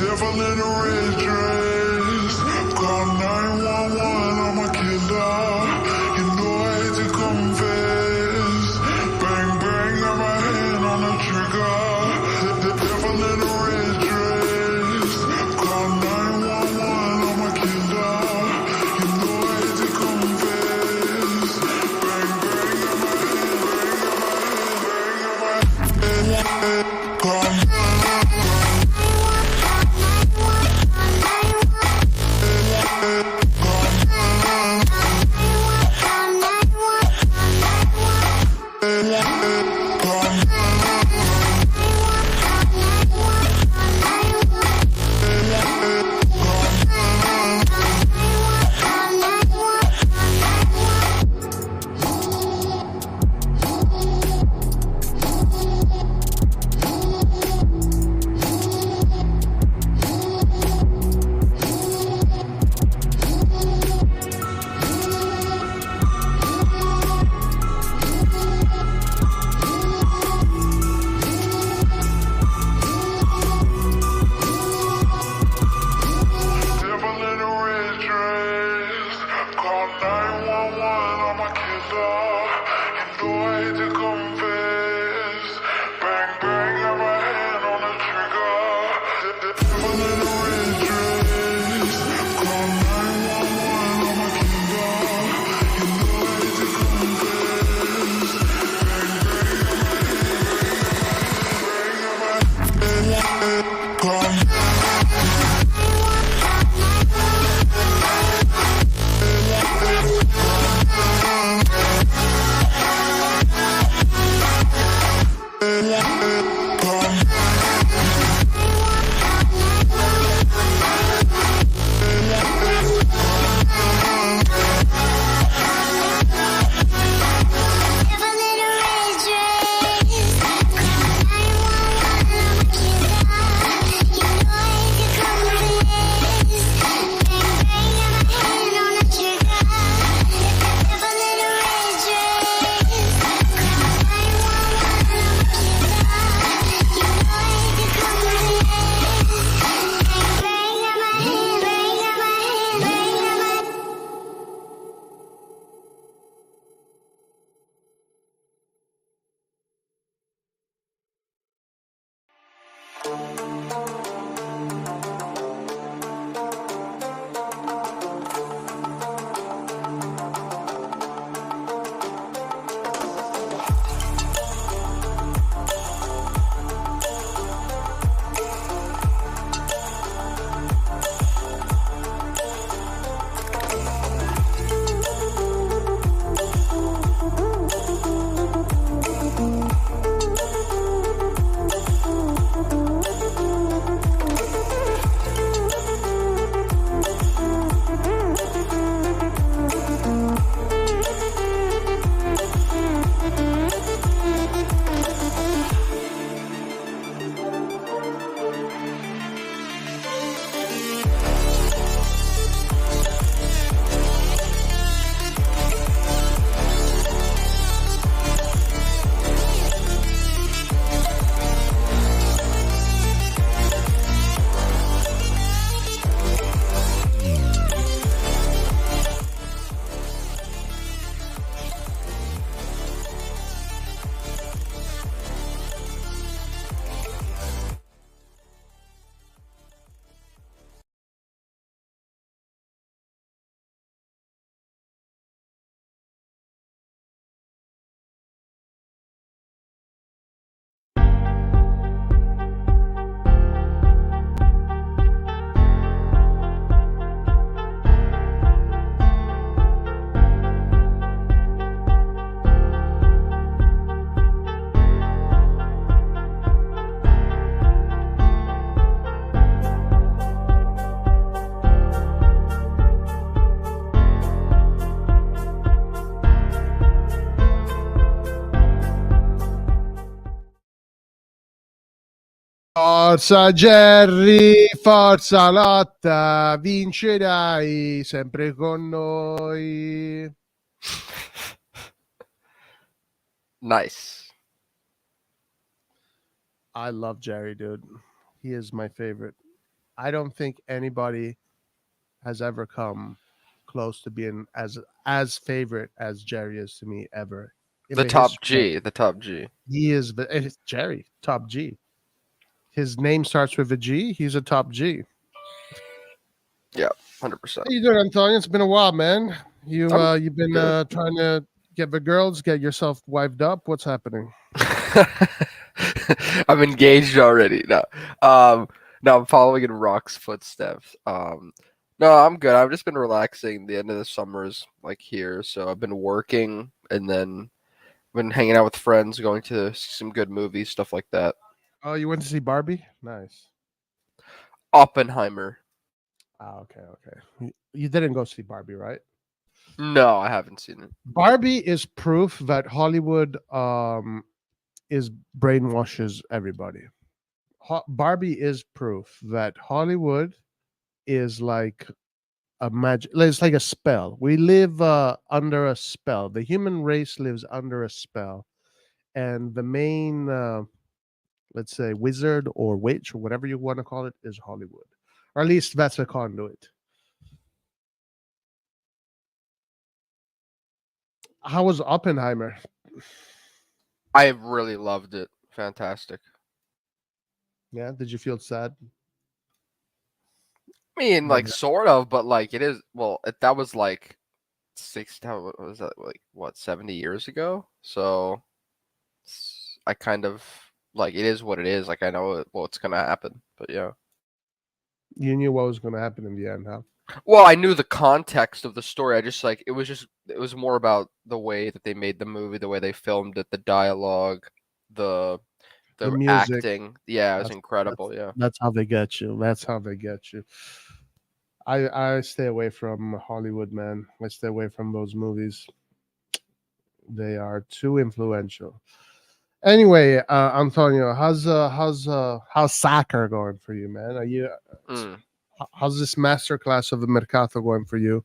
devil in a red dress. Call 911, I'm a killer. You know I hate to confess. Bang, bang, got my hand on the trigger. The devil in a red dress. Call 911, I'm a killer. You know I hate to confess. Bang, bang, got my hand. Call Forza Jerry, forza lotta, vincerai sempre con noi. Nice. I love Jerry, dude. He is my favorite. I don't think anybody has ever come close to being as favorite as Jerry is to me ever in The the top history. G. The top G. He is, but it's Jerry, top G. His name starts with a G. He's a top G. Yeah, How 100%. you doing, Antonio? It's been a while, man. You've been good. trying to get the girls, get yourself wived up. What's happening? I'm engaged already. Um, no, I'm following in Rock's footsteps. No, I'm good. I've just been relaxing. The end of the summer is like here, so I've been working and then been hanging out with friends, going to some good movies, stuff like that. Oh, you went to see Barbie? Nice. Oppenheimer. Ah, okay, okay. You didn't go see Barbie, right? No, I haven't seen it. Barbie is proof that Hollywood is brainwashes everybody. Barbie is proof that Hollywood is like a magic. It's like a spell. We live under a spell. The human race lives under a spell, and the main, let's say, wizard or witch or whatever you want to call it, is Hollywood, or at least that's a conduit. How was Oppenheimer? I really loved it. Fantastic. Yeah, did you feel sad? I mean, That like sort of, but like it is. Well, that was like what was that, like what, 70 years ago? So I kind of like, it is what it is. Like I know what's gonna happen, but yeah. You knew what was going to happen in the end, huh? Well, I knew the context of the story. I just like it was more about the way that they made the movie, the way they filmed it, the dialogue, the The the music. acting. Yeah, it was That's incredible. Yeah. that's how they get you. That's how they get you. I stay away from Hollywood, man. I stay away from those movies. They are too influential. Anyway, Antonio, how's soccer going for you, man? Are you Mm, how's this masterclass of the Mercato going for you?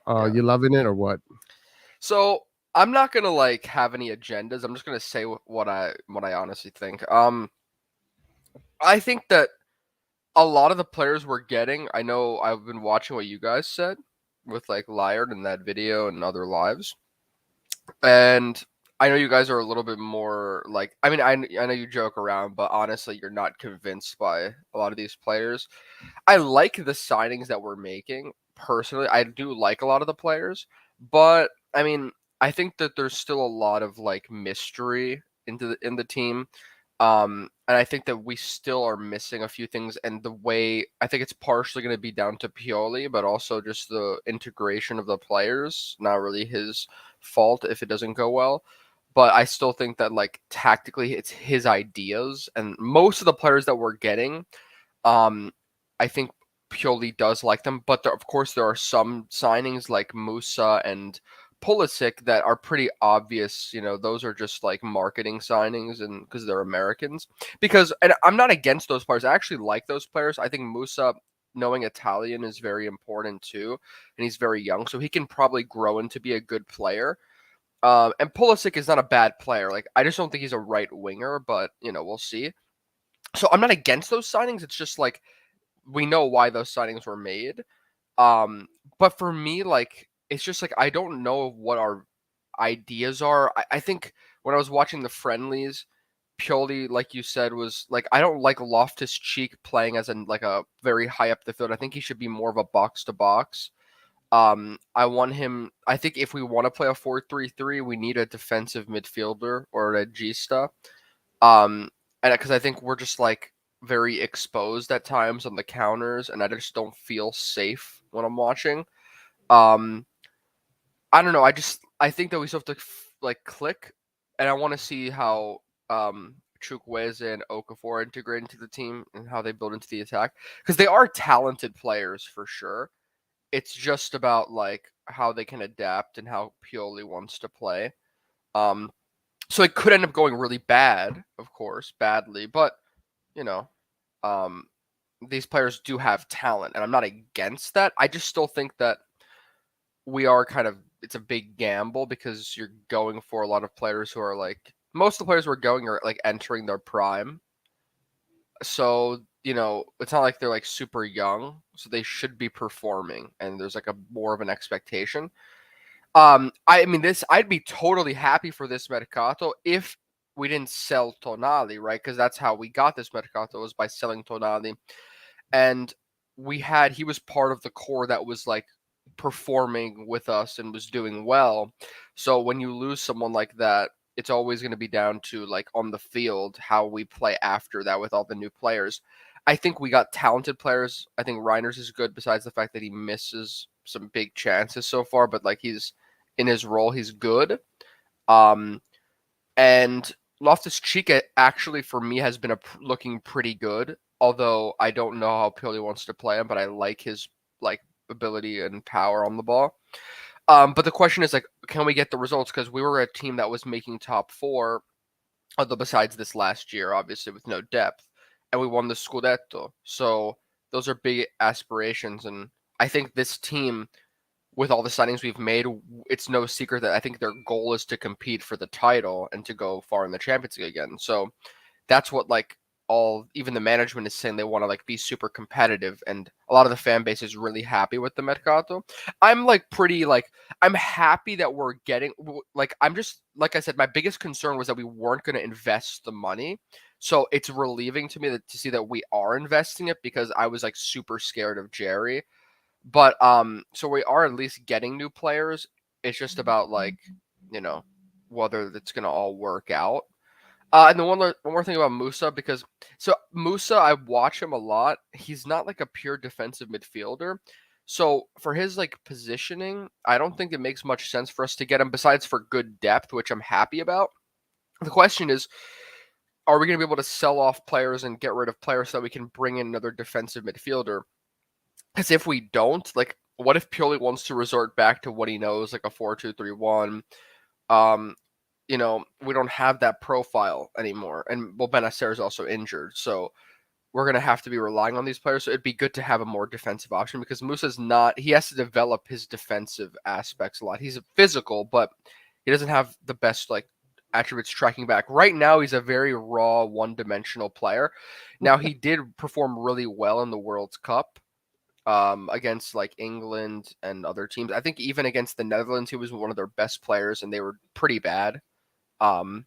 yeah. You loving it or what? So I'm not gonna like have any agendas. I'm just gonna say what I honestly think. I think that a lot of the players we're getting. I know I've been watching what you guys said with like Liard in that video and other lives, and I know you guys are a little bit more like. I mean, I know you joke around, but honestly, you're not convinced by a lot of these players. I like the signings that we're making. Personally, I do like a lot of the players, but I mean, I think that there's still a lot of like mystery in the team. And I think that we still are missing a few things, and the way I think it's partially going to be down to Pioli, but also just the integration of the players. Not really his fault if it doesn't go well, but I still think that like tactically, it's his ideas, and most of the players that we're getting, um, I think Pioli does like them, but of course there are some signings like Musa and Pulisic that are pretty obvious. You know, those are just like marketing signings, and because they're Americans. Because, and I'm not against those players. I actually like those players. I think Musa, knowing Italian, is very important too, and he's very young, so he can probably grow into be a good player. And Pulisic is not a bad player. Like, I just don't think he's a right winger, but you know, we'll see. So I'm not against those signings. It's just like we know why those signings were made. Um, but for me, like, it's just like I don't know what our ideas are. I think when I was watching the friendlies, Pioli, like you said, was like, I don't like Loftus Cheek playing as like a very high up the field. I think he should be more of a box to box. I want him. I think if we want to play a 4-3-3, we need a defensive midfielder or a Gista. Um, and because I think we're just like very exposed at times on the counters, and I just don't feel safe when I'm watching. Um, I don't know. I think that we still have to like click, and I want to see how Chukwueze and Okafor integrate into the team and how they build into the attack, because they are talented players for sure. It's just about like how they can adapt and how Pioli wants to play. Um, so it could end up going really bad, of course, badly, but you know, um, these players do have talent, and I'm not against that. I just still think that we are kind of, it's a big gamble because you're going for a lot of players who are like, most of the players we're going are like entering their prime. So it's not like they're like super young, so they should be performing, and there's like a more of an expectation. I mean, I'd be totally happy for this Mercato if we didn't sell Tonali, right? Because that's how we got this Mercato, was by selling Tonali, and he was part of the core that was like performing with us and was doing well. So when you lose someone like that, it's always going to be down to like on the field how we play after that with all the new players. I think we got talented players. I think Reiners is good, besides the fact that he misses some big chances so far, but like he's in his role, he's good. Um, and Loftus-Cheek actually for me has been looking pretty good. Although I don't know how Pioli wants to play him, but I like his like ability and power on the ball. But the question is like, can we get the results? Because we were a team that was making top four, although besides this last year, obviously with no depth, and we won the Scudetto. So those are big aspirations, and I think this team, with all the signings we've made, it's no secret that I think their goal is to compete for the title and to go far in the Champions League again. So that's what like even the management is saying, they want to like be super competitive, and a lot of the fan base is really happy with the Mercato. I'm like pretty like I'm happy that we're getting like I'm just like I said, my biggest concern was that we weren't going to invest the money. So it's relieving to me to see that we are investing it, because I was like super scared of Jerry. But so we are at least getting new players. It's just about like, you know, whether it's gonna all work out. And then one more thing about Musa, because so Musa, I watch him a lot. He's not like a pure defensive midfielder. So for his like positioning, I don't think it makes much sense for us to get him, besides for good depth, which I'm happy about. The question is, are we going to be able to sell off players and get rid of players so that we can bring in another defensive midfielder? Because if we don't, like, what if Pioli wants to resort back to what he knows, like a 4-2-3-1? We don't have that profile anymore. And well, Benacer is also injured, so we're gonna have to be relying on these players. So it'd be good to have a more defensive option, because Musa's not. He has to develop his defensive aspects a lot. He's physical, but he doesn't have the best like attributes tracking back. Right now, he's a very raw, one-dimensional player. Now he did perform really well in the World Cup, against like England and other teams. I think even against the Netherlands, he was one of their best players, and they were pretty bad. Um,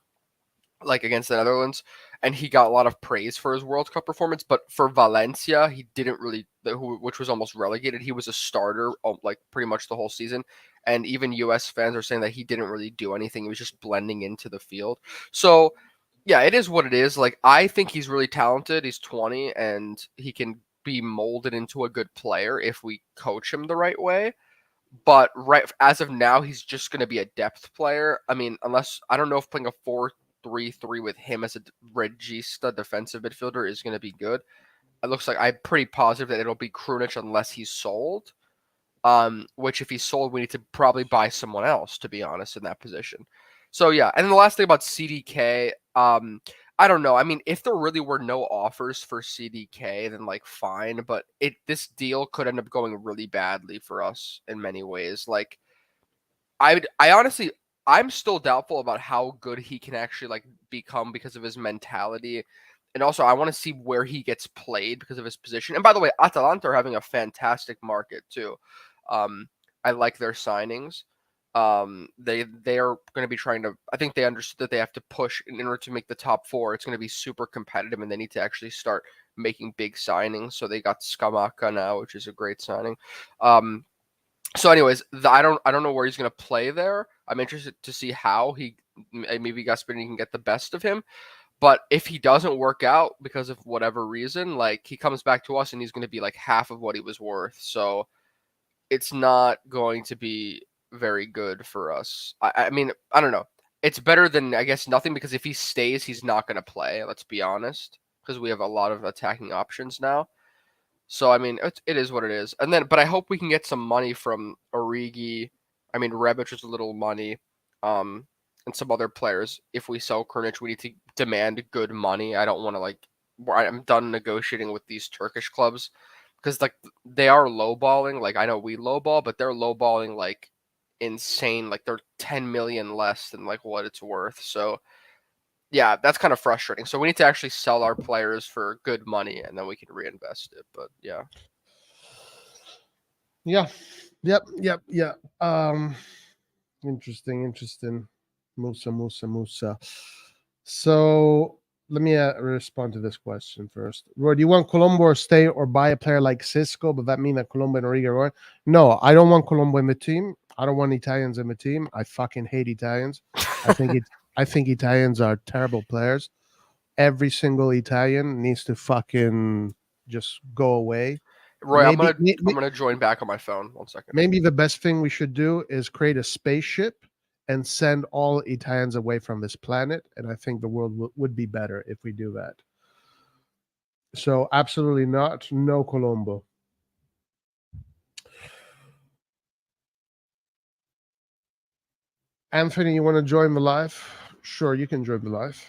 like against the Netherlands, and he got a lot of praise for his World Cup performance. But for Valencia, he didn't really, which was almost relegated. He was a starter like pretty much the whole season, and even U.S. fans are saying that he didn't really do anything. He was just blending into the field. So yeah, it is what it is. Like I think he's really talented. He's 20, and he can be molded into a good player if we coach him the right way. But right as of now, he's just going to be a depth player. I mean, unless I don't know if playing a 4-3-3 with him as a regista defensive midfielder is going to be good. It looks like I'm pretty positive that it'll be Krunic unless he's sold. Which if he's sold, we need to probably buy someone else, to be honest, in that position. So yeah, and then the last thing about CDK, I don't know. I mean, if there really were no offers for CDK, then like fine, but this deal could end up going really badly for us in many ways. Like I honestly, I'm still doubtful about how good he can actually like become because of his mentality. And also I want to see where he gets played because of his position. And by the way, Atalanta are having a fantastic market too. I like their signings. They are going to be trying to. I think they understood that they have to push in order to make the top four. It's going to be super competitive, and they need to actually start making big signings. So they got Scamacca now, which is a great signing. So, anyways, I don't know where he's going to play there. I'm interested to see how maybe Gasperini can get the best of him. But if he doesn't work out because of whatever reason, like he comes back to us and he's going to be like half of what he was worth. So it's not going to be very good for us. I mean, I don't know. It's better than, I guess, nothing, because if he stays, he's not going to play. Let's be honest, because we have a lot of attacking options now. So, I mean, it is what it is. And then, but I hope we can get some money from Origi. I mean, Rebic is a little money, and some other players. If we sell Krunic, we need to demand good money. I don't want to I'm done negotiating with these Turkish clubs, because like they are lowballing. Like I know we lowball, but they're lowballing like insane. Like they're 10 million less than like what it's worth. So yeah, that's kind of frustrating. So we need to actually sell our players for good money, and then we can reinvest it. But yeah, Yeah. Yep. Interesting. Musa. So let me respond to this question first. Roy, do you want Colombo to stay or buy a player like Cisco? But that mean that Colombo and Origa are on? No, I don't want Colombo in the team. I don't want Italians in the team. I fucking hate Italians. I think Italians are terrible players. Every single Italian needs to fucking just go away. Roy, I'm gonna join back on my phone. 1 second. Maybe the best thing we should do is create a spaceship and send all Italians away from this planet. And I think the world would be better if we do that. So, absolutely not. No Colombo. Anthony, you want to join the live? Sure, you can join the live.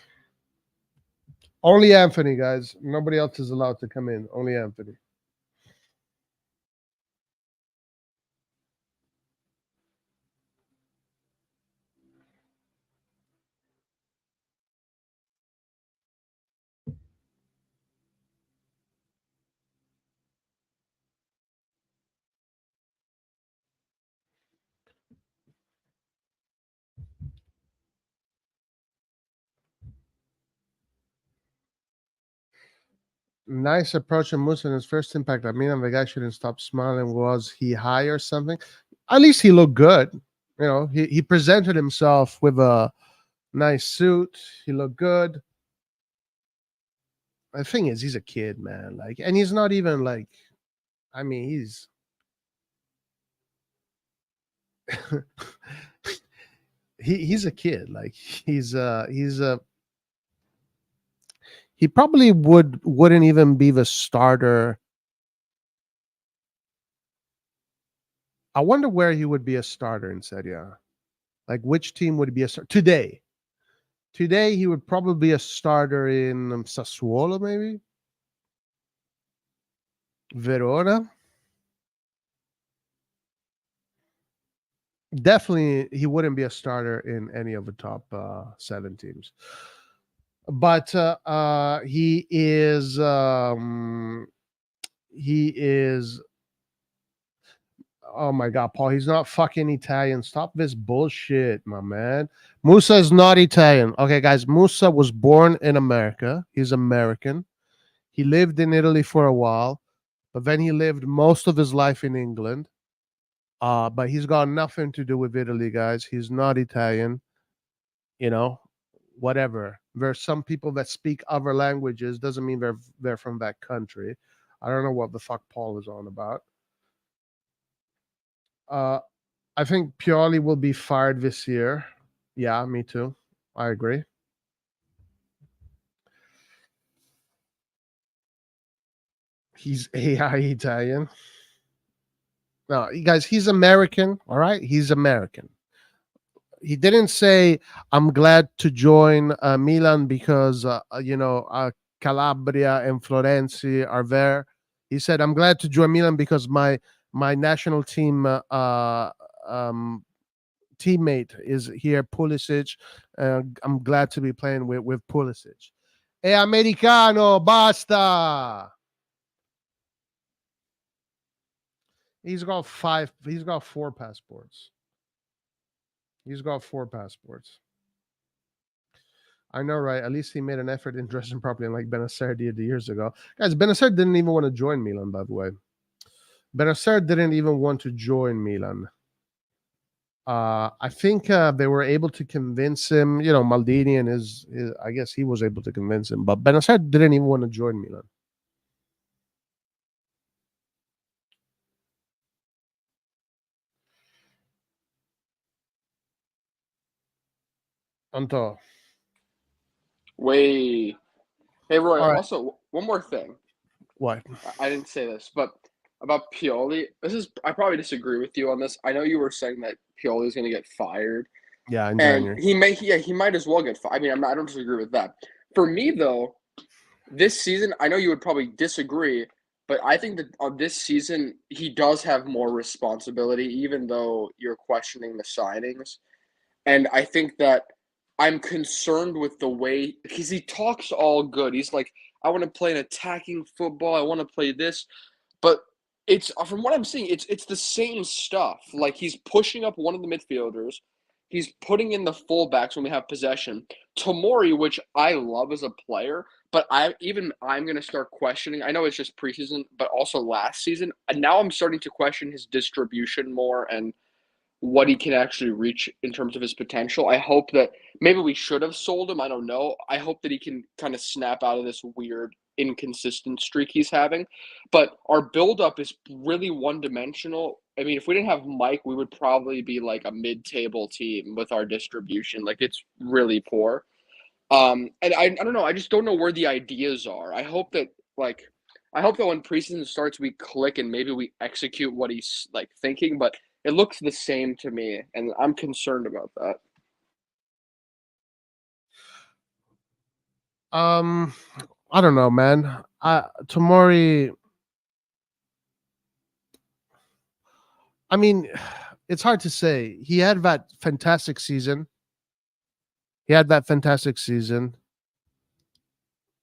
Only Anthony, guys. Nobody else is allowed to come in. Only Anthony. Nice approach of Musa in his first impact. I mean, the guy shouldn't stop smiling. Was he high or something? At least he looked good. You know, he presented himself with a nice suit. He looked good. The thing is, he's a kid, man. Like, and he's not even like, I mean, he's he's a kid. Like, he probably wouldn't even be the starter. I wonder where he would be a starter in Serie A. Like, which team would be a starter today? Today, he would probably be a starter in Sassuolo, maybe Verona. Definitely, he wouldn't be a starter in any of the top 7 teams. But he is. He is. Oh my God, Paul! He's not fucking Italian. Stop this bullshit, my man. Musa is not Italian. Okay, guys. Musa was born in America. He's American. He lived in Italy for a while, but then he lived most of his life in England. But he's got nothing to do with Italy, guys. He's not Italian. You know, whatever. There's some people that speak other languages. Doesn't mean they're from that country. I don't know what the fuck Paul is on about. I think Pioli will be fired this year. Yeah, me too. I agree. He's AI Italian. No, you guys, he's American. All right, he's American. He didn't say, "I'm glad to join Milan because Calabria and Florenzi are there." He said, "I'm glad to join Milan because my national team teammate is here, Pulisic. I'm glad to be playing with Pulisic." E americano, basta. He's got 4 passports. He's got 4 passports. I know, right? At least he made an effort in dressing properly, like Benacer did years ago. Guys, Benacer didn't even want to join Milan, by the way. Benacer didn't even want to join Milan. I think they were able to convince him. You know, Maldini and his I guess he was able to convince him, but Benacer didn't even want to join Milan. Anto. Hey, Roy. All right. Also, one more thing. What? I didn't say this, but about Pioli, I probably disagree with you on this. I know you were saying that Pioli is going to get fired, Yeah, in and January. he might as well get fired. I mean, I don't disagree with that. For me, though, this season, I know you would probably disagree, but I think that on this season he does have more responsibility, even though you're questioning the signings. And I think that I'm concerned with the way because he talks all good. He's like, I want to play an attacking football. I want to play this, but it's from what I'm seeing, it's the same stuff. Like he's pushing up one of the midfielders. He's putting in the fullbacks when we have possession. Tomori, which I love as a player, but I'm gonna start questioning. I know it's just preseason, but also last season. And now I'm starting to question his distribution more and what he can actually reach in terms of his potential. I hope that maybe we should have sold him. I don't know. I hope that he can kind of snap out of this weird inconsistent streak he's having. But our buildup is really one dimensional. I mean, if we didn't have Mike, we would probably be like a mid-table team with our distribution. Like it's really poor. And I don't know. I just don't know where the ideas are. I hope that when preseason starts, we click and maybe we execute what he's like thinking. But it looks the same to me, and I'm concerned about that. Um, I don't know, man. Tomori. I mean, it's hard to say. He had that fantastic season. He had that fantastic season.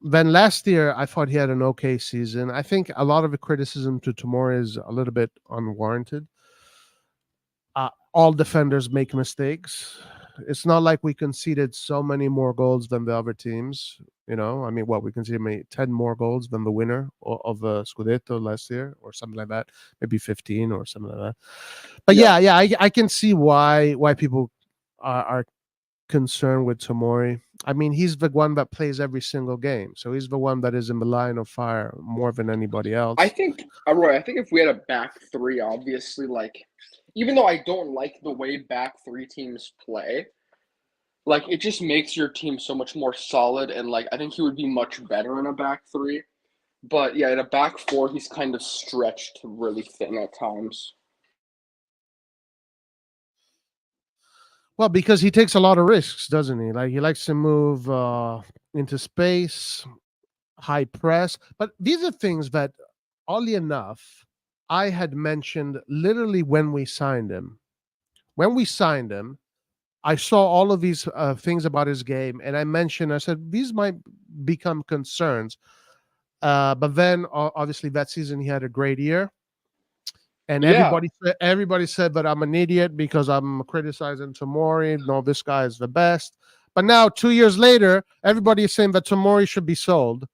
Then last year, I thought he had an okay season. I think a lot of the criticism to Tomori is a little bit unwarranted. All defenders make mistakes. It's not like we conceded so many more goals than the other teams. I mean, we conceded maybe 10 more goals than the winner of the Scudetto last year, or something like that. Maybe 15 or something like that. But yeah, I can see why people are concerned with Tomori. I mean, he's the one that plays every single game, so he's the one that is in the line of fire more than anybody else. I think, Roy, I think if we had a back three, obviously, like, even though I don't like the way back three teams play, like, it just makes your team so much more solid. And, like, I think he would be much better in a back three. But, yeah, in a back four, he's kind of stretched really thin at times. Well, because he takes a lot of risks, doesn't he? Like he likes to move into space, high press. But these are things that, oddly enough, I had mentioned literally when we signed him. When we signed him, I saw all of these things about his game, and I said, these might become concerns. But then, obviously, that season he had a great year. And Yeah. everybody said that I'm an idiot because I'm criticizing Tomori. No, this guy is the best. But now, 2 years later, everybody is saying that Tomori should be sold.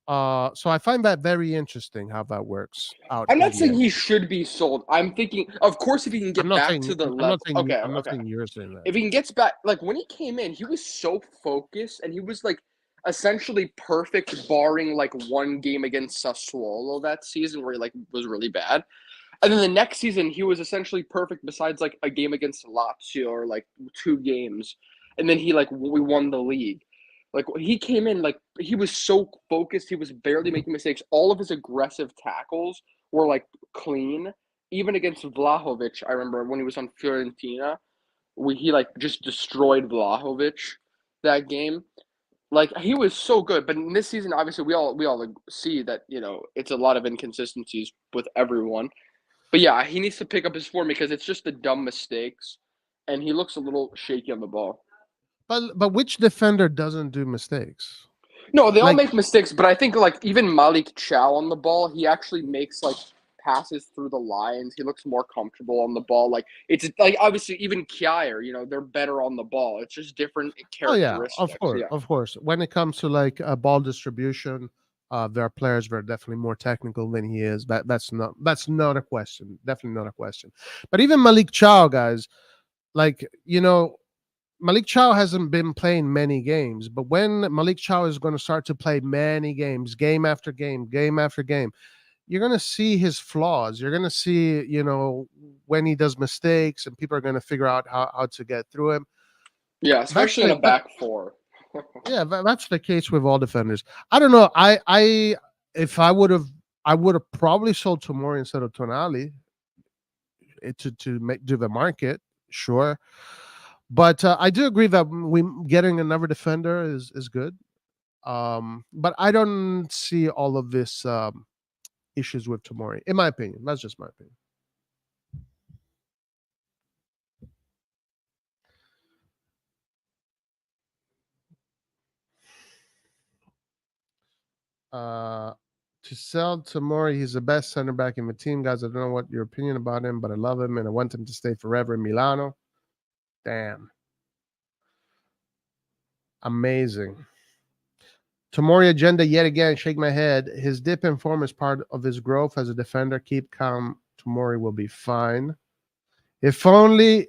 So I find that very interesting how that works out. I'm not saying he should be sold. I'm thinking, of course, if he can get back to the level. I'm not saying you're saying that. If he gets back, like when he came in, he was so focused and he was like essentially perfect, barring like one game against Sassuolo that season where he like was really bad. And then the next season, he was essentially perfect besides like a game against Lazio or like 2 games. And then we won the league. Like he came in, like he was so focused, he was barely making mistakes. All of his aggressive tackles were like clean. Even against Vlahovic, I remember when he was on Fiorentina, he like just destroyed Vlahovic that game. Like he was so good, but in this season, obviously, we all see that it's a lot of inconsistencies with everyone. But yeah, he needs to pick up his form because it's just the dumb mistakes, and he looks a little shaky on the ball. But which defender doesn't do mistakes? No, they all Like, make mistakes, but I think like even Malik Chow on the ball, he actually makes like passes through the lines. He looks more comfortable on the ball. Like it's like obviously even Kjaer, they're better on the ball. It's just different oh yeah, characteristics. Yeah. of course. When it comes to like ball distribution, there are players that are definitely more technical than he is. That's not a question. Definitely not a question. But even Malik Chow, guys, like Malik Chow hasn't been playing many games, but when Malik Chow is going to start to play many games, game after game, game after game, you're going to see his flaws. You're going to see, when he does mistakes, and people are going to figure out how to get through him. Yeah, especially in a back four. Yeah, that's the case with all defenders. I don't know. If I would have probably sold Tomori instead of Tonali to do the market, sure. But I do agree that we getting another defender is good. But I don't see all of this issues with Tomori, in my opinion. That's just my opinion. To sell Tomori, he's the best center back in the team, guys. I don't know what your opinion about him, but I love him and I want him to stay forever in Milano. Damn. Amazing. Tomori agenda yet again. Shake my head. His dip in form is part of his growth as a defender. Keep calm. Tomori will be fine. If only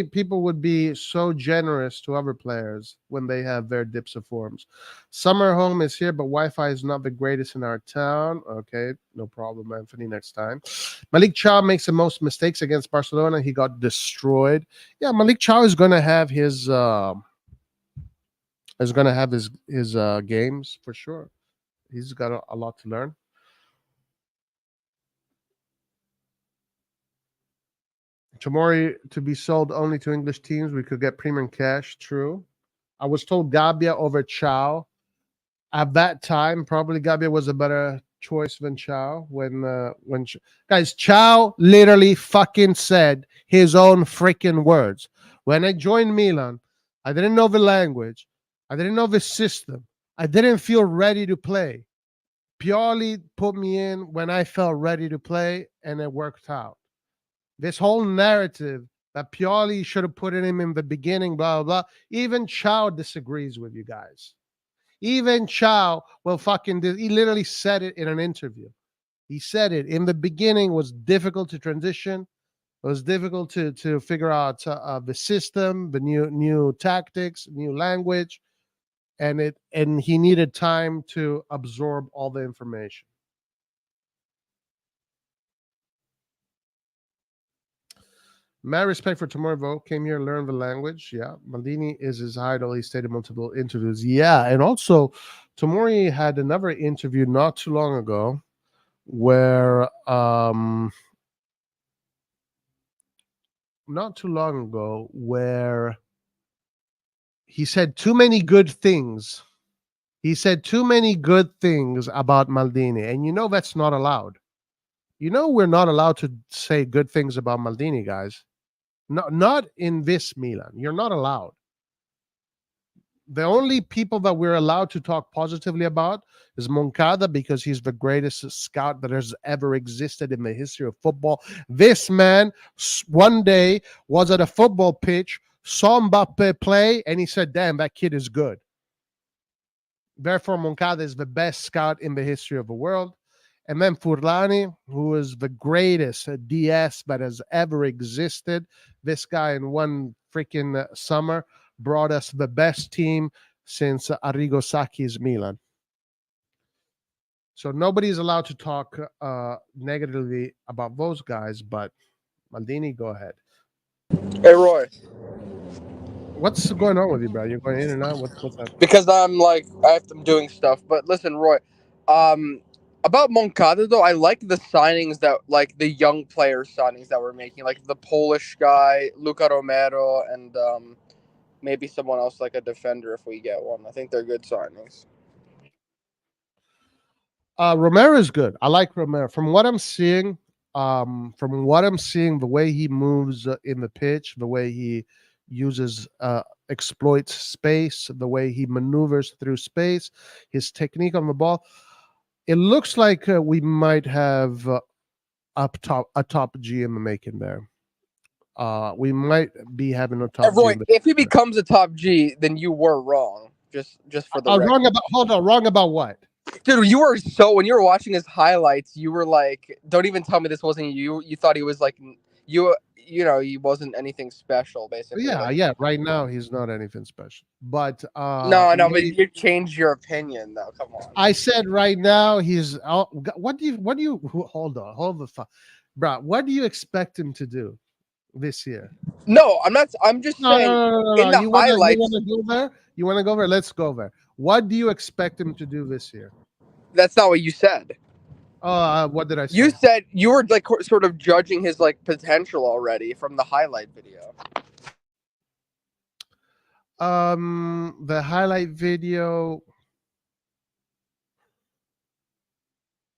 people would be so generous to other players when they have their dips of forms. Summer home is here, but Wi-Fi is not the greatest in our town. Okay, no problem, Anthony. Next time. Malik Chow makes the most mistakes against Barcelona. He got destroyed. Yeah, Malik Chow is going to have his games for sure. He's got a lot to learn. Tomori to be sold only to English teams. We could get premium cash. True. I was told Gabia over Chow. At that time, probably Gabia was a better choice than Chow. Guys, Chow literally fucking said his own freaking words. When I joined Milan, I didn't know the language. I didn't know the system. I didn't feel ready to play. Pioli put me in when I felt ready to play, and it worked out. This whole narrative that Pioli should have put him in the beginning, blah, blah, blah. Even Chow disagrees with you guys. Even Chow will he literally said it in an interview. He said it in the beginning was difficult to transition. It was difficult to figure out the system, the new tactics, new language, and he needed time to absorb all the information. Mad respect for Tomorrow. Came here, learned the language. Yeah, Maldini is his idol. He stated multiple interviews. Yeah, and also Tomori had another interview not too long ago where he said too many good things. He said too many good things about Maldini, and you know that's not allowed. You know we're not allowed to say good things about Maldini, guys. Not in this Milan. You're not allowed. The only people that we're allowed to talk positively about is Moncada because he's the greatest scout that has ever existed in the history of football. This man one day was at a football pitch, saw Mbappe play, and he said, damn, that kid is good. Therefore, Moncada is the best scout in the history of the world. And then Furlani, who is the greatest DS that has ever existed. This guy in one freaking summer brought us the best team since Arrigo Sacchi's Milan. So nobody's allowed to talk negatively about those guys, but Maldini, go ahead. Hey, Roy. What's going on with you, bro? You're going in and out? What's happening? Because I'm doing stuff. But listen, Roy, about Moncada though, I like the signings that the young player signings that we're making, like the Polish guy, Luca Romero, and maybe someone else like a defender if we get one. I think they're good signings. Romero is good. I like Romero. From what I'm seeing, the way he moves in the pitch, the way he uses exploits space, the way he maneuvers through space, his technique on the ball, it looks like we might have a top G in the making there. We might be having a top Roy, G. If he becomes a top G, then you were wrong. Just for the record. Wrong about what? Dude, you were when you were watching his highlights, you were like, don't even tell me this wasn't you. You thought he was like, he wasn't anything special, basically. Yeah. Right now, he's not anything special. But no, but you changed your opinion, though. Come on. I said right now he's. What do you? Hold on, bro. What do you expect him to do this year? No, I'm not. I'm just saying. No. In the highlights, you want to go there? You want to go there? Let's go there. What do you expect him to do this year? That's not what you said. What did I say? You said you were sort of judging his potential already from the highlight video. The highlight video.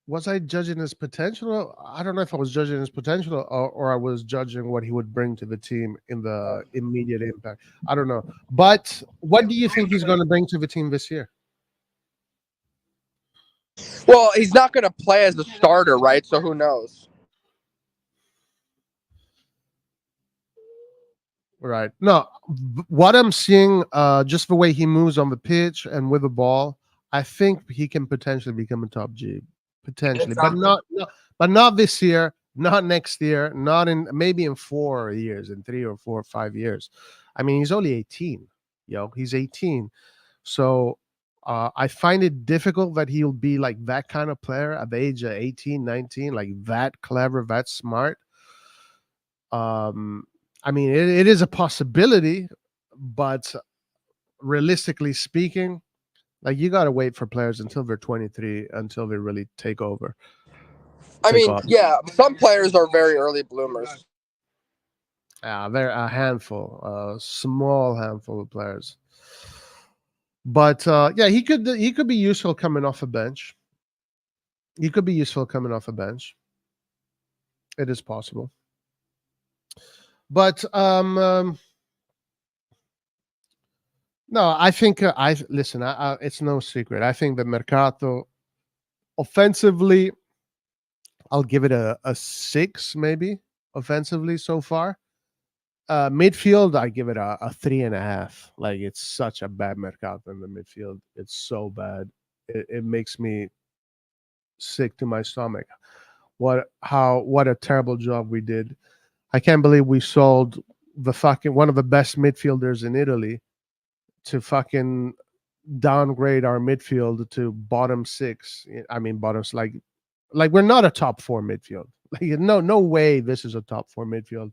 Was I judging his potential? I don't know if I was judging his potential or I was judging what he would bring to the team in the immediate impact. I don't know. But what do you think he's going to bring to the team this year? Well, he's not going to play as a starter, right? So who knows? Right. No, what I'm seeing, just the way he moves on the pitch and with the ball, I think he can potentially become a top G, potentially, but but not this year, not next year, not in maybe in 4 years, in 3 or 4 or 5 years. I mean, he's only 18. He's 18. So I find it difficult that he'll be like that kind of player at the age of 18, 19, like that clever, that smart. I mean, it is a possibility, but realistically speaking, like you got to wait for players until they're 23 until they really take over. I mean, off. yeah, some players are very early bloomers. They're a handful, a small handful of players. But yeah, he could be useful coming off a bench. He could be useful coming off a bench. It is possible. But no, I think I listen. It's no secret. I think the Mercato offensively, I'll give it a 6 maybe offensively so far. Midfield, I give it a 3.5. Like it's such a bad Mercato in the midfield. It's so bad. It makes me sick to my stomach. What a terrible job we did. I can't believe we sold the fucking one of the best midfielders in Italy to fucking downgrade our midfield to bottom 6. I mean bottoms like we're not a top 4 midfield. Like no way this is a top 4 midfield.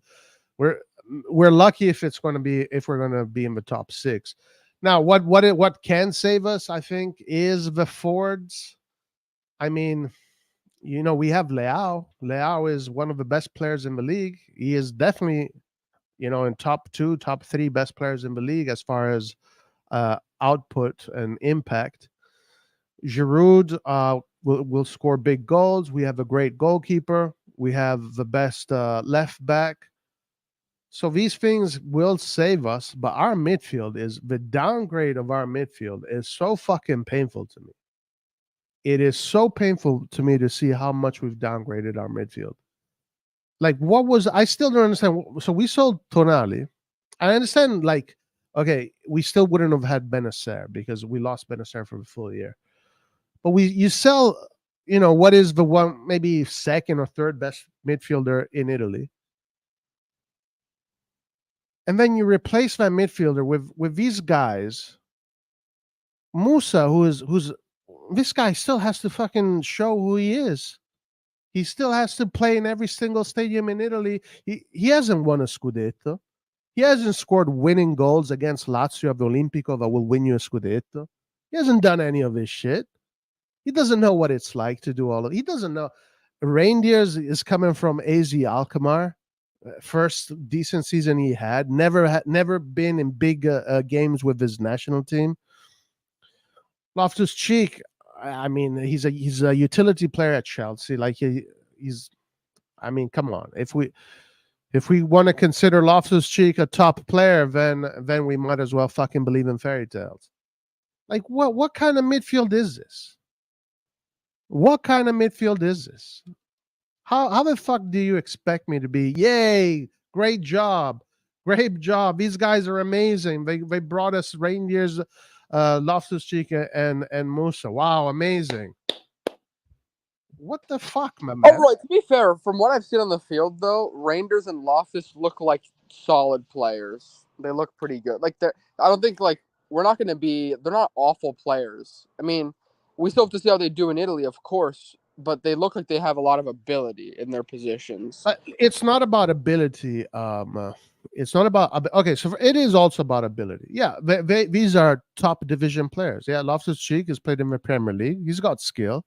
We're lucky if we're going to be in the top 6. Now what can save us, I think, is the forwards. I mean, we have Leao. Leao is one of the best players in the league. He is definitely, in top 2, top 3 best players in the league as far as output and impact. Giroud will score big goals. We have a great goalkeeper. We have the best left back. So these things will save us, but our midfield the downgrade of our midfield is so fucking painful to me. It is so painful to me to see how much we've downgraded our midfield. Like, I still don't understand. So we sold Tonali. I understand, like, okay, we still wouldn't have had Benacer because we lost Benacer for the full year. But you sell, what is the one, maybe second or third best midfielder in Italy. And then you replace that midfielder with these guys. Musa, who's this guy still has to fucking show who he is. He still has to play in every single stadium in Italy. He hasn't won a Scudetto. He hasn't scored winning goals against Lazio of the Olimpico that will win you a Scudetto. He hasn't done any of this shit. He doesn't know what it's like to do all of it. He doesn't know. Reindeers is coming from AZ Alkmaar. First decent season he had. Never been in big games with his national team. Loftus-Cheek, I mean, he's a utility player at Chelsea. Like he's, I mean, come on. If we want to consider Loftus-Cheek a top player, then we might as well fucking believe in fairy tales. Like what kind of midfield is this? What kind of midfield is this? How the fuck do you expect me to be? Yay! Great job. These guys are amazing. They brought us Reindeers, Loftus-Cheek and Musa. Wow, amazing. What the fuck, my man? Oh, right. To be fair, from what I've seen on the field, though, Rangers and Loftus look like solid players. They look pretty good. Like I don't think we're not going to be. They're not awful players. I mean, we still have to see how they do in Italy, of course, but they look like they have a lot of ability in their positions. It's not about ability. It's not about. Okay, so it is also about ability. Yeah, these are top division players. Yeah, Loftus-Cheek has played in the Premier League. He's got skill.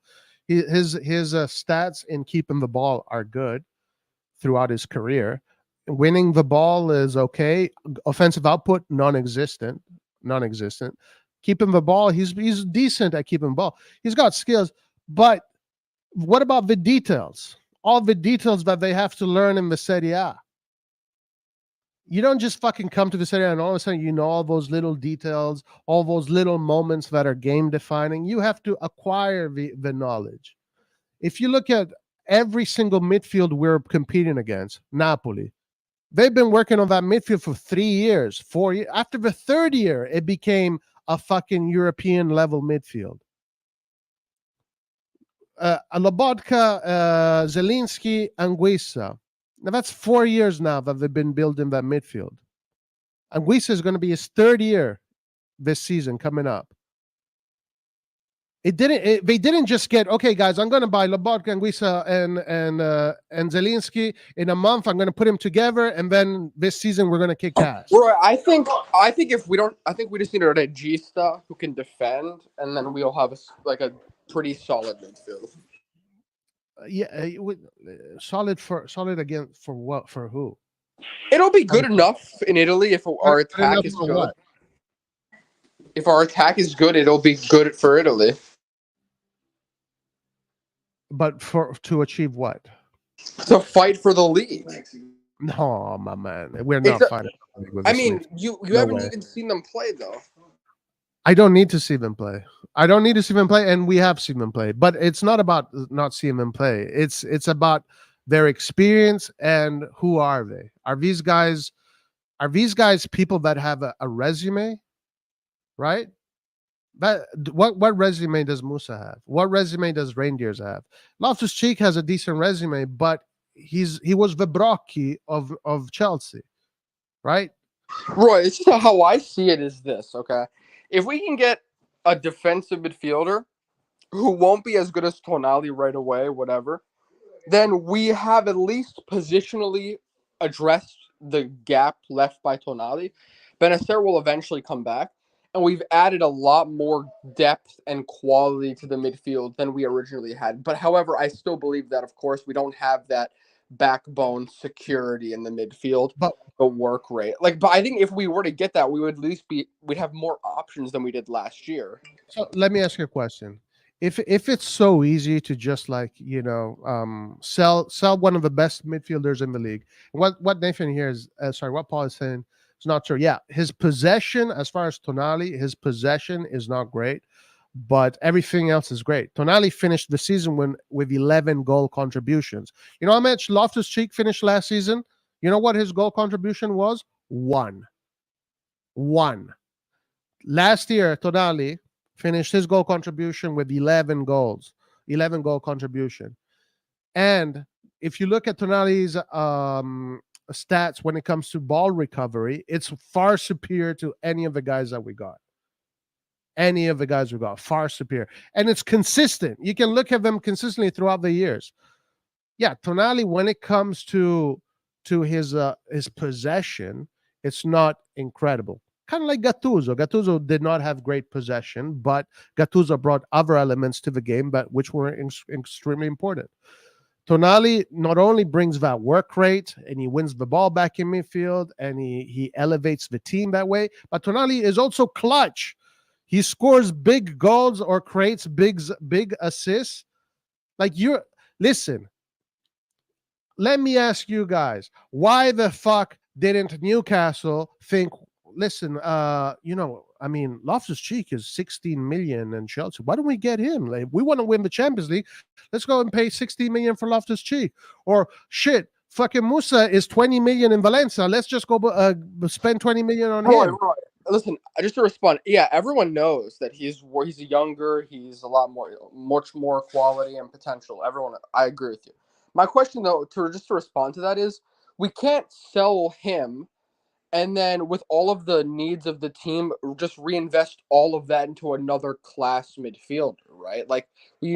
His stats in keeping the ball are good throughout his career. Winning the ball is okay. Offensive output non-existent. Keeping the ball, he's decent at keeping the ball. He's got skills, but what about the details? All the details that they have to learn in the Serie A. You don't just fucking come to this area and all of a sudden you know all those little details, all those little moments that are game defining. You have to acquire the knowledge. If you look at every single midfield we're competing against, Napoli, they've been working on that midfield for 3 years, 4 years. After the third year, it became a fucking European level midfield. Lobotka, Zelinski, Anguissa. Now that's 4 years now that they've been building that midfield. Anguissa is going to be his third year this season coming up. They didn't just get, okay, guys, I'm going to buy Lobotka, Anguissa, and Zelinski in a month. I'm going to put them together, and then this season we're going to kick ass. Right. I think if we don't, I think we just need a regista who can defend, and then we'll have a pretty solid midfield. Solid again for what? For who? It'll be good enough in Italy if our attack is good. What? If our attack is good, it'll be good for Italy. But to achieve what? To fight for the league. No, my man, we're not fighting. I mean, you haven't even seen them play though. I don't need to see them play. I don't need to see them play, and we have seen them play. But it's not about not seeing them play. It's about their experience and who are they? Are these guys people that have a resume, right? That what resume does Musa have? What resume does Reindeers have? Loftus-Cheek has a decent resume, but he was the Brocchi of Chelsea, right? Roy, it's just how I see it is this, okay? If we can get a defensive midfielder who won't be as good as Tonali right away, whatever, then we have at least positionally addressed the gap left by Tonali. Benacer will eventually come back, and we've added a lot more depth and quality to the midfield than we originally had. But however, I still believe that, of course, we don't have that backbone security in the midfield, but the work rate. But I think if we were to get that, we would at least we'd have more options than we did last year. So let me ask you a question. If it's so easy to just sell one of the best midfielders in the league, what Nathan here is what Paul is saying is not true. Yeah, his possession, as far as Tonali, his possession is not great, but everything else is great. Tonali finished the season with 11 goal contributions. You know how much Loftus-Cheek finished last season? You know what his goal contribution was? One. Last year, Tonali finished his goal contribution with 11 goal contribution. And if you look at Tonali's stats when it comes to ball recovery, it's far superior to any of the guys that we got. Far superior. And it's consistent. You can look at them consistently throughout the years. Yeah, Tonali, when it comes to his possession, it's not incredible. Kind of like Gattuso. Gattuso did not have great possession, but Gattuso brought other elements to the game which were extremely important. Tonali not only brings that work rate and he wins the ball back in midfield and he elevates the team that way, but Tonali is also clutch. He scores big goals or creates big assists. Listen, let me ask you guys, why the fuck didn't Newcastle think, listen, Loftus-Cheek is 16 million in Chelsea. Why don't we get him? Like, we want to win the Champions League. Let's go and pay 16 million for Loftus-Cheek. Or shit, fucking Musa is 20 million in Valencia. Let's just go spend 20 million on him. Right. Listen, just to respond, yeah, everyone knows that he's younger, he's a lot much more quality and potential. Everyone, I agree with you. My question, though, to respond to that is, we can't sell him and then with all of the needs of the team, just reinvest all of that into another class midfielder, right? Like, we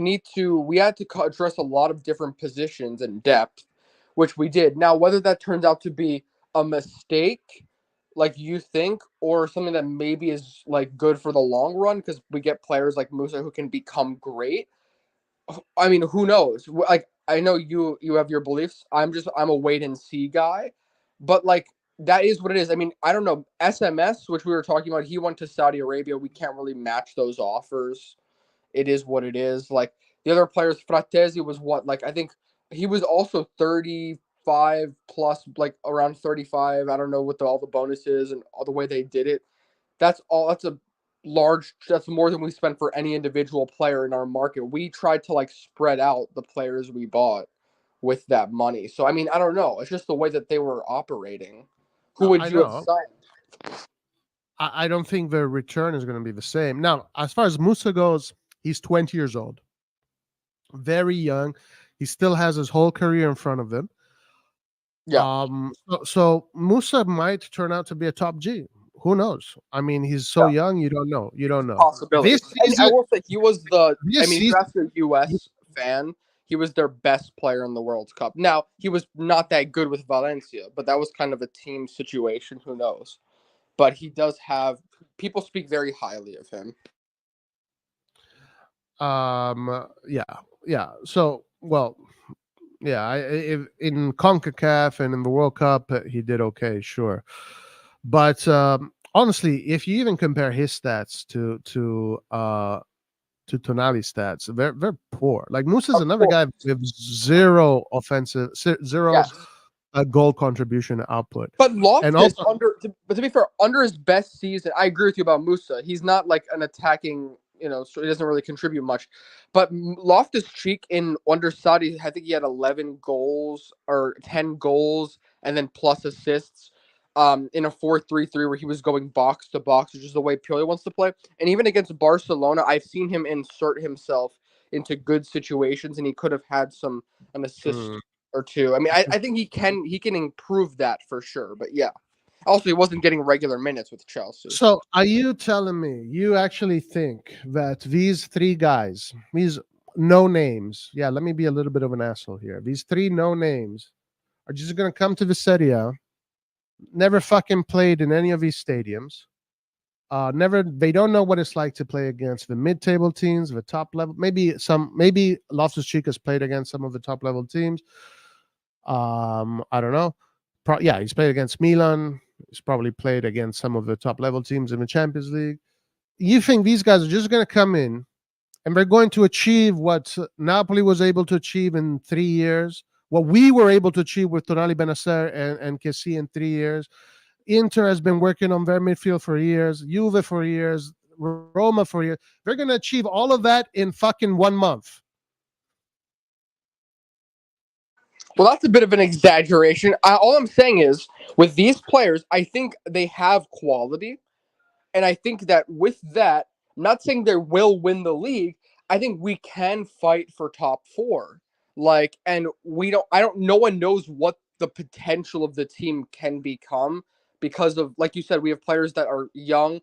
had to address a lot of different positions and depth, which we did. Now, whether that turns out to be a mistake, like you think, or something that maybe is like good for the long run, because we get players like Musa who can become great. I mean, who knows? Like, I know you have your beliefs. I'm a wait and see guy, but like, that is what it is. I mean, I don't know. SMS, which we were talking about, he went to Saudi Arabia. We can't really match those offers. It is what it is. Like, the other players, Fratesi was what? Like, I think he was also 30, 35 plus, like around 35. I don't know what all the bonuses and all the way they did it. That's more than we spent for any individual player in our market. We tried to like spread out the players we bought with that money. So I mean, I don't know. It's just the way that they were operating. Who No, would I you have know. signed? I don't think the return is going to be the same. Now, as far as Musa goes, he's 20 years old, very young. He still has his whole career in front of him. Yeah. So Musa might turn out to be a top G. Who knows? I mean, he's so young. You don't know. You don't know. Possibility. This And I season, will say he was the. this I mean, if you season, ask a U.S. fan, he was their best player in the World Cup. Now he was not that good with Valencia, but that was kind of a team situation. Who knows? But he does have. People speak very highly of him. yeah. So, well, yeah. In CONCACAF and in the World Cup, he did okay, sure. But honestly, if you even compare his stats to Tonali's stats, they're poor. Like Musa's another guy with zero offensive, zero Yes. goal contribution output. But And Loftus, also, but to be fair, under his best season, I agree with you about Musa. He's not like an attacking, so he doesn't really contribute much. But Loftus Cheek under Saudi, I think he had 11 goals or 10 goals and then plus assists in a 4-3-3 where he was going box to box, which is the way Pioli wants to play. And even against Barcelona, I've seen him insert himself into good situations, and he could have had an assist or two. I mean, I think he can improve that for sure. But yeah, also he wasn't getting regular minutes with Chelsea. so are you telling me you actually think that these three guys, these no names, yeah, let me be a little bit of an asshole here. These three no names are just going to come to the Serie A, never fucking played in any of these stadiums. They don't know what it's like to play against the mid-table teams, the top level. Maybe Loftus Cheek has played against some of the top level teams. I don't know. Yeah, he's played against Milan. He's probably played against some of the top level teams in the Champions League. You think these guys are just going to come in and they're going to achieve what Napoli was able to achieve in 3 years, what we were able to achieve with Tonali Benacer and Kessie in 3 years? Inter has been working on their midfield for years, Juve for years, Roma for years. They're going to achieve all of that in fucking 1 month. Well, that's a bit of an exaggeration. All I'm saying is, with these players, I think they have quality. And I think that with that, I'm not saying they will win the league. I think we can fight for top four. And no one knows what the potential of the team can become because of, like you said, we have players that are young,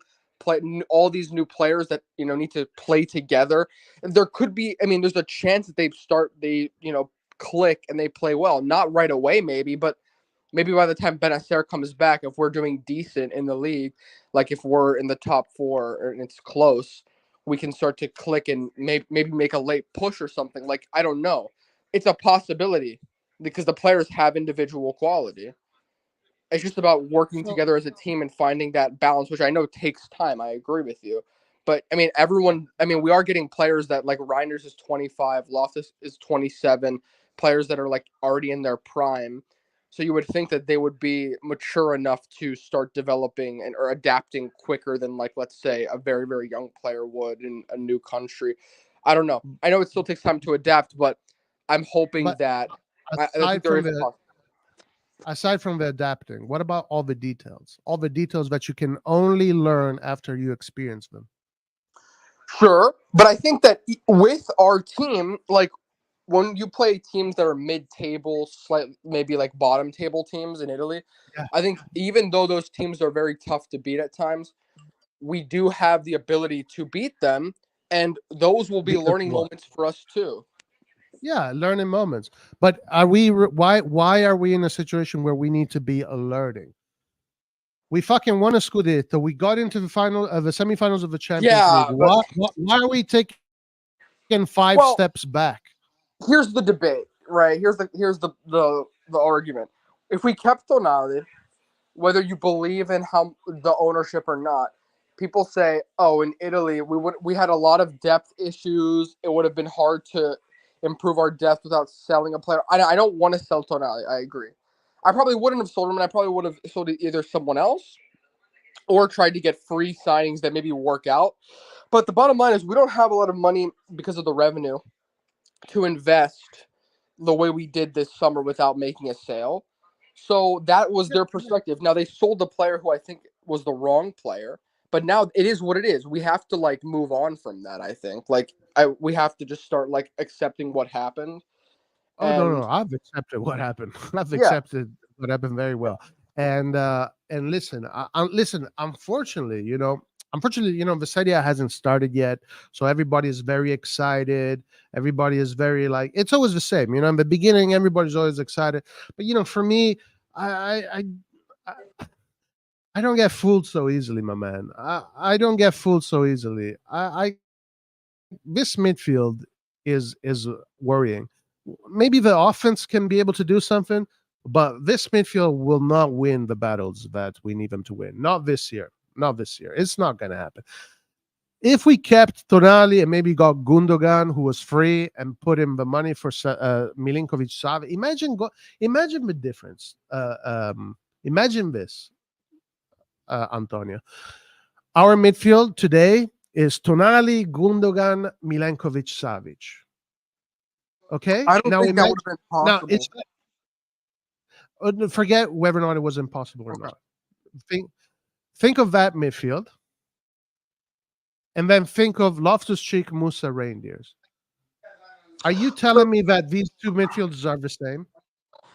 all these new players that, need to play together. And there could be, there's a chance that they click and they play well. Not right away, maybe, but maybe by the time Benacer comes back, if we're doing decent in the league, like if we're in the top four and it's close, we can start to click and maybe make a late push or something. Like, I don't know. It's a possibility because the players have individual quality. It's just about working together as a team and finding that balance, which I know takes time. I agree with you. But, we are getting players that, like, Reinders is 25, Loftus is 27, players that are, like, already in their prime. So you would think that they would be mature enough to start developing or adapting quicker than, like, let's say, a very, very young player would in a new country. I don't know. I know it still takes time to adapt, but I'm hoping that I think there is a possibility. Aside from the adapting, what about all the details? All the details that you can only learn after you experience them. Sure, but I think that with our team, like when you play teams that are mid-table, slightly maybe like bottom table teams in Italy, I think even though those teams are very tough to beat at times, we do have the ability to beat them, and those will be learning moments for us too. Yeah, learning moments. But why are we in a situation where we need to be alerting? We fucking won a Scudetto. We got into the semifinals of the Champions League. Why are we taking 5 steps back? Here's the debate, right? Here's the argument. If we kept Tonali, whether you believe in how the ownership or not, people say, "Oh, in Italy, we had a lot of depth issues. It would have been hard to improve our depth without selling a player. I don't want to sell Tonali. I agree. I probably wouldn't have sold him, and I probably would have sold either someone else or tried to get free signings that maybe work out. But the bottom line is we don't have a lot of money because of the revenue to invest the way we did this summer without making a sale. So that was their perspective. Now they sold the player who I think was the wrong player, but now it is what it is. We have to like move on from that. I think we have to just start like accepting what happened. Oh no, And no, I've accepted what happened. I've yeah, accepted what happened very well. And listen, listen. Unfortunately, the Serie A hasn't started yet, so everybody is very excited. Everybody is very like it's always the same. In the beginning, everybody's always excited, but for me, I I, I don't get fooled so easily, my man. I don't get fooled so easily. I This midfield is worrying. Maybe the offense can be able to do something, but this midfield will not win the battles that we need them to win. Not this year. Not this year. It's not going to happen. If we kept Tonali and maybe got Gundogan, who was free, and put in the money for Milinkovic-Savic, imagine the difference. Imagine this, Antonio. Our midfield today is Tonali, Gundogan, Milenkovic-Savic. Okay? I don't think that imagine, would have been possible. Now, forget whether or not it was impossible or not. Think of that midfield, and then think of Loftus-Cheek, Musa, Reindeers. Are you telling me that these two midfielders are the same?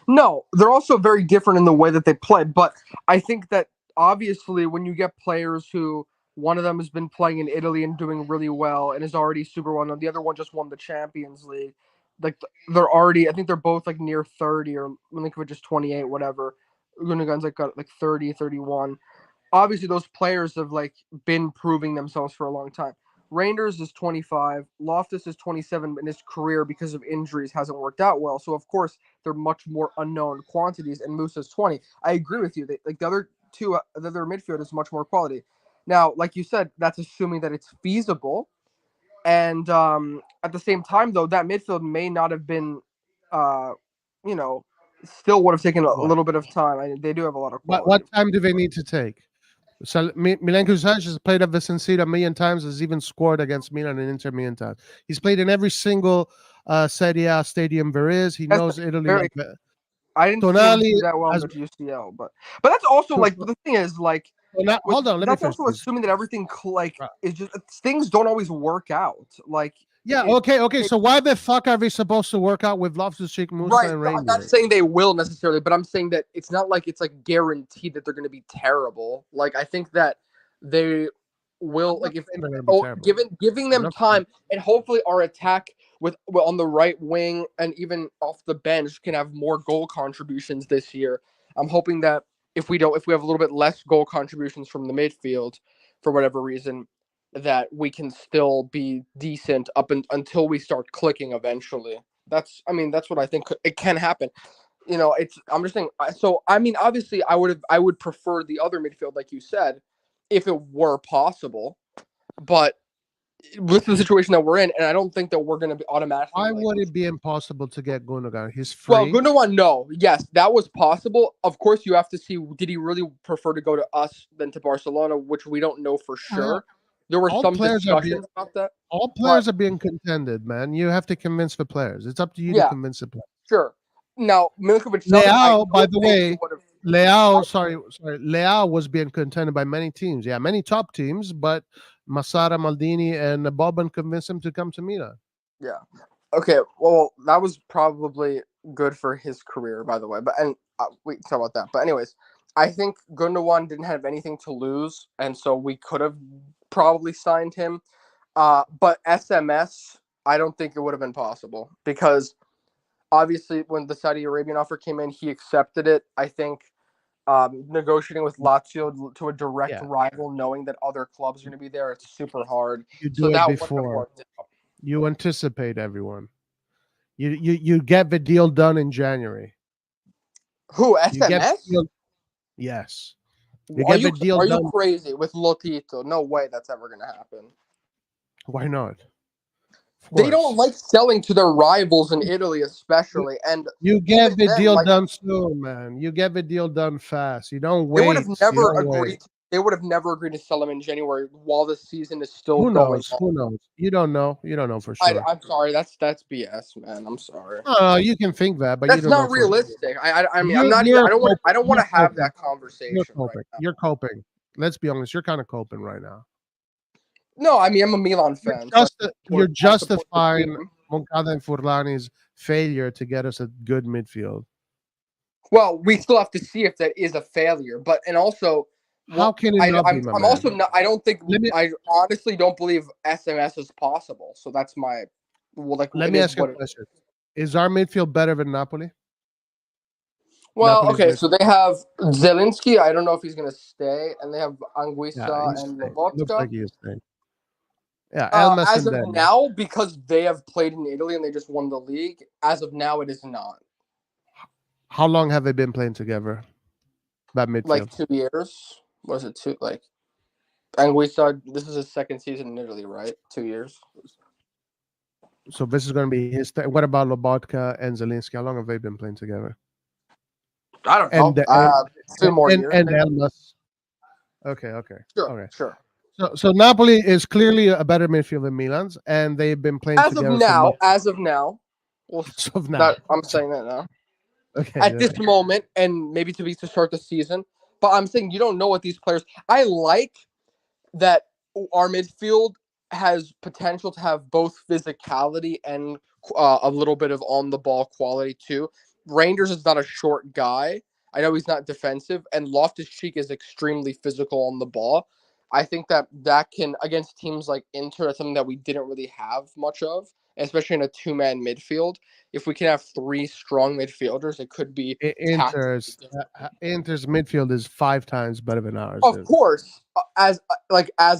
No, they're also very different in the way that they play. But I think that obviously when you get players who one of them has been playing in Italy and doing really well and is already super well known, the other one just won the Champions League. Like they're already, I think they're both like near 30 or Milinkovic is 28, whatever. Gundogan's got like 30, 31. Obviously those players have like been proving themselves for a long time. Reinders is 25. Loftus is 27, but in his career, because of injuries, hasn't worked out well. So, of course, they're much more unknown quantities, and Musa's 20. I agree with you. Like the other two, the other midfield is much more quality. Now, like you said, that's assuming that it's feasible. And at the same time, though, that midfield may not have been, still would have taken a little bit of time. They do have a lot of quality. What time do they need to take? So Milenkovic has played at Vicentina a million times, has even scored against Milan and Inter million times. He's played in every single Serie A stadium there is. He knows Italy. I didn't see him do that well in the UCL, but that's also like the thing is like. Hold on, let me finish. That's also assuming that everything is just things don't always work out. Like okay. So why the fuck are they supposed to work out with Loftus-Cheek, Musa, and Rangers? I'm not saying they will necessarily, but I'm saying that it's not like it's like guaranteed that they're going to be terrible. Like I think that they will, like if giving them time, and hopefully our attack on the right wing and even off the bench can have more goal contributions this year. I'm hoping that if we have a little bit less goal contributions from the midfield for whatever reason, that we can still be decent until we start clicking eventually. That's what I think it can happen. I'm just saying. So obviously, I would prefer the other midfield, like you said, if it were possible. But with the situation that we're in, and I don't think that we're going to be automatically. Why would it be impossible to get Gundogan? He's free. Well, Gundogan, no. Yes, that was possible. Of course, you have to see, did he really prefer to go to us than to Barcelona, which we don't know for sure. There were some discussions about that. All players are being contended, man. You have to convince the players. It's up to you to convince the players. Sure. Now, Milinkovic. Leao, by the way, Leao was being contended by many teams. Yeah, many top teams, but Massara, Maldini, and Boban convinced him to come to Milan. Yeah. Okay. Well, that was probably good for his career, by the way. But we can talk about that. But anyways, I think Gundogan didn't have anything to lose, and so we could have probably signed him. But SMS, I don't think it would have been possible because obviously when the Saudi Arabian offer came in, he accepted it. I think negotiating with Lazio to a direct rival, knowing that other clubs are going to be there, it's super hard. You do it before. You anticipate everyone. You get the deal done in January. Who, SMS? Yes. Are you crazy with Lotito? No way that's ever going to happen. Why not? They don't like selling to their rivals in Italy, especially. And you get the then, deal like, done soon, man. You get the deal done fast. You don't they would wait. have You never don't agreed. wait. They would have never agreed to sell him in January while the season is still Who going knows? on. Who knows? You don't know. You don't know for sure. I'm sorry. That's BS, man. I'm sorry. No, you can think that, but you That's don't know not for sure. realistic. I mean, I'm You're not even. you're I don't want you're to have coping. that You're conversation right coping. now. You're coping. Let's be honest. You're kind of coping right now. No, I mean, I'm a Milan fan. You're I support the justifying team. Moncada and Furlani's failure to get us a good midfield. Well, we still have to see if that is a failure, but and also, How can it not be, my I'm man? also not. I don't think. Let me- I honestly don't believe SMS is possible. So that's my. Well, like, Let it me is ask you what a it is. question. Is our midfield better than Napoli? Well, Napoli's okay, midfield. so they have Zelinski. I don't know if he's going to stay, and they have Yeah, Anguissa he's and staying. Looks Lobotka. like he's staying. Yeah, Elmas As and of them. now, because they have played in Italy and they just won the league, as of now, it is not. How long have they been playing together? That midfield. Like 2 years. Was it two? Like, Anguissa, this is his second season in Italy, right? 2 years. So this is going to be his. What about Lobotka and Zelinski? How long have they been playing together? I don't know. And 2 more years. and Elmas. Okay. Sure, sure. So Napoli is clearly a better midfield than Milan's, and they've been playing As together of now, well, as of now. I'm saying that now. Okay. At this moment, and maybe to start the season, but I'm saying you don't know what these players. I like that our midfield has potential to have both physicality and a little bit of on the ball quality too. Rangers is not a short guy. I know he's not defensive, and Loftus-Cheek is extremely physical on the ball. I think that can, against teams like Inter, that's something that we didn't really have much of, especially in a two-man midfield. If we can have 3 strong midfielders, it could be Inter's midfield is 5 times better than ours. of course, as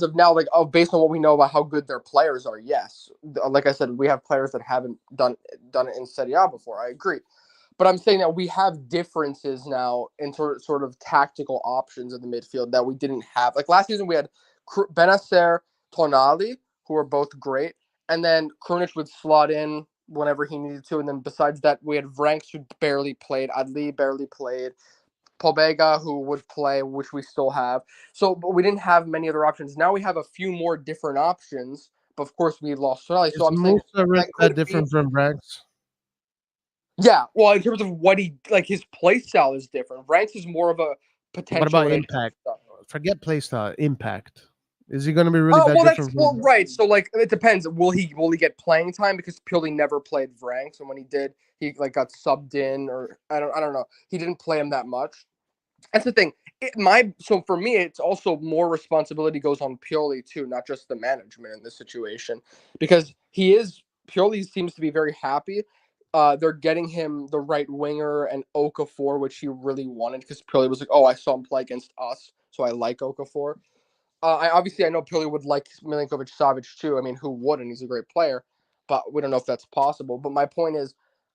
of now, based on what we know about how good their players are, yes. Like I said, we have players that haven't done it in Serie A before. I agree, but I'm saying that we have differences now in sort of tactical options in the midfield that we didn't have. Like last season, we had Benacer, Tonali, who were both great, and then Krunic would slot in whenever he needed to, and then besides that, we had Vranks who barely played, Adli barely played. Pobega, who would play, which we still have. So, but we didn't have many other options. Now we have a few more different options, but of course we lost Sonali. So I'm saying that different from Ranks. Yeah, well, in terms of what his play style is different. Ranks is more of a potential. What about impact? Forget play style. Impact. Is he going to be really that different? Right. So it depends. Will he get playing time, because Pioli never played Vranks, and when he did, he got subbed in, or I don't know. He didn't play him that much. That's the thing. So for me, it's also more responsibility goes on Pioli too, not just the management in this situation, because Pioli seems to be very happy. They're getting him the right winger and Okafor, which he really wanted, because Pioli was like, "Oh, I saw him play against us, so I like Okafor." I know Pioli would like Milinkovic-Savic too. I mean, who wouldn't? He's a great player, but we don't know if that's possible. But my point is,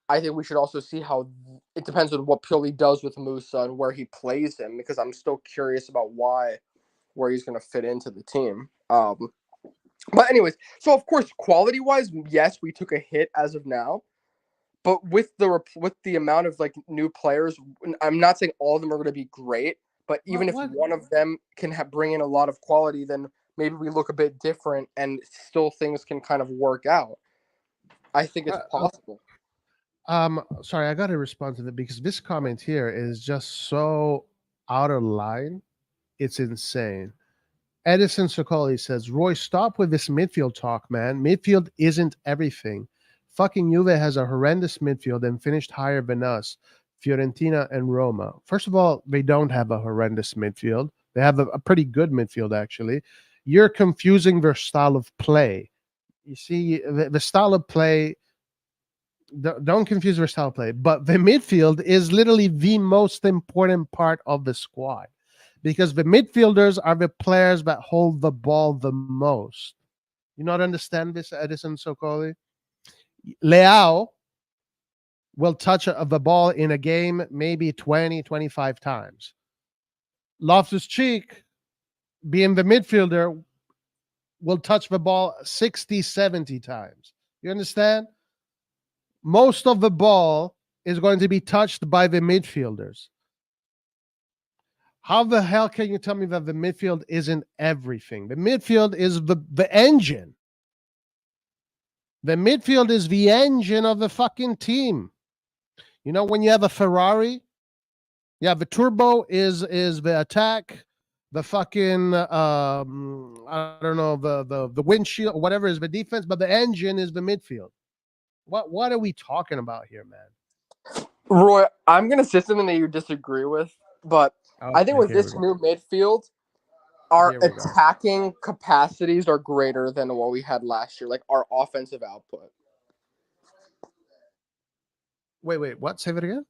I think we should also see how it depends on what Pioli does with Musa and where he plays him, because I'm still curious about where he's going to fit into the team. But anyways, so of course, quality-wise, yes, we took a hit as of now. But with the amount of new players, I'm not saying all of them are going to be great. But even if one of them can bring in a lot of quality, then maybe we look a bit different, and still things can kind of work out. I think it's possible. Sorry, I got to respond to that, because this comment here is just so out of line. It's insane. Edison Sokoli says, Roy, stop with this midfield talk, man. Midfield isn't everything. Fucking Juve has a horrendous midfield and finished higher than us, Fiorentina and Roma. First of all, they don't have a horrendous midfield. They have a pretty good midfield, actually. You're confusing their style of play. You see, the style of play, don't confuse their style of play, but the midfield is literally the most important part of the squad, because the midfielders are the players that hold the ball the most. You not understand this, Edison Sokoli? Leao will touch the ball in a game maybe 20, 25 times. Loftus-Cheek, being the midfielder, will touch the ball 60, 70 times. You understand? Most of the ball is going to be touched by the midfielders. How the hell can you tell me that the midfield isn't everything? The midfield is the engine. The midfield is the engine of the fucking team. You know, when you have a Ferrari, yeah, the turbo is the attack. The fucking I don't know, the windshield, whatever is the defense, but the engine is the midfield. What are we talking about here, man? Roy, I'm gonna say something that you disagree with, but I think Okay, with here we this go. new midfield, our Here we go. attacking capacities are greater than what we had last year, like our offensive output. Wait, what? Say that again?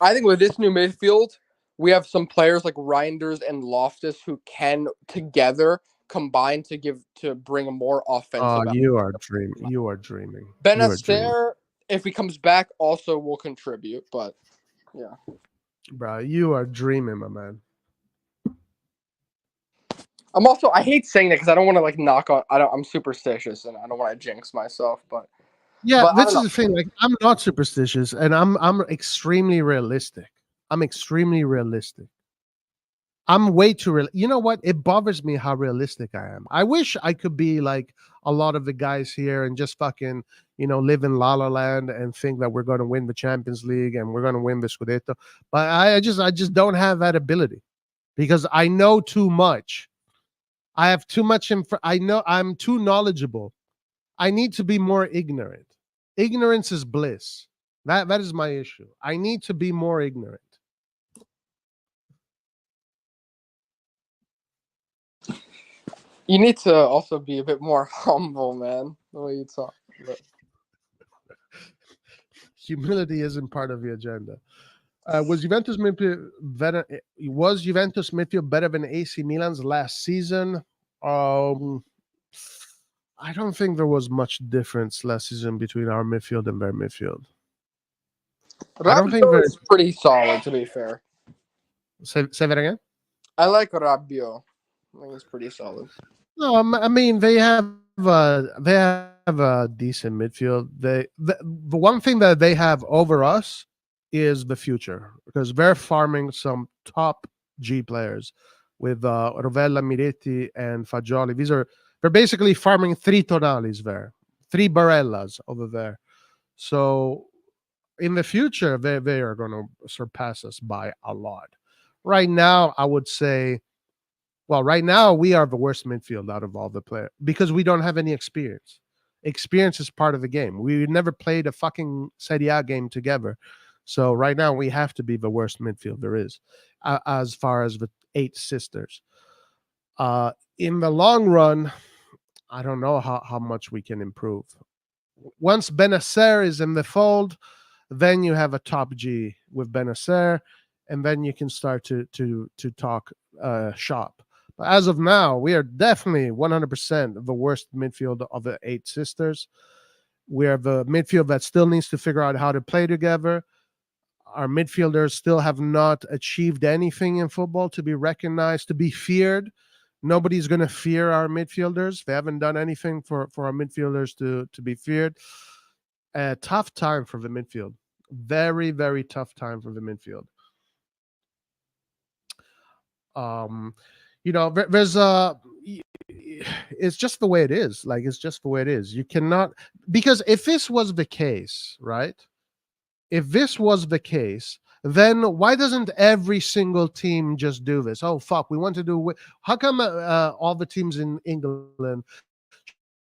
I think with this new midfield, we have some players like Reinders and Loftus who can together combine to bring a more offensive output. You are dreaming. You are dreaming. You are dreaming. Benacer, if he comes back, also will contribute, but yeah. Bro, you are dreaming, my man. I hate saying that because I don't want to like knock on. I'm superstitious and I don't want to jinx myself, but Yeah, I this don't is know. the thing. Like, I'm not superstitious, and I'm extremely realistic. I'm extremely realistic. I'm way too real. You know what? It bothers me how realistic I am. I wish I could be like a lot of the guys here and just fucking, live in La La Land and think that we're going to win the Champions League and we're going to win the Scudetto. But I just don't have that ability because I know too much. I have too much I know I'm too knowledgeable. I need to be more ignorant. Ignorance is bliss. That is my issue. I need to be more ignorant. You need to also be a bit more humble, man. The way you talk. But Humility isn't part of the agenda. Was Juventus midfield better than AC Milan's last season? I don't think there was much difference last season between our midfield and their midfield. I don't think Rabiot is pretty solid, to be fair. Say that again. I like Rabiot. I think he's pretty solid. No, I mean they have a decent midfield. The one thing that they have over us is the future because they're farming some top G players with Rovella, Miretti, and Fagioli. They're basically farming three Tonalis there, three Barellas over there. So in the future, they are going to surpass us by a lot. Right now, I would say. Well, right now we are the worst midfield out of all the players because we don't have any experience. Experience is part of the game. We never played a fucking Serie A game together. So right now we have to be the worst midfield there is as far as the 8 sisters. In the long run, I don't know how much we can improve. Once Benacer is in the fold, then you have a top G with Benacer, and then you can start to talk shop. But as of now, we are definitely 100% the worst midfield of the 8 sisters. We are the midfield that still needs to figure out how to play together. Our midfielders still have not achieved anything in football to be recognized, to be feared. Nobody's going to fear our midfielders. They haven't done anything for our midfielders to be feared. A tough time for the midfield. Very, very tough time for the midfield. There's it's just the way it is. Like, it's just the way it is. You cannot, because if this was the case, right? If this was the case, then why doesn't every single team just do this? Oh, fuck, we want to do, how come all the teams in England,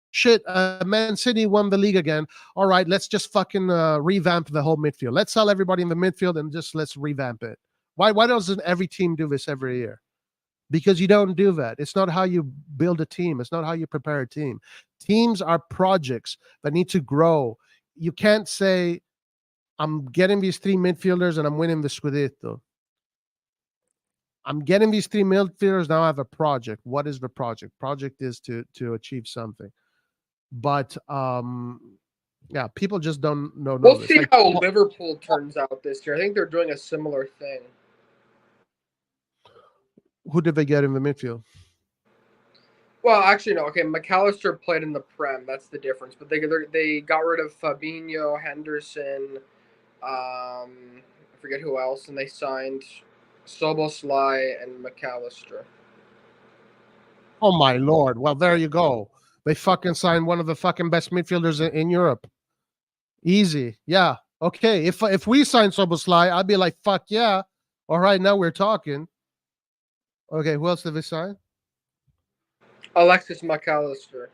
shit, Man City won the league again. All right, let's just fucking revamp the whole midfield. Let's sell everybody in the midfield and just let's revamp it. Why doesn't every team do this every year? Because you don't do that. It's not how you build a team. It's not how you prepare a team. Teams are projects that need to grow. You can't say, I'm getting these 3 midfielders and I'm winning the Scudetto. I'm getting these 3 midfielders, now I have a project. What is the project? Project is to achieve something. But yeah, people just don't know. We'll see how Liverpool turns out this year. I think they're doing a similar thing. Who did they get in the midfield? Well, actually, no. Okay, McAllister played in the Prem. That's the difference. But they got rid of Fabinho, Henderson, I forget who else, and they signed Soboslai and McAllister. Oh my lord! Well, there you go. They fucking signed one of the fucking best midfielders in Europe. Easy, yeah. Okay, if we sign Soboslai, I'd be like, fuck yeah. All right, now we're talking. Okay, who else did they sign? Alexis McAllister.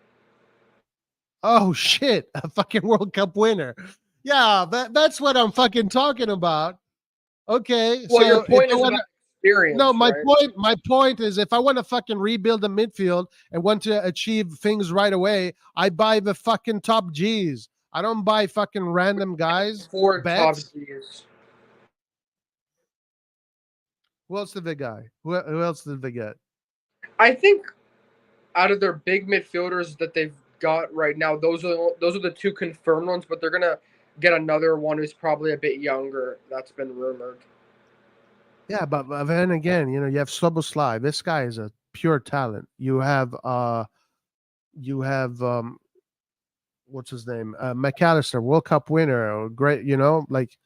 Oh shit, a fucking World Cup winner. Yeah, that's what I'm fucking talking about. Okay, Well, so your point is wanna, about experience. no, right? my point is if I want to fucking rebuild the midfield and want to achieve things right away, I buy the fucking top G's. I don't buy fucking random guys. Four top Bets. Gs. Who else did they guy? Who else did they get? I think out of their big midfielders that they've got right now, those are the two confirmed ones. But they're gonna get another one who's probably a bit younger. That's been rumored. Yeah, but then again, you know, you have Soboslai. This guy is a pure talent. You have what's his name? McAllister, World Cup winner, great, you know, like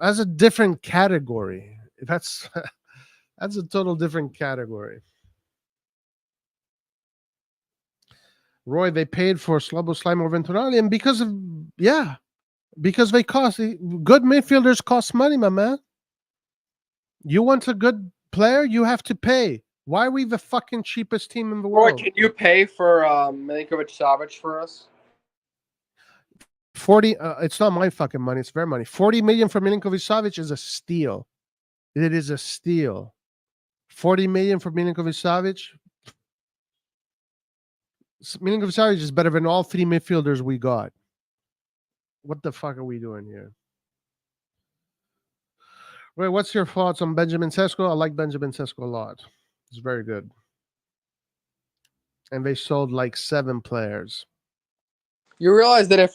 as a different category. That's that's a total different category. Roy, they paid for Sloboslai more than Tonali, and because of because they cost good midfielders cost money, my man. You want a good player, you have to pay. Why are we the fucking cheapest team in the Roy, world? can you pay for Milinkovic Savic for us? 40 it's not my fucking money, it's their money. 40 million for Milinkovic Savic is a steal. It is a steal. 40 million for Milinkovic Savic. Milinkovic Savic is better than all three midfielders we got. What the fuck are we doing here? Ray, what's your thoughts on Benjamin Sesko? I like Benjamin Sesko a lot. It's very good. And they sold like 7 players. You realize that if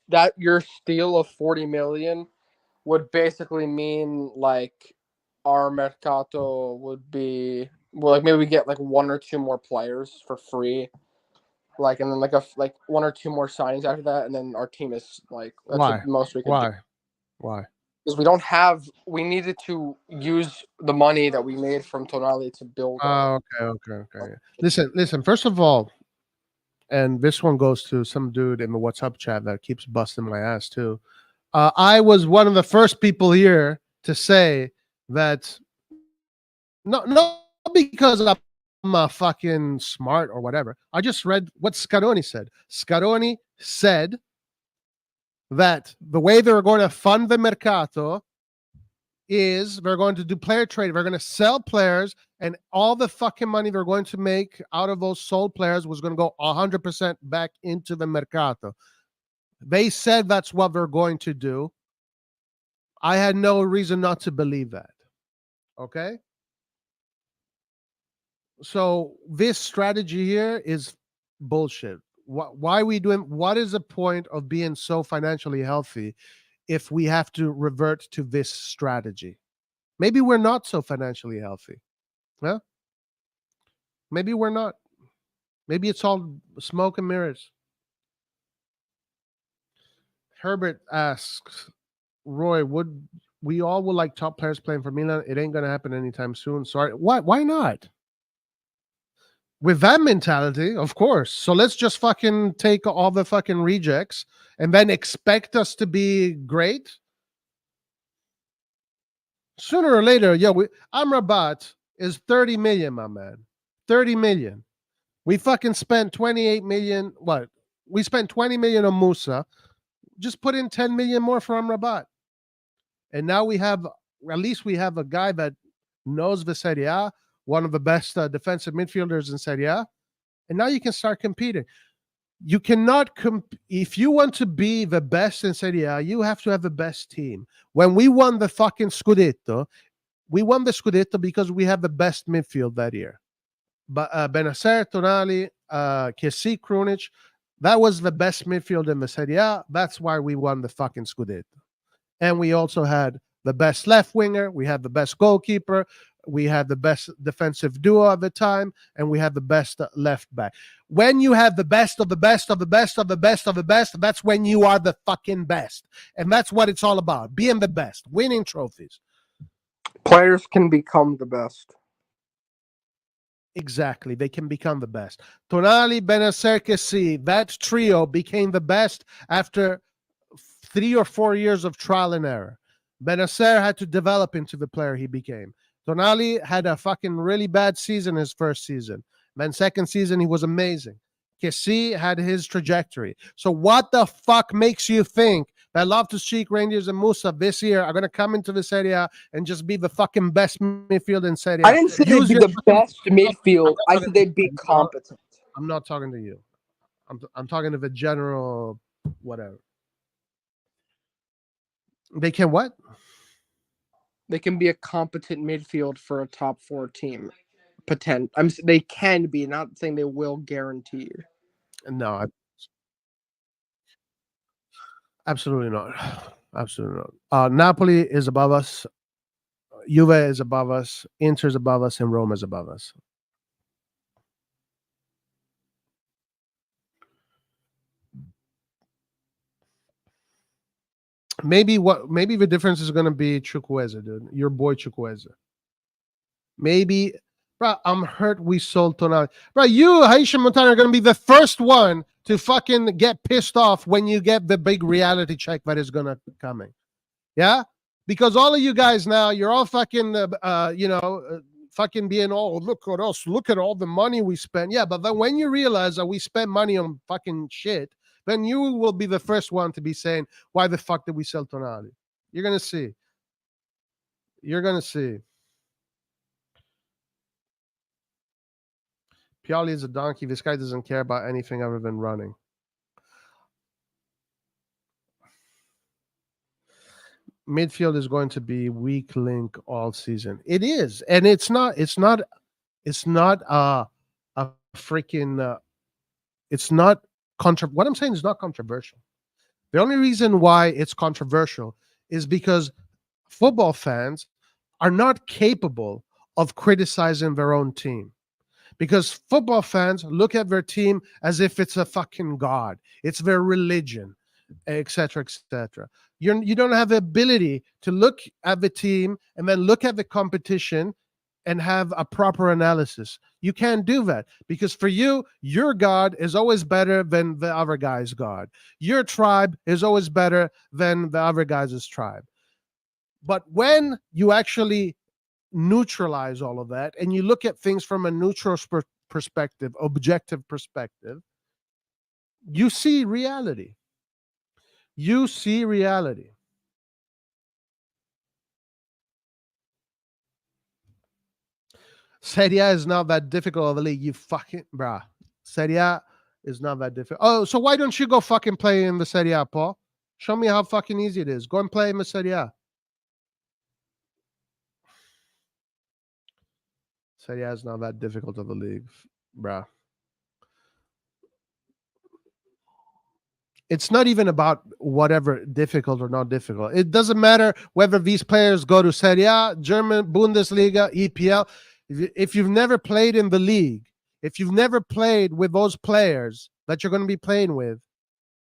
that your steal of 40 million would basically mean like our Mercato would be like maybe we get like 1 or 2 more players for free, like and then like 1 or 2 more signings after that, and then our team is like that's Why? the most we could do. Why? Because we don't have, we needed to use the money that we made from Tonali to build. Okay. Listen. First of all, and this one goes to some dude in the WhatsApp chat that keeps busting my ass too. I was one of the first people here to say that not because I'm fucking smart or whatever. I just read what Scaroni said. Scaroni said that the way they're going to fund the Mercato is they're going to do player trade. They're going to sell players, and all the fucking money they're going to make out of those sold players was going to go 100% back into the Mercato. They said that's what they're going to do. I had no reason not to believe that. Okay? So this strategy here is bullshit. Why are we doing? What is the point of being so financially healthy if we have to revert to this strategy? Maybe we're not so financially healthy. Huh? Maybe we're not. Maybe it's all smoke and mirrors. Herbert asks, Roy, would we all would like top players playing for Milan? It ain't gonna happen anytime soon. Sorry. Why not? With that mentality, of course. So let's just fucking take all the fucking rejects and then expect us to be great. Sooner or later, Amrabat is 30 million, my man. 30 million. We fucking spent 28 million. What? We spent 20 million on Musa. Just put in 10 million more for Amrabat. And now at least we have a guy that knows the Serie A, one of the best defensive midfielders in Serie A. And now you can start competing. You cannot if you want to be the best in Serie A, you have to have the best team. When we won the fucking Scudetto, we won the Scudetto because we have the best midfield that year. But Benacer, Tonali, Kessie, Krunic, that was the best midfield in the Serie A. That's why we won the fucking Scudetto. And we also had the best left winger. We had the best goalkeeper. we had the best defensive duo at the time, and we had the best left back. When you have the best of the best of the best of the best of the best, that's when you are the fucking best. And that's what it's all about, being the best, winning trophies. Players can become the best. Exactly. They can become the best. Tonali, Benacer, Kessie, that trio became the best after 3 or 4 years of trial and error. Benacer had to develop into the player he became. Tonali had a fucking really bad season his first season. Then second season, he was amazing. Kessie had his trajectory. So what the fuck makes you think that Loftus-Cheek, Rangers, and Musa this year are going to come into the Serie A and just be the fucking best midfield in Serie A? I didn't say they'd be the best midfield. I said they'd be competent. I'm not talking to you. I'm talking to the general whatever. They can what? They can be a competent midfield for a top 4 team. They can be, not saying they will guarantee you. No, absolutely not. Absolutely not. Napoli is above us. Juve is above us. Inter is above us, and Rome is above us. Maybe the difference is going to be Chukwueze, dude. Your boy Chukwueze. Maybe, bro. I'm hurt. We sold Tonali, bro. You, Haitian Montana, are going to be the first one to fucking get pissed off when you get the big reality check that is going to coming. Yeah, because all of you guys now, you're all fucking, fucking being all, look at us, look at all the money we spent. Yeah, but then when you realize that we spent money on fucking shit, then you will be the first one to be saying, why the fuck did we sell Tonali? You're going to see. You're going to see. Pioli is a donkey. This guy doesn't care about anything other than running. Midfield is going to be weak link all season. It is, and it's not a freaking. It's not what I'm saying is not controversial. The only reason why it's controversial is because football fans are not capable of criticizing their own team. Because football fans look at their team as if it's a fucking god. It's their religion, etc., etc. You don't have the ability to look at the team and then look at the competition and have a proper analysis. You can't do that because for you, your God is always better than the other guy's God. Your tribe is always better than the other guy's tribe. But when you actually neutralize all of that and you look at things from a neutral perspective, objective perspective, you see reality. You see reality. Serie A is not that difficult of a league. You fucking, bruh. Serie A is not that difficult. Oh, so why don't you go fucking play in the Serie A, Paul? Show me how fucking easy it is. Go and play in the Serie A. Serie A is not that difficult of a league, bruh. It's not even about whatever difficult or not difficult. It doesn't matter whether these players go to Serie A, German, Bundesliga, EPL. If you've never played in the league, if you've never played with those players that you're going to be playing with,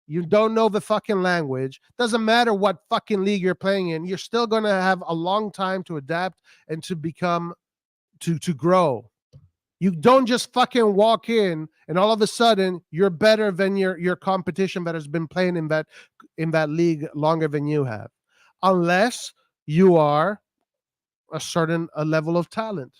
you don't know the fucking language. Doesn't matter what fucking league you're playing in. You're still going to have a long time to adapt and to become, to grow. You don't just fucking walk in and all of a sudden you're better than your competition that has been playing in that league longer than you have, unless you are a level of talent.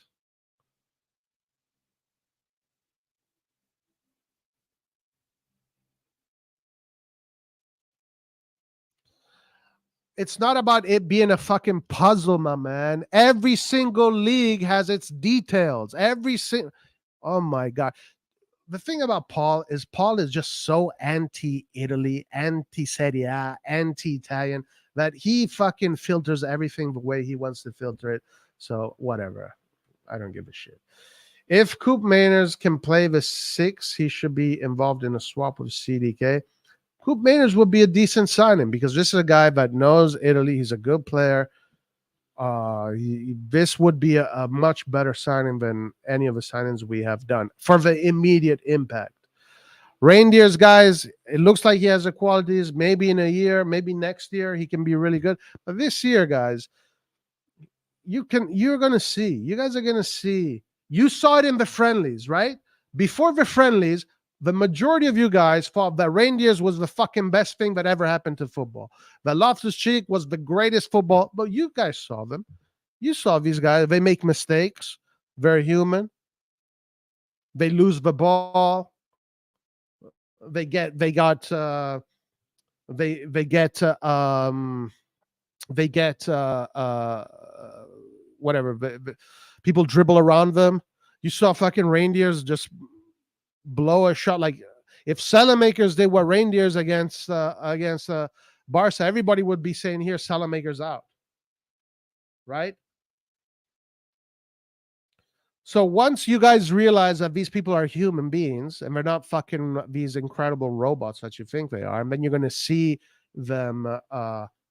It's not about it being a fucking puzzle, my man. Every single league has its details. Oh my God. The thing about Paul is just so anti-Italy, anti-Serie A, anti-Italian that he fucking filters everything the way he wants to filter it. So whatever. I don't give a shit. If Coop Mainers can play the 6, he should be involved in a swap with CDK. Coop Mainers would be a decent signing because this is a guy that knows Italy. He's a good player. This would be a much better signing than any of the signings we have done for the immediate impact. Reindeers, guys, it looks like he has the qualities. Maybe in a year, maybe next year, he can be really good. But this year, guys, you're gonna see. You guys are gonna see. You saw it in the friendlies, right? Before the friendlies, the majority of you guys thought that Reindeers was the fucking best thing that ever happened to football. That Loftus-Cheek was the greatest football. But you guys saw them. You saw these guys. They make mistakes. Very human. They lose the ball. They get whatever, people dribble around them. You saw fucking Reindeers just blow a shot. Like if Salamakers did what Reindeers against Barca, everybody would be saying here Salamakers out, right? So once you guys realize that these people are human beings and they're not fucking these incredible robots that you think they are, and then you're going to see them,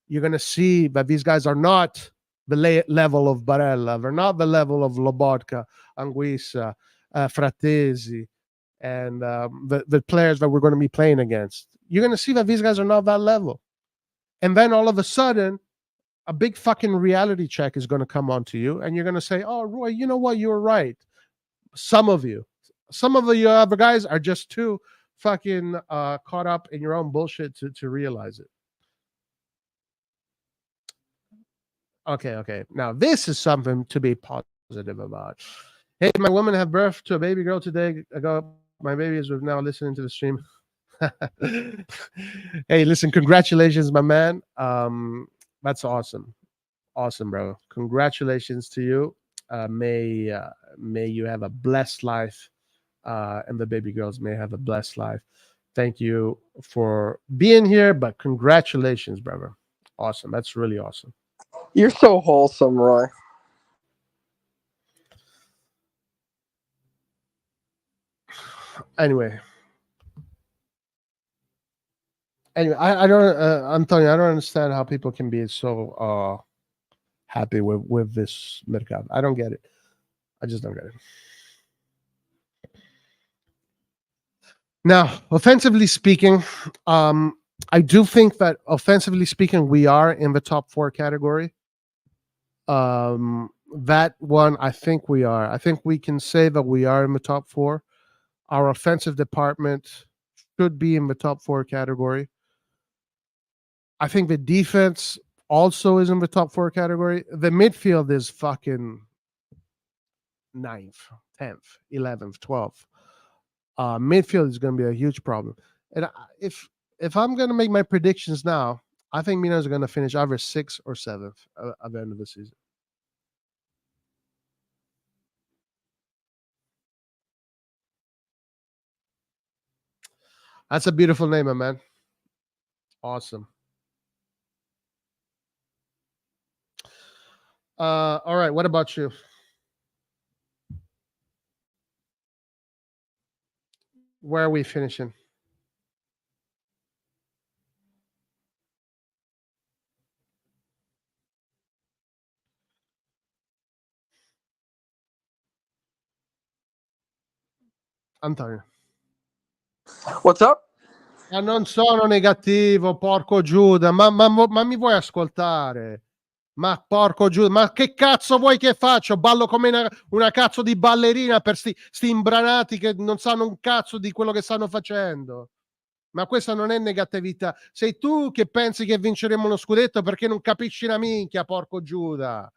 you're going to see that these guys are not the level of Barella, they're not the level of Lobotka, Anguissa, Fratesi, and the players that we're going to be playing against. You're going to see that these guys are not that level. And then all of a sudden, a big fucking reality check is going to come onto you, and you're going to say, "Oh, Roy, you know what? You were right." Some of the other guys are just too fucking caught up in your own bullshit to realize it. Okay. Now this is something to be positive about. Hey, my woman had birth to a baby girl today. My baby is now listening to the stream. Hey, listen, congratulations, my man. That's awesome, bro. Congratulations to you. May you have a blessed life, and the baby girls may have a blessed life. Thank you for being here, but congratulations, brother. Awesome. That's really awesome. You're so wholesome, Roy. Anyway, I don't, Antonio, I don't understand how people can be so happy with this Mercato. I don't get it. I just don't get it. Now, offensively speaking, I do think that offensively speaking, we are in the top 4 category. That one, I think we are. I think we can say that we are in the top 4. Our offensive department should be in the top 4 category. I think the defense also is in the top 4 category. The midfield is fucking 9th, 10th, 11th, 12th. Midfield is going to be a huge problem. And if I'm going to make my predictions now, I think Milan is going to finish either 6th or 7th at the end of the season. That's a beautiful name, my man. Awesome. All right. What about you? Where are we finishing? Antonio. What's up? Ma non sono negativo, porco Giuda, ma mi vuoi ascoltare? Ma porco Giuda, ma che cazzo vuoi che faccio? Ballo come una cazzo di ballerina per sti imbranati che non sanno un cazzo di quello che stanno facendo. Ma questa non è negatività. Sei tu che pensi che vinceremo lo scudetto perché non capisci una minchia, porco Giuda.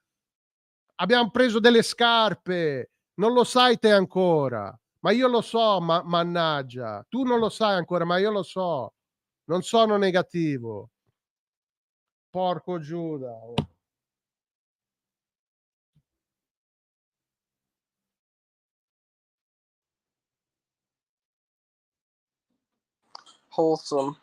Abbiamo preso delle scarpe, non lo sai te ancora. Ma io lo so, mannaggia. Tu non lo sai ancora, ma io lo so. Non sono negativo. Porco Giuda. Wholesome.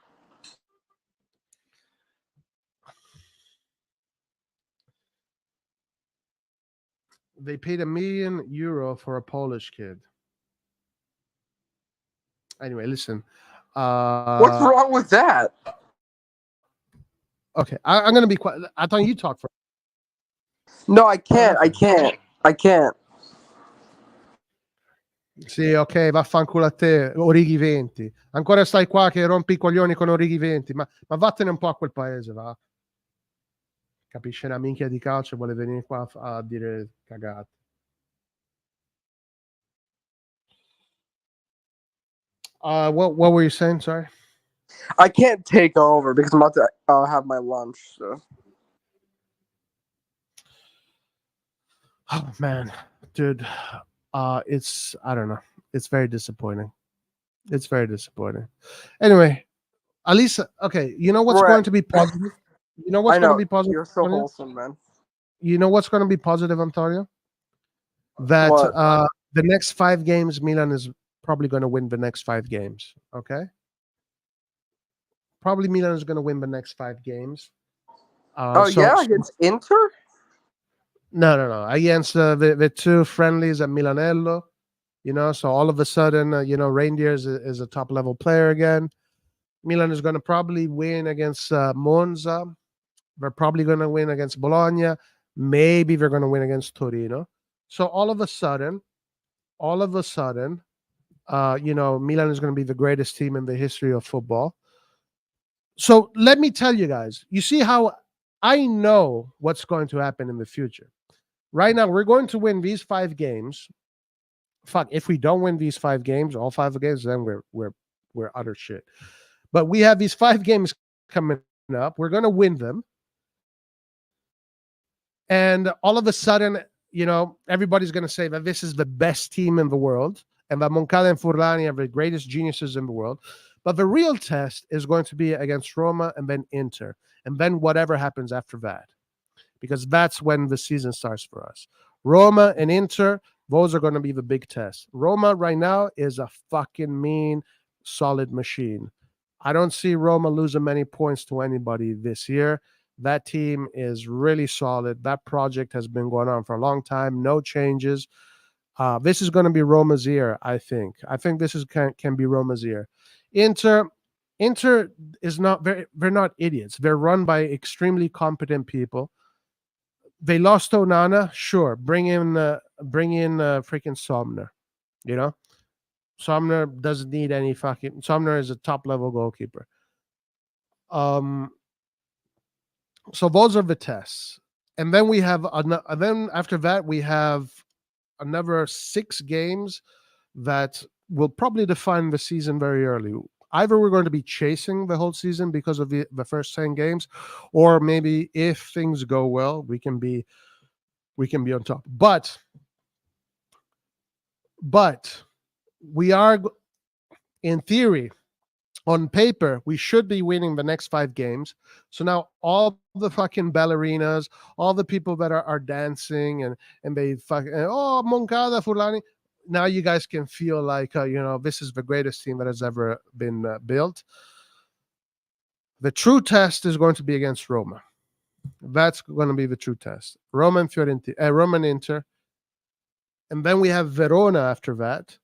They paid €1 million for a Polish kid. Anyway, listen. What's wrong with that? Okay, I'm going to be quiet. I thought you talk first. No, I can't. I can't. I can't. Sì, ok, vaffanculo a te, Orighi 20. Ancora stai qua che rompi i coglioni con Orighi 20, ma vattene un po' a quel paese, va. Capisce una minchia di calcio e vuole venire qua a dire cagate. What were you saying? Sorry. I can't take over because I'm about to have my lunch. So. Oh man, dude, it's I don't know. It's very disappointing. It's very disappointing. Anyway, at least okay. You know what's Right. going to be positive? You know what's I know. going to be positive? You're so Antonio? wholesome, man. You know what's going to be positive, Antonio? That What? the next 5 games, Milan is probably going to win the next 5 games. Okay, probably Milan is going to win the next 5 games. Yeah, against Inter. No. Against the 2 friendlies at Milanello, you know. So all of a sudden, Reindeer is a top level player again. Milan is going to probably win against Monza. They're probably going to win against Bologna. Maybe they're going to win against Torino. So all of a sudden, Milan is going to be the greatest team in the history of football. So let me tell you guys, you see how I know what's going to happen in the future. Right now, we're going to win these 5 games. Fuck, if we don't win these 5 games, all 5 games, then we're utter shit. But we have these 5 games coming up. We're going to win them. And all of a sudden, everybody's going to say that this is the best team in the world and that Moncada and Furlani are the greatest geniuses in the world. But the real test is going to be against Roma and then Inter. And then whatever happens after that. Because that's when the season starts for us. Roma and Inter, those are going to be the big tests. Roma right now is a fucking mean, solid machine. I don't see Roma losing many points to anybody this year. That team is really solid. That project has been going on for a long time. No changes. This is going to be Roma's year, I think. I think this can be Roma's year. Inter is not they're not idiots. They're run by extremely competent people. They lost Onana, sure. Bring in freaking Somner. Somner doesn't need any fucking. Somner is a top level goalkeeper. So those are the tests, and then we have then after that we have another 6 games that will probably define the season very early. Either we're going to be chasing the whole season because of the first 10 games, or maybe if things go well, we can be on top. But we are, in theory, on paper, we should be winning the next 5 games. So now all the fucking ballerinas, all the people that are dancing and they fucking, Moncada, Furlani, now you guys can feel like, this is the greatest team that has ever been built. The true test is going to be against Roma. That's going to be the true test. Roma and Inter. And then we have Verona after that.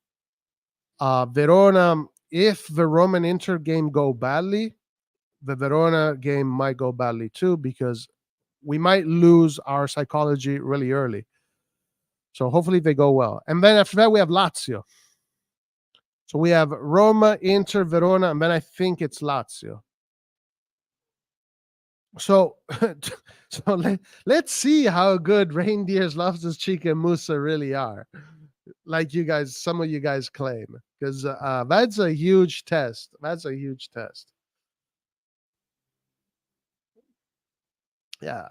Verona, if the Roma and Inter game go badly, the Verona game might go badly too, because we might lose our psychology really early. So hopefully they go well. And then after that, we have Lazio. So we have Roma, Inter, Verona, and then I think it's Lazio. So, let's see how good Reindeers, Loftus Cheek, and Musa really are. Like some of you guys claim, because that's a huge test. That's a huge test. Yeah.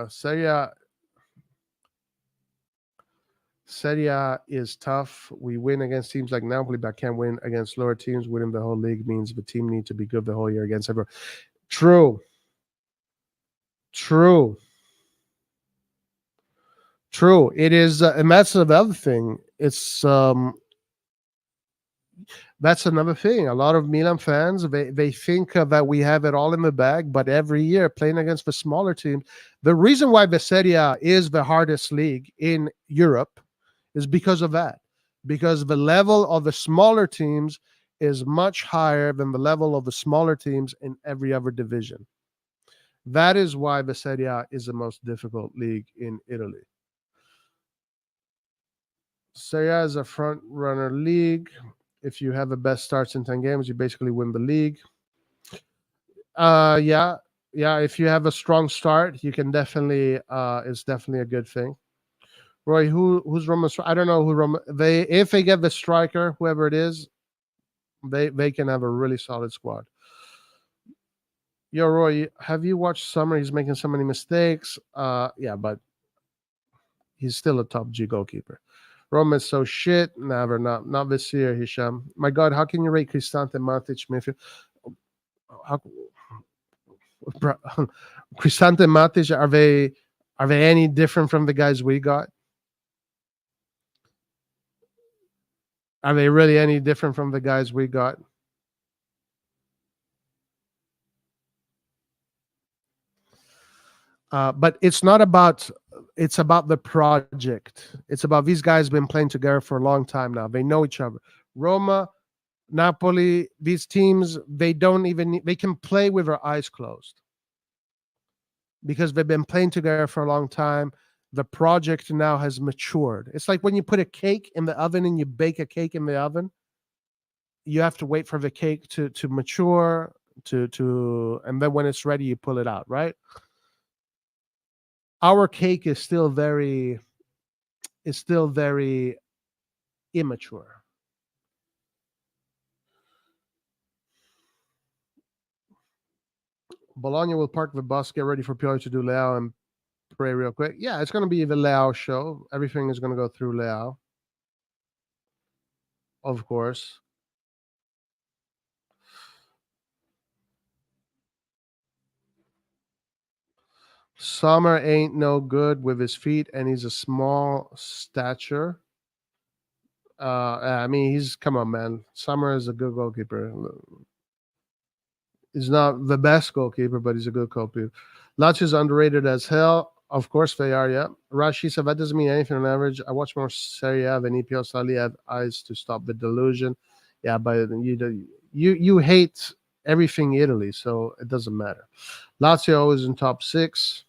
Serie A is tough. We win against teams like Napoli, but can't win against lower teams. Winning the whole league means the team needs to be good the whole year against everyone. True. It is, and that's the other thing. It's that's another thing. A lot of Milan fans, they think that we have it all in the bag, but every year playing against the smaller teams, the reason why the Serie A is the hardest league in Europe is because of that. Because the level of the smaller teams is much higher than the level of the smaller teams in every other division. That is why the Serie A is the most difficult league in Italy. Serie A is a front runner league. If you have the best starts in 10 games, you basically win the league. Yeah. If you have a strong start, you can definitely it's definitely a good thing. Roy, who's Roma? I don't know who Roma. If they get the striker, whoever it is, they can have a really solid squad. Yo, Roy, have you watched Summer? He's making so many mistakes. Yeah, but he's still a top G goalkeeper. Roma is so shit. Never, not this year, Hisham. My God, how can you rate Cristante, Matic, midfield? How, Cristante, Matic, are they any different from the guys we got? Are they really any different from the guys we got? But it's not about. It's about the project. It's about these guys been playing together for a long time now. They know each other. Roma, Napoli, these teams, they don't even. They can play with their eyes closed because they've been playing together for a long time. The project now has matured. It's like when you put a cake in the oven and you bake a cake in the oven. You have to wait for the cake to mature and then when it's ready you pull it out, right? Our cake is still very immature. Bologna will park the bus, get ready for Pioli to do Leao and pray real quick. Yeah, it's going to be the Leao show. Everything is going to go through Leao, of course. Sommer ain't no good with his feet, and he's a small stature. I mean, come on, man. Sommer is a good goalkeeper. He's not the best goalkeeper, but he's a good goalkeeper. Lazio's underrated as hell. Of course they are, yeah. Rashi said that doesn't mean anything on average. I watch more Serie A than EPL. Slightly have eyes to stop the delusion. Yeah, but you hate everything Italy, so it doesn't matter. Lazio always in top 6.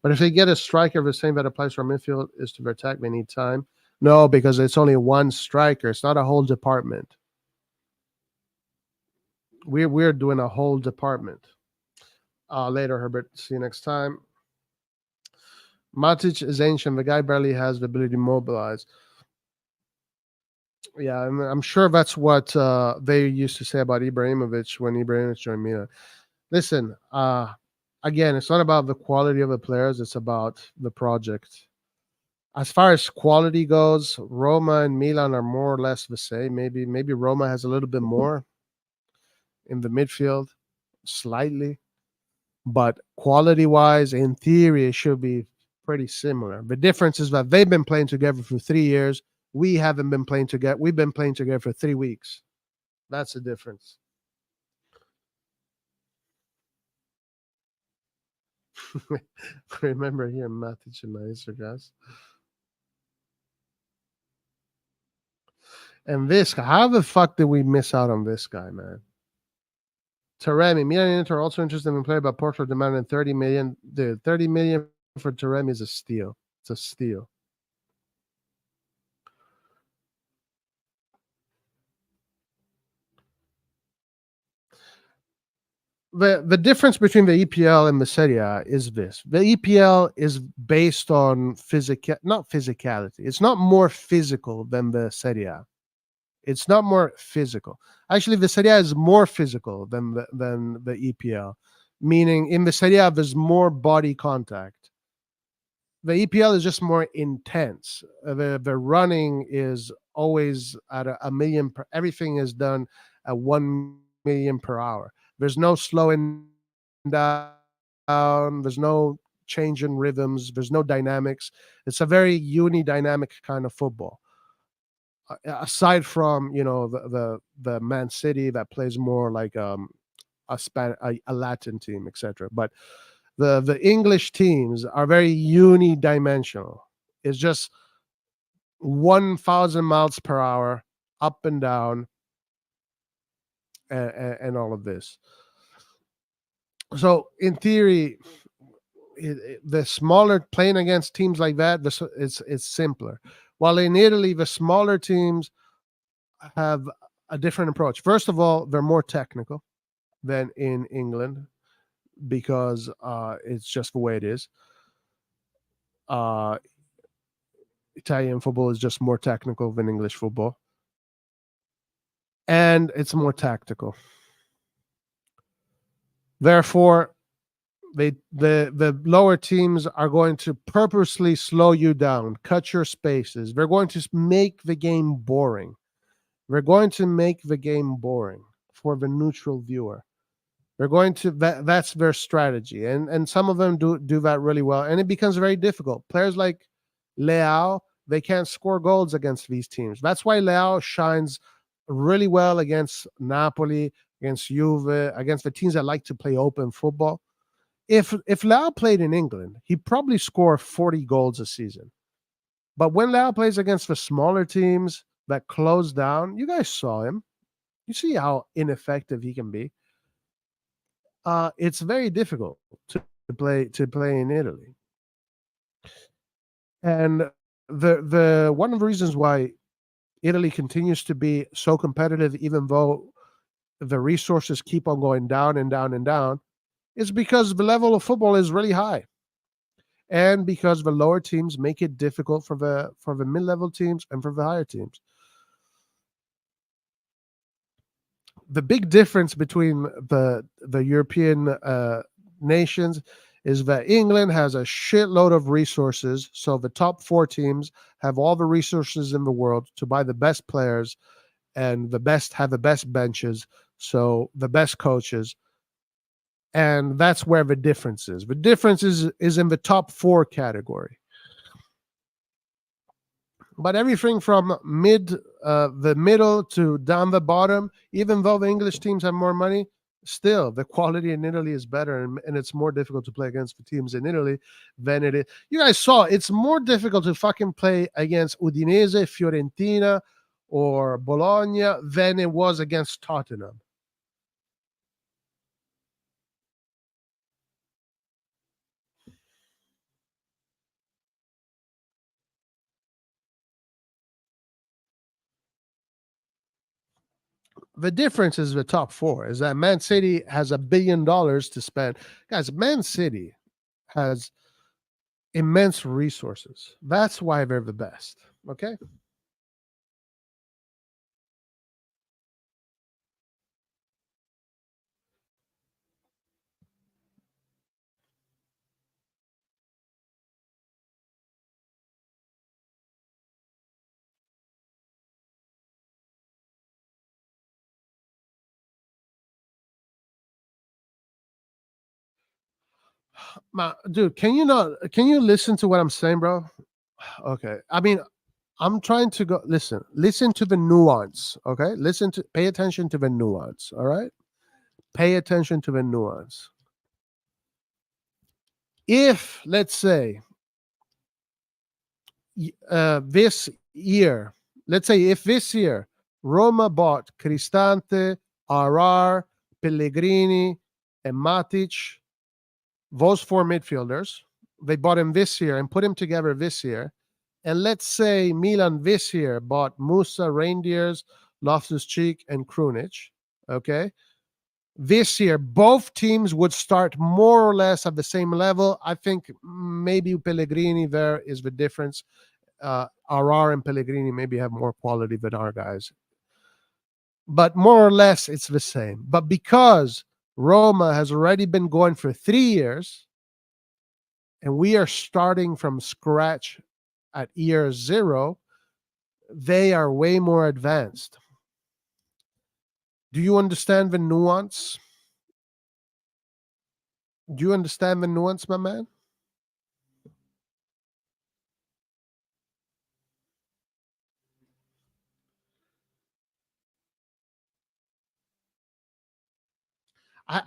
But if they get a striker, the same that applies to our midfield is to their attack, they need time. No, because it's only one striker. It's not a whole department. We're doing a whole department. Later, Herbert. See you next time. Matic is ancient. The guy barely has the ability to mobilize. Yeah, I'm sure that's what they used to say about Ibrahimovic when Ibrahimovic joined Milan. Listen, again, it's not about the quality of the players. It's about the project. As far as quality goes, Roma and Milan are more or less the same. Maybe Roma has a little bit more in the midfield, slightly. But quality-wise, in theory, it should be pretty similar. The difference is that they've been playing together for 3 years. We haven't been playing together. We've been playing together for 3 weeks. That's the difference. Remember here, Matic and Meister, guys. And this guy, how the fuck did we miss out on this guy, man? Taremi, Milan and Inter are also interested in playing, but Porto demanded 30 million. Dude, 30 million for Taremi is a steal. It's a steal. The difference between the EPL and the Serie A is this. The EPL is based on not physicality. It's not more physical than the Serie A. It's not more physical. Actually, the Serie A is more physical than the EPL, meaning in the Serie A, there's more body contact. The EPL is just more intense. The running is always at a million. Everything is done at 1 million per hour. There's no slowing down. There's no change in rhythms. There's no dynamics. It's a very unidynamic kind of football. Aside from the Man City that plays more like a Latin team, etc. But the English teams are very unidimensional. It's just 1,000 miles per hour up and down, and all of this. So in theory, the smaller playing against teams like that, it's simpler. While in Italy, the smaller teams have a different approach. First of all, they're more technical than in England because it's just the way it is. Uh, Italian football is just more technical than English football, and it's more tactical. Therefore, the lower teams are going to purposely slow you down, cut your spaces. They're going to make the game boring. They're going to make the game boring for the neutral viewer. They're going to that's their strategy, and some of them do that really well, and it becomes very difficult. Players like Leao, they can't score goals against these teams. That's why Leao shines really well against Napoli, against Juve, against the teams that like to play open football. If Leao played in England, he'd probably score 40 goals a season. But when Leao plays against the smaller teams that close down, you guys saw him. You see how ineffective he can be. It's very difficult to play in Italy. And the one of the reasons why Italy continues to be so competitive, even though the resources keep on going down and down and down, is because the level of football is really high, and because the lower teams make it difficult for the mid-level teams and for the higher teams. The big difference between the European nations is that England has a shitload of resources, so the top 4 teams have all the resources in the world to buy the best players and the best benches, so the best coaches, and that's where the difference is. The difference is in the top 4 category. But everything from the middle to down the bottom, even though the English teams have more money, still the quality in Italy is better, and it's more difficult to play against the teams in Italy than it is. You guys saw it's more difficult to fucking play against Udinese, Fiorentina, or Bologna than it was against Tottenham. The difference is the top 4 is that Man City has $1 billion to spend. Guys, Man City has immense resources. That's why they're the best. Okay. Dude, can you listen to what I'm saying, bro? Okay. I mean, I'm trying to go listen to the nuance, okay? Pay attention to the nuance, all right? Pay attention to the nuance. If, let's say, this year, if this year Roma bought Cristante, Arar, Pellegrini, and Matic, those 4 midfielders, they bought him this year and put him together this year. And let's say Milan this year bought Musa, Reindeers, Loftus-Cheek, and Krunic. Okay. This year, both teams would start more or less at the same level. I think maybe Pellegrini there is the difference. Arar and Pellegrini maybe have more quality than our guys. But more or less, it's the same. But because Roma has already been going for 3 years, and we are starting from scratch at year 0, they are way more advanced. Do you understand the nuance? Do you understand the nuance, my man?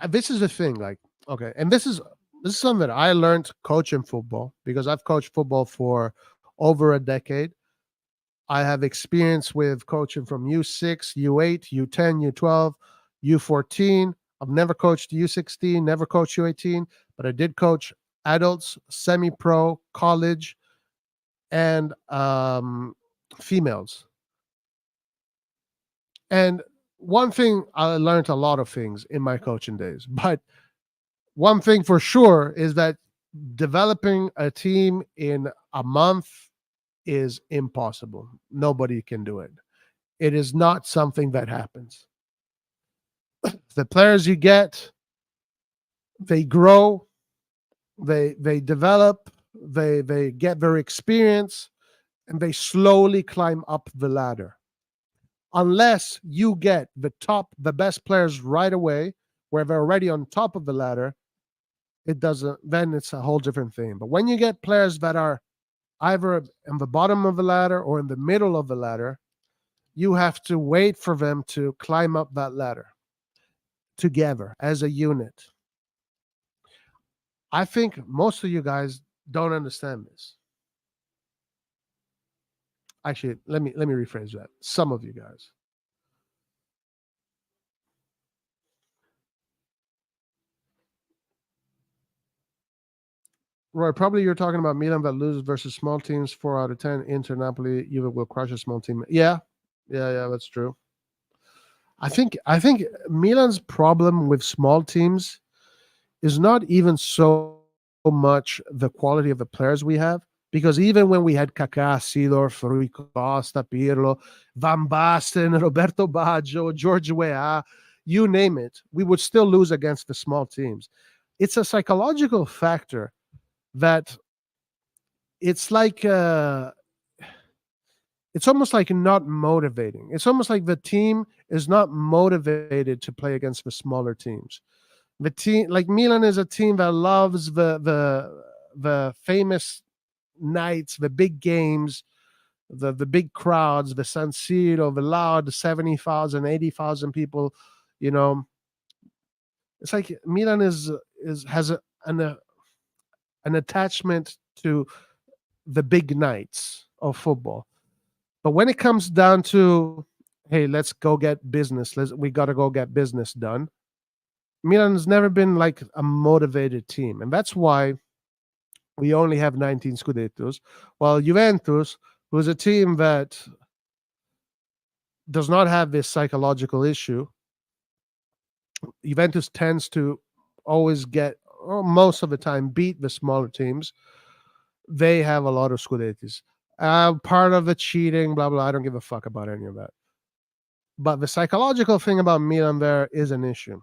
This is the thing, like, okay, and this is something that I learned coaching football, because I've coached football for over a decade. I have experience with coaching from U6, U8, U10, U12, U14. I've never coached U16, never coached U18, but I did coach adults, semi-pro, college, and females. And one thing, I learned a lot of things in my coaching days, but one thing for sure is that developing a team in a month is impossible. Nobody can do it. It is not something that happens. The players you get, they grow, they develop, they get their experience, and they slowly climb up the ladder. Unless you get the best players right away, where they're already on top of the ladder, it doesn't, then it's a whole different thing. But when you get players that are either in the bottom of the ladder or in the middle of the ladder, you have to wait for them to climb up that ladder together as a unit. I think most of you guys don't understand this. Actually, let me rephrase that. Some of you guys. Roy, probably you're talking about Milan that loses versus small teams 4 out of 10. Inter, Napoli, Juve will crush a small team. Yeah, that's true. I think Milan's problem with small teams is not even so much the quality of the players we have, because even when we had Kaká, Seedorf, Rui Costa, Pirlo, Van Basten, Roberto Baggio, George Weah, you name it, we would still lose against the small teams. It's a psychological factor that it's like it's almost like not motivating. It's almost like the team is not motivated to play against the smaller teams. The team, like Milan, is a team that loves the famous nights, the big games, the big crowds, the San Siro, the loud 70,000, 80,000 people. You know, it's like Milan has an attachment to the big nights of football. But when it comes down to, hey, let's go get business, we got to go get business done, Milan's never been like a motivated team. And that's why we only have 19 Scudettos, while Juventus, who's a team that does not have this psychological issue, Juventus tends to always get, or most of the time, beat the smaller teams. They have a lot of Scudettis. Part of the cheating, blah, blah. I don't give a fuck about any of that. But the psychological thing about Milan there is an issue.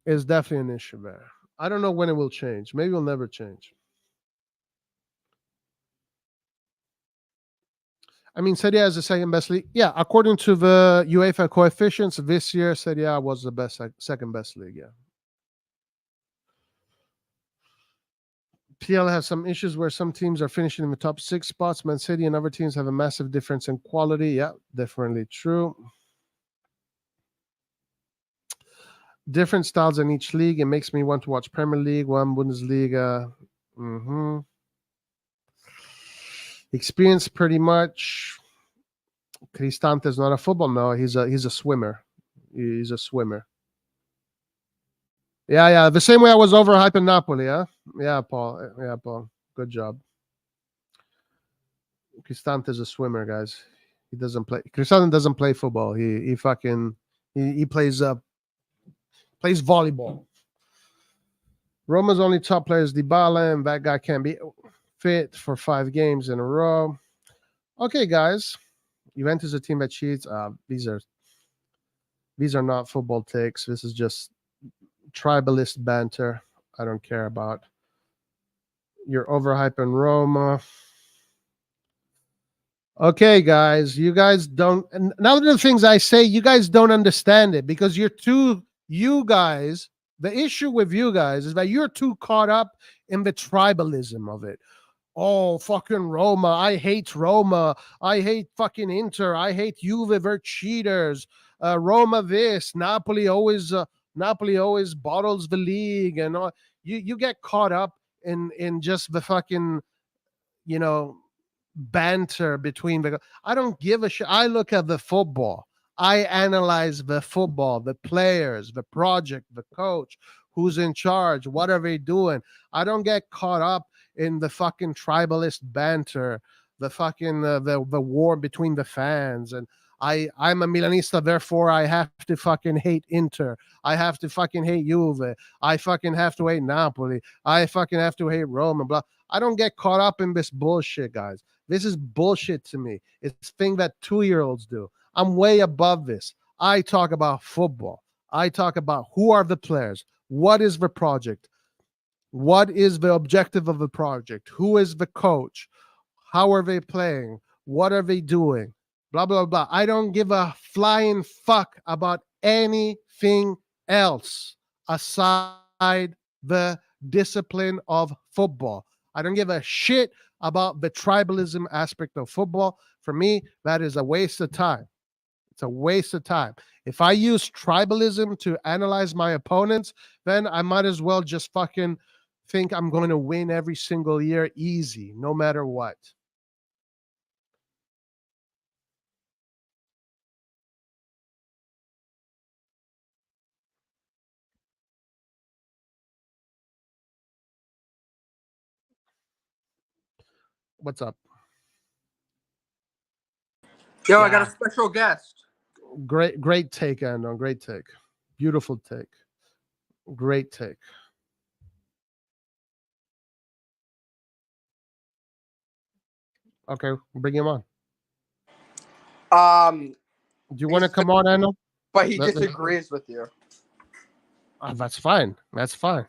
Is definitely an issue there. I don't know when it will change. Maybe it will never change. I mean, Serie A is the second best league. Yeah, according to the UEFA coefficients, this year Serie A was the second best league. Yeah. PL has some issues where some teams are finishing in the top 6 spots. Man City and other teams have a massive difference in quality. Yeah, definitely true. Different styles in each league. It makes me want to watch Premier League, one Bundesliga. Experience pretty much. Cristante is not a football. No, he's a swimmer. He's a swimmer. Yeah. The same way I was overhyping Napoli, huh? Yeah, Paul. Good job. Cristante is a swimmer, guys. He doesn't play. Cristante doesn't play football. He plays volleyball. Roma's only top player is Dybala, and that guy can't be fit for 5 games in a row. Okay, guys. Juventus is a team that cheats. These are not football takes. This is just tribalist banter. I don't care about. You're overhyping Roma. Okay, guys. You guys don't. And none of the things I say, you guys don't understand it because you guys, the issue with you guys is that you're too caught up in the tribalism of it. Oh, fucking Roma. I hate Roma. I hate fucking Inter. I hate Juve. They're cheaters. Roma this. Napoli always bottles the league. And all. You get caught up in just the fucking, banter between the. I don't give a shit. I look at the football. I analyze the football, the players, the project, the coach, who's in charge, what are they doing. I don't get caught up in the fucking tribalist banter, the fucking the war between the fans. And I'm a Milanista, therefore I have to fucking hate Inter. I have to fucking hate Juve. I fucking have to hate Napoli. I fucking have to hate Rome and blah. I don't get caught up in this bullshit, guys. This is bullshit to me. It's a thing that 2-year-olds do. I'm way above this. I talk about football. I talk about who are the players, what is the project, what is the objective of the project, who is the coach, how are they playing, what are they doing, blah, blah, blah. I don't give a flying fuck about anything else aside the discipline of football. I don't give a shit about the tribalism aspect of football. For me, that is a waste of time. It's a waste of time. If I use tribalism to analyze my opponents, then I might as well just fucking think I'm going to win every single year easy, no matter what. What's up? Yo, I got a special guest. Great take, Andon. Great take. Beautiful take. Great take. Okay, bring him on. Do you want to come on, Andon? But he Let- disagrees with you. That's fine. That's fine.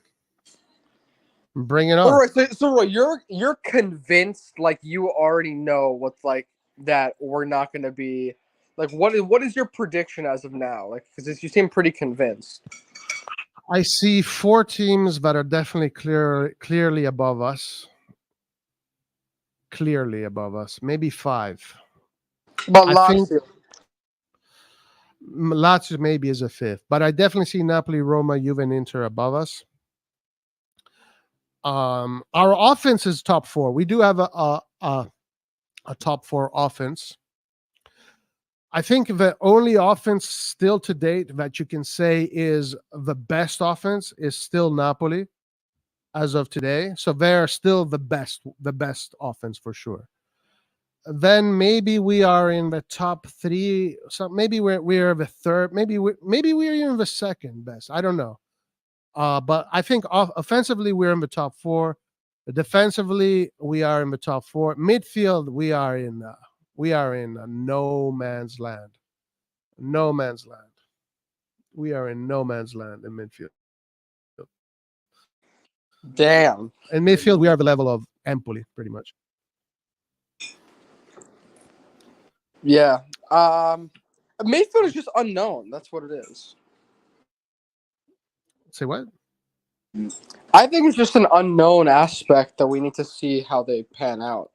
Bring it on. All right, so Roy, you're convinced, like you already know what's like that we're not going to be like. What is your prediction as of now? Like, because you seem pretty convinced. I see 4 teams that are definitely clearly above us. Clearly above us. Maybe 5. But I think Lazio, Lazio maybe is a 5th, but I definitely see Napoli, Roma, Juve, and Inter above us. Our offense is top 4. We do have a top 4 offense. I think the only offense still to date that you can say is the best offense is still Napoli as of today. So they're still the best offense for sure. Then maybe we are in the top 3. So maybe we're the third. Maybe we're even the second best. I don't know. But I think offensively we're in the top 4. Defensively we are in the top 4. Midfield we are in no man's land. No man's land. We are in no man's land in midfield. damn. In midfield we are the level of Empoli pretty much. Yeah. Mayfield is just unknown. That's what it is. Say what? I think it's just an unknown aspect that we need to see how they pan out.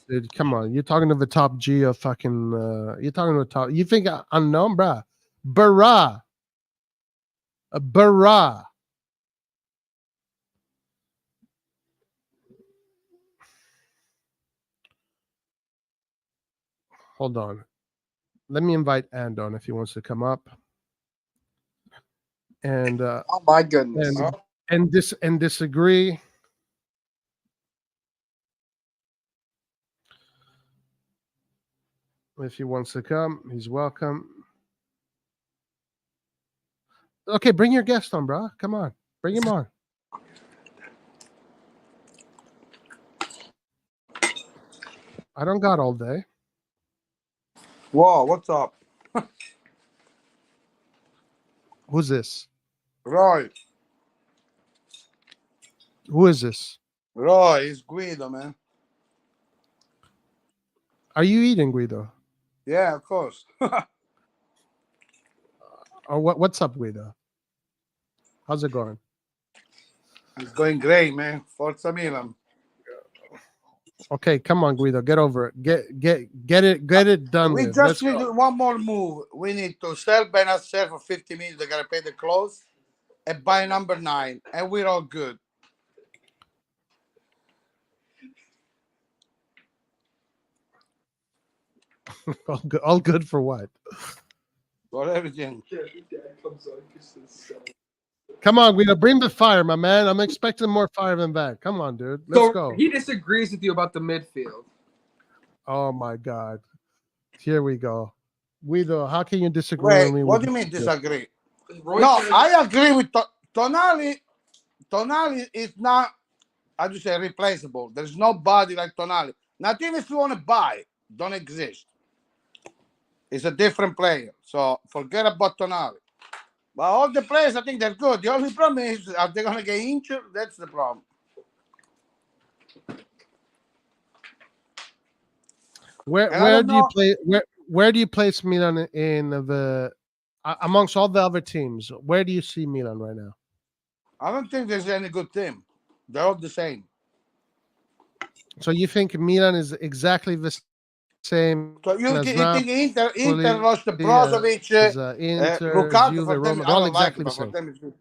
Dude, come on. You're talking to the top G of fucking. You're talking to the top. You think unknown, bruh? Barra. Barra. Hold on. Let me invite Andon if he wants to come up. And Oh my goodness. and disagree. If he wants to come, he's welcome. Okay, bring your guest on, bro. Come on, bring him on. I don't got all day. Whoa, what's up? Who's this? Roy. Who is this? Roy, it's Guido, man. Are you eating, Guido? Yeah, of course. Or what's up, Guido? How's it going? It's going great, man. Forza Milan. Okay, come on, Guido. Get over it. Get it done We with. just Let's need go. one more move. We need to sell Benacer for 50 minutes. They gotta pay the clothes and buy number 9, and we're all good. All good for what? for everything. Come on, Guido, bring the fire, my man. I'm expecting more fire than that. Come on, dude. Let's So go. he disagrees with you about the midfield. Oh my God. Here we go. Guido, how can you disagree Wait, with me? what do you mean disagree? No, I agree with Tonali. Tonali is not, how do you say, replaceable. There's nobody like Tonali. Not even if you want to buy, don't exist. He's a different player. So forget about Tonali. But all the players, I think they're good. The only problem is, are they going to get injured? That's the problem. Where do you play? Where do you place Milan in the amongst all the other teams? Where do you see Milan right now? I don't think there's any good team. They're all the same. So you think Milan is exactly the same? So you as think Inter Napoli, lost to Brozovic, Inter, Lukaku, Juve, for them, Roma, I all don't exactly like it, the but for same. them it's good.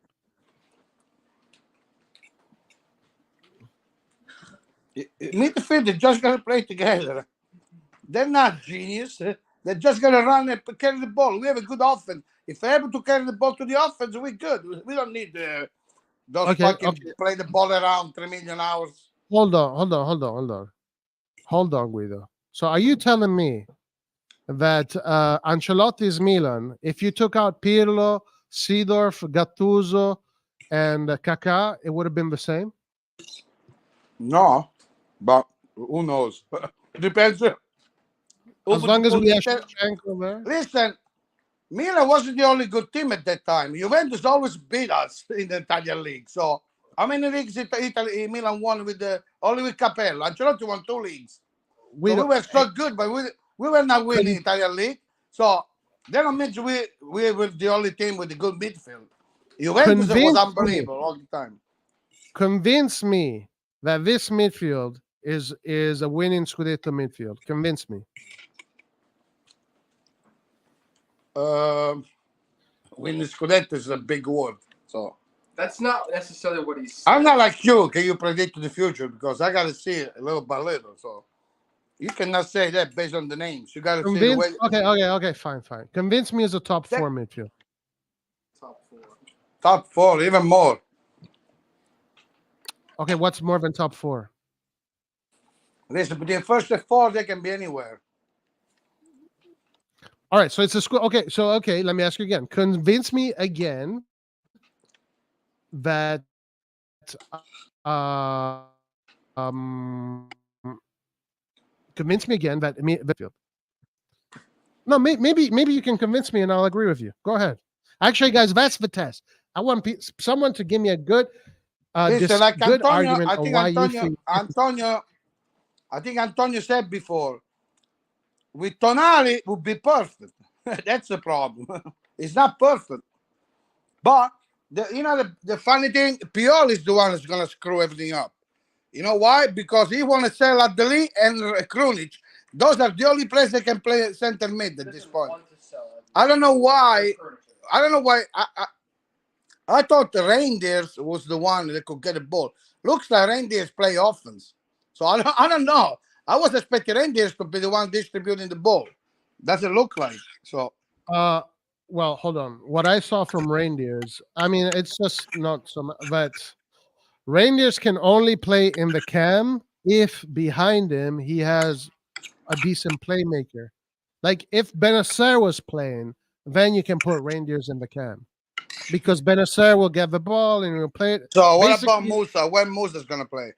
Midfield, they're just going to play together. They're not genius. They're just going to run and carry the ball. We have a good offense. If they're able to carry the ball to the offense, we're good. We don't need those fucking play the ball around 3 million hours. Hold on, Guido. So are you telling me that Ancelotti's Milan, if you took out Pirlo, Seedorf, Gattuso, and Kaká, it would have been the same? No, but who knows? Depends. As long as we have Shevchenko there. Listen, Milan wasn't the only good team at that time. Juventus always beat us in the Italian league. So how many leagues Italy Milan won with only with Capello? Ancelotti won 2 leagues. We were so good, but we were not winning Italian league. So that don't mean we were the only team with a good midfield. Juventus was unbelievable all the time. Convince me that this midfield is a winning Scudetto midfield. Convince me. Winning Scudetto is a big word. So that's not necessarily what he's saying. I'm not like you. Can you predict the future? Because I got to see it little by little. So you cannot say that based on the names. You got to see the way. Okay, fine. Convince me as a top 4 midfield. Top 4, even more. Okay, what's more than top 4? Listen, between first and 4, they can be anywhere. All right, so it's a school. Okay, let me ask you again. Convince me again that convince me again that midfield. No, maybe you can convince me and I'll agree with you. Go ahead. Actually, guys, that's the test. I want someone to give me a good like good Antonio, argument on why you think I think Antonio said before, with Tonali would be perfect. That's the problem. It's not perfect. But the funny thing, Pioli is the one who's gonna screw everything up. You know why? Because he want to sell Adeli and Krunic. Those are the only players that can play center mid at this point. I don't know why. I thought the Reindeers was the one that could get the ball. Looks like Reindeers play offense. So I don't know. I was expecting Reindeers to be the one distributing the ball. Doesn't look like. So well, hold on. What I saw from Reindeers, I mean, it's just not so much that Reindeers can only play in the cam if behind him he has a decent playmaker. Like if Benacer was playing, then you can put Reindeers in the cam. Because Benacer will get the ball and he'll play it. So what about Musa? When Musa's gonna play?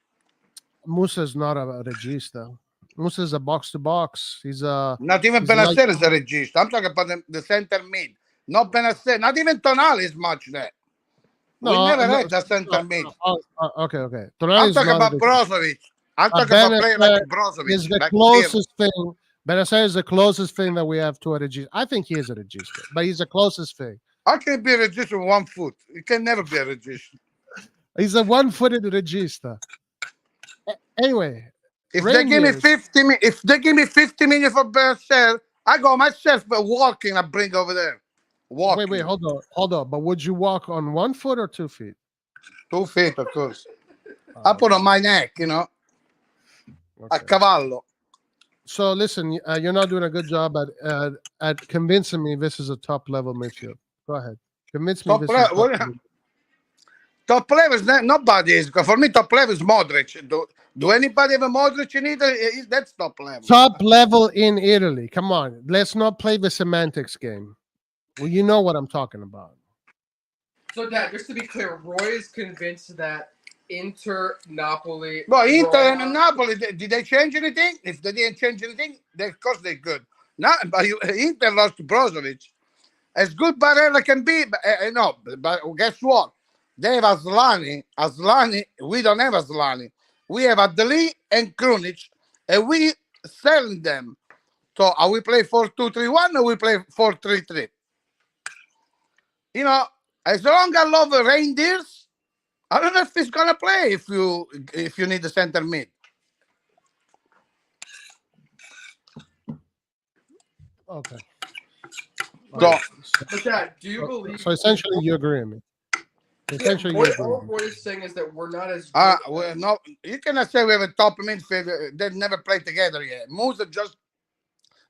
Musa's not a regista. Musa's a box to box. He's a not even Benacer is a regista. I'm talking about the center mid. Not Benacer. Not even Tonali is much there. We never had a center mid. Okay. I'm talking about Brozovic. I'm talking about playing like Brozovic. Is the closest thing. Benacer is the closest thing that we have to a regista. I think he is a regista, but he's the closest thing. I can be a regista with 1 foot. You can never be a regista. He's a 1-footed regista. Anyway, if they give me 50 million for Benacer, I go myself, but walking, I bring over there. Walking. Wait, hold on. But would you walk on 1 foot or 2 feet? 2 feet, of course. I put on my neck, a cavallo. So listen, you're not doing a good job at convincing me this is a top level midfield. Go ahead, convince me Top this is a top level. level. Top level is nobody is. For me, top level is Modric. Do anybody have a Modric in Italy? That's top level. Top level in Italy. Come on, let's not play the semantics game. Well, you know what I'm talking about. So, Dad, just to be clear, Roy is convinced that Inter, Napoli. Well, Inter Roma- and Napoli, did they change anything? If they didn't change anything, of course they're good. Not, but Inter lost to Brozovic. As good Barella can be, no, but guess what? They have Aslani. Aslani, we don't have Aslani. We have Adeli and Krunic, and we selling them. So are we play 4-2-3-1 or we play 4-3-3? You know, as long as I love reindeers, I don't know if he's gonna play if you need the center mid. Okay. So, But Dad, do you believe? So essentially, you agree with me. Essentially, you agree all with me. Roy is saying is that we're not as good. we're not, you cannot say we have a top midfield. They've never played together yet. Musa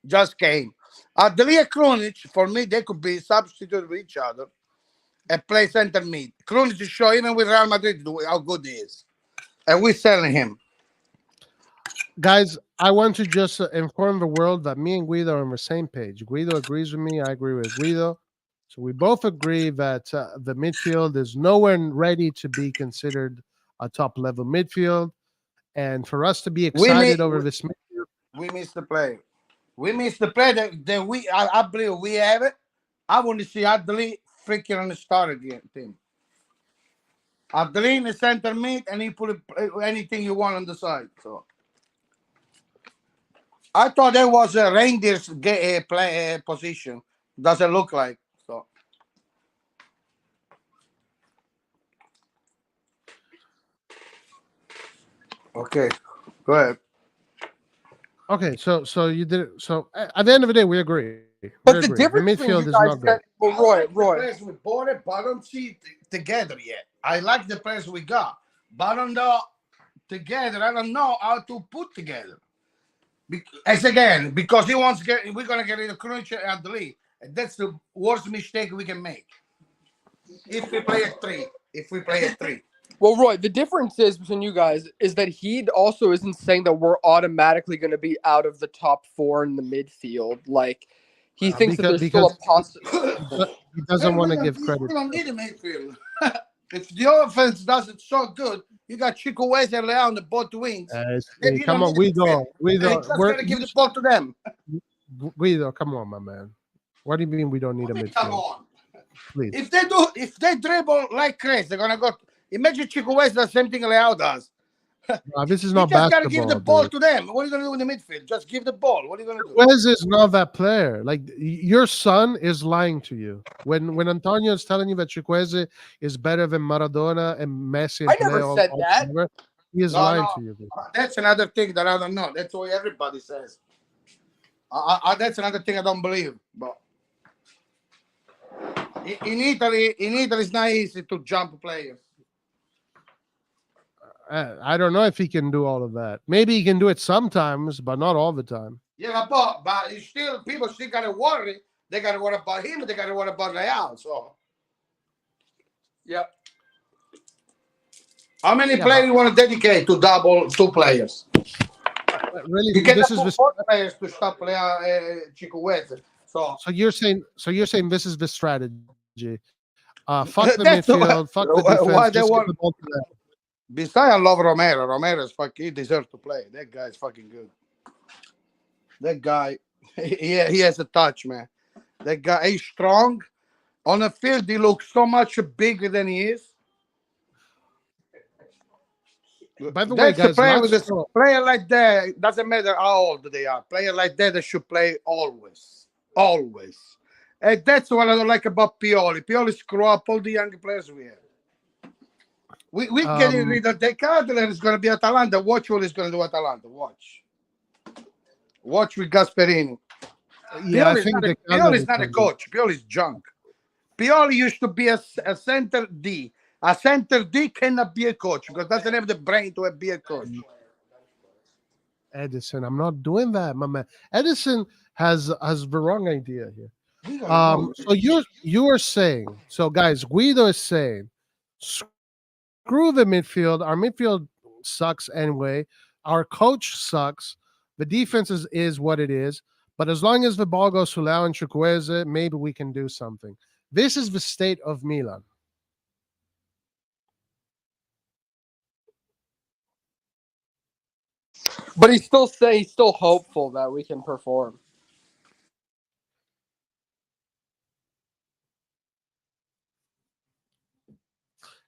just came. Adeli and Krunic, for me, they could be substituted with each other and play center mid. Krunic is show even with Real Madrid how good he is, and we're selling him. Guys, I want to just inform the world that me and Guido are on the same page. Guido agrees with me. I agree with Guido. So we both agree that the midfield is nowhere ready to be considered a top level midfield. And for us to be excited over this midfield, We missed the player. We missed the player that I believe we have it. I want to see Adeli freaking on the starter team. Adeli in the center mid, and he put anything you want on the side. So I thought that was a reindeer's play position. Doesn't look like so. Okay, go ahead. okay, so you did it. So at the end of the day, we agree. But We the agree. difference the between midfield you is guys not is that, good. well, Roy, The players we bought it, but I don't see it together yet. I like the players we got, but I don't know together. I don't know how to put together. Because we're gonna get rid of Krunic and Adeli. And that's the worst mistake we can make. If we play at three. Well, Roy, the difference is between you guys is that he also isn't saying that we're automatically going to be out of the top four in the midfield. Like, he thinks that there's still a possibility. He doesn't want to give credit. We don't need a midfield. If the offense does it so good, you got Chico West and Leao on the both wings. Then you Come don't on, need a Guido. midfield. You just gotta give the ball to them. Guido, come on, my man. What do you mean we don't need a Come midfield? on. Please. If they dribble like crazy, they're gonna go. Imagine Chico West does the same thing Leao does. This is You not just basketball. gotta give the ball to them. What are you gonna do in the midfield? Just give the ball. What are you gonna do? Wes is not that player. Like your son is lying to you. When Antonio is telling you that Chikwueze is better than Maradona and Messi, and I never Pelé said that. together, he is No, lying no. to you. That's another thing that I don't know. That's what everybody says. That's another thing I don't believe. But in Italy, it's not easy to jump players. I don't know if he can do all of that. Maybe he can do it sometimes, but not all the time. Yeah, but it's still people still gotta worry. They gotta worry about him. They gotta worry about Real. So, Yep. how many players you want to dedicate to double two players? Really, You cannot this is put this. 4 players to stop Chico West. So So you're saying this is the strategy. Fuck the That's midfield. Fuck the why defense. they Just want- give the ball to them. besides, I love Romero. Romero's fucking. He deserves to play. That guy's fucking good. That guy, he has a touch, man. That guy, he's strong. On the field, he looks so much bigger than he is. By the way, That's the guys, player with let's a go. player like that. Doesn't matter how old they are. Player like that, they should play always, always. And that's what I don't like about Pioli. Pioli screw up all the young players we have. We getting rid of De Candler. It's going to be Atalanta. Watch what he's going to do. Atalanta. Watch with Gasperini. Yeah, I think Pioli's not a coach. Pioli's junk. Pioli used to be a center D. A center D cannot be a coach because doesn't have the brain to be a coach. Edison. I'm not doing that, my man. Edison has the wrong idea here. So you are saying, so guys, Guido is saying, screw the midfield. Our midfield sucks anyway. Our coach sucks. The defense is what it is. But as long as the ball goes to Leao and Chukwueze, maybe we can do something. This is the state of Milan. But he's still hopeful that we can perform.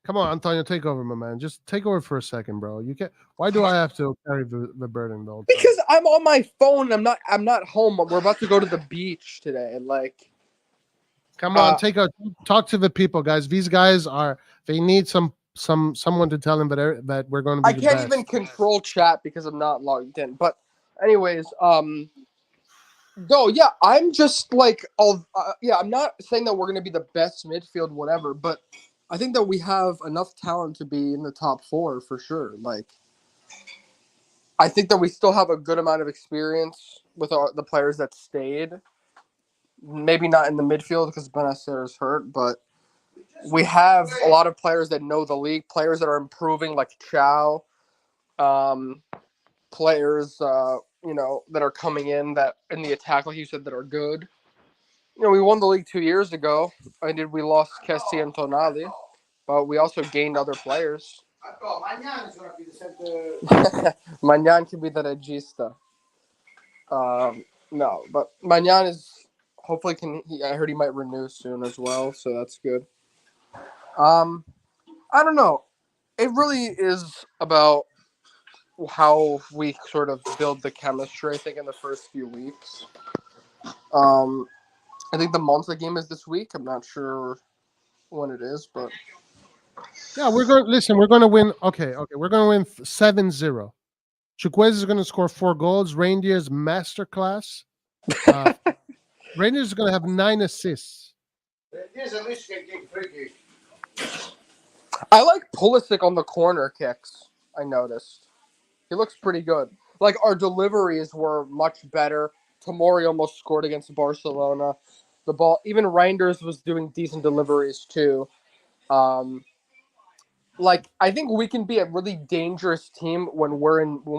Come on, Antonio, take over, my man. Just take over for a second, bro. You can't. Why do I have to carry the burden though? Because I'm on my phone. I'm not home. We're about to go to the beach today. Like, come on, talk to the people, guys. These guys they need someone to tell them that we're going to be. I can't even control chat because I'm not logged in. But anyways, no, yeah, I'm just like, I'm not saying that we're going to be the best midfield, whatever, but I think that we have enough talent to be in the top 4 for sure. Like, I think that we still have a good amount of experience with the players that stayed. Maybe not in the midfield because Benacer is hurt, but we have a lot of players that know the league, players that are improving, like Chow, players, that are coming in that in the attack, like you said, that are good. We won the league 2 years ago. We lost Kessie and Tonali, but we also gained other players. Magnan is going to be the center. Magnan can be the regista. No, but Magnan is hopefully I heard he might renew soon as well, so that's good. I don't know. It really is about how we sort of build the chemistry, I think, in the first few weeks. I think the Monza game is this week. I'm not sure when it is, but yeah, we're going to win. Okay, we're going to win 7-0. Chukwueze is going to score 4 goals. Reindeer's Masterclass. Reindeer's going to have 9 assists. I like Pulisic on the corner kicks, I noticed. He looks pretty good. Like, our deliveries were much better. Tomori almost scored against Barcelona. The ball, even Reinders was doing decent deliveries too. I think we can be a really dangerous team when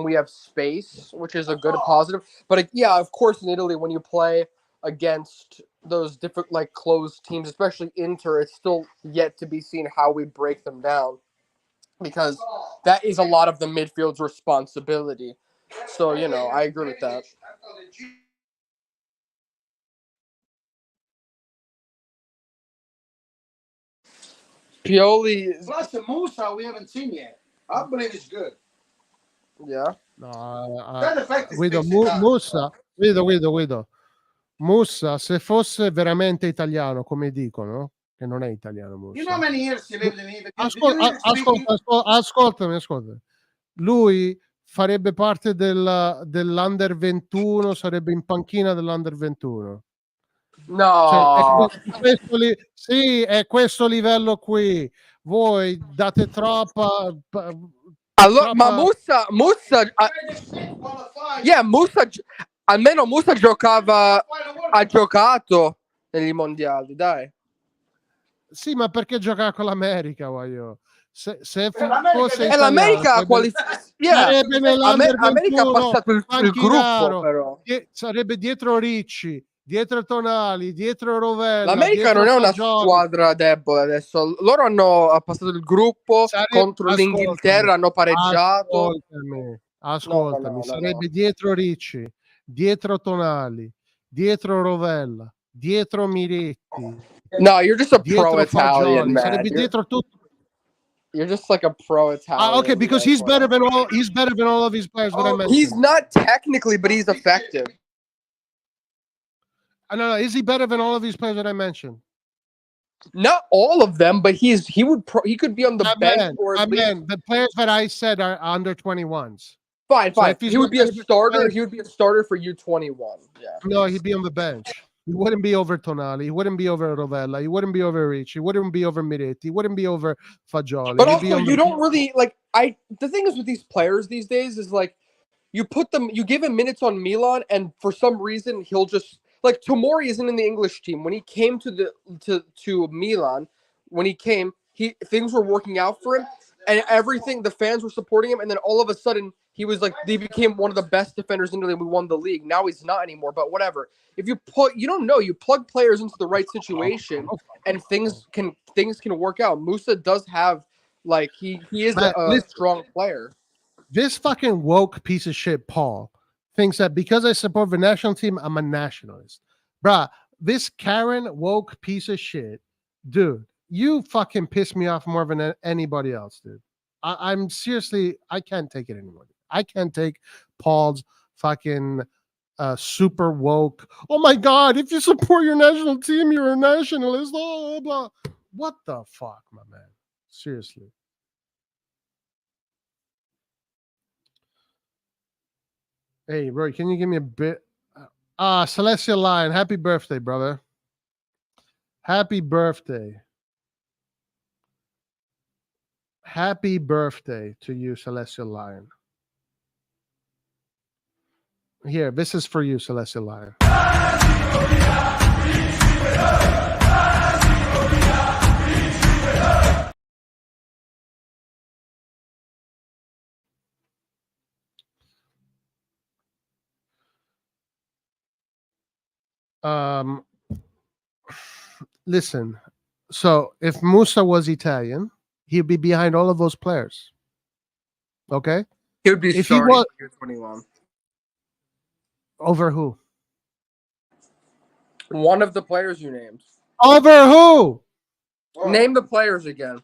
we have space, which is a good positive. But of course, in Italy, when you play against those different closed teams, especially Inter, it's still yet to be seen how we break them down, because that is a lot of the midfield's responsibility. So I agree with that. Pioli. Plus the Musa we haven't seen yet. I believe it's good. Yeah. Guido, Musa, se fosse veramente italiano, come dicono, che non è italiano Musa. You know how many years he lived in Italy? Ascoltami. Lui farebbe parte dell'Under 21, sarebbe in panchina dell'Under 21. No, è questo livello qui. Voi date troppa. Allora, ma Musa, almeno Musa ha giocato negli mondiali, dai. Sì, ma perché giocava con l'America, voglio. Se fosse l'America ha America ha passato il gruppo, però. Sarebbe dietro Ricci, dietro Tonali, dietro Rovella. L'America non è una squadra debole adesso. Loro hanno passato il gruppo contro l'Inghilterra, hanno pareggiato. Ascoltami, sarebbe dietro Ricci, dietro Tonali, dietro Rovella, dietro Miretti. No, you're just a pro-Italian, man. Sarebbe dietro tutto. You're just like a pro-Italian. Okay, because he's better than all of these players that I mentioned. He's not technically, but he's effective. No. Is he better than all of these players that I mentioned? Not all of them, but he could be on the bench. The players that I said are under 21s. Fine. So he would be a starter. He would be a starter for U21. Yeah. No, he'd be on the bench. He wouldn't be over Tonali. He wouldn't be over Rovella. He wouldn't be over Ricci. He wouldn't be over Miretti. He wouldn't be over Fagioli. But also, you don't really the thing is with these players these days is you give him minutes on Milan, and for some reason he'll just like Tomori isn't in the English team. When he came to Milan, when he came, things were working out for him, and everything the fans were supporting him, and then all of a sudden he became one of the best defenders in Italy. We won the league. Now he's not anymore. But whatever. If you plug players into the right situation, and things can work out. Musa does have he is a strong player. This fucking woke piece of shit, Paul, thinks that because I support the national team, I'm a nationalist. Bruh, this Karen woke piece of shit, dude, you fucking piss me off more than anybody else, dude. I'm seriously, I can't take it anymore. I can't take Paul's fucking super woke. Oh my God, if you support your national team, you're a nationalist. Blah, blah. What the fuck, my man? Seriously. Hey, Roy, can you give me a bit? Celestial Lion, happy birthday, brother. Happy birthday. Happy birthday to you, Celestial Lion. Here, this is for you, Celestial Lion. Listen, so if Musa was Italian, he'd be behind all of those players. Okay? He would be if starting he was, for year 21. Over who? One of the players you named. Over who? Name the players again.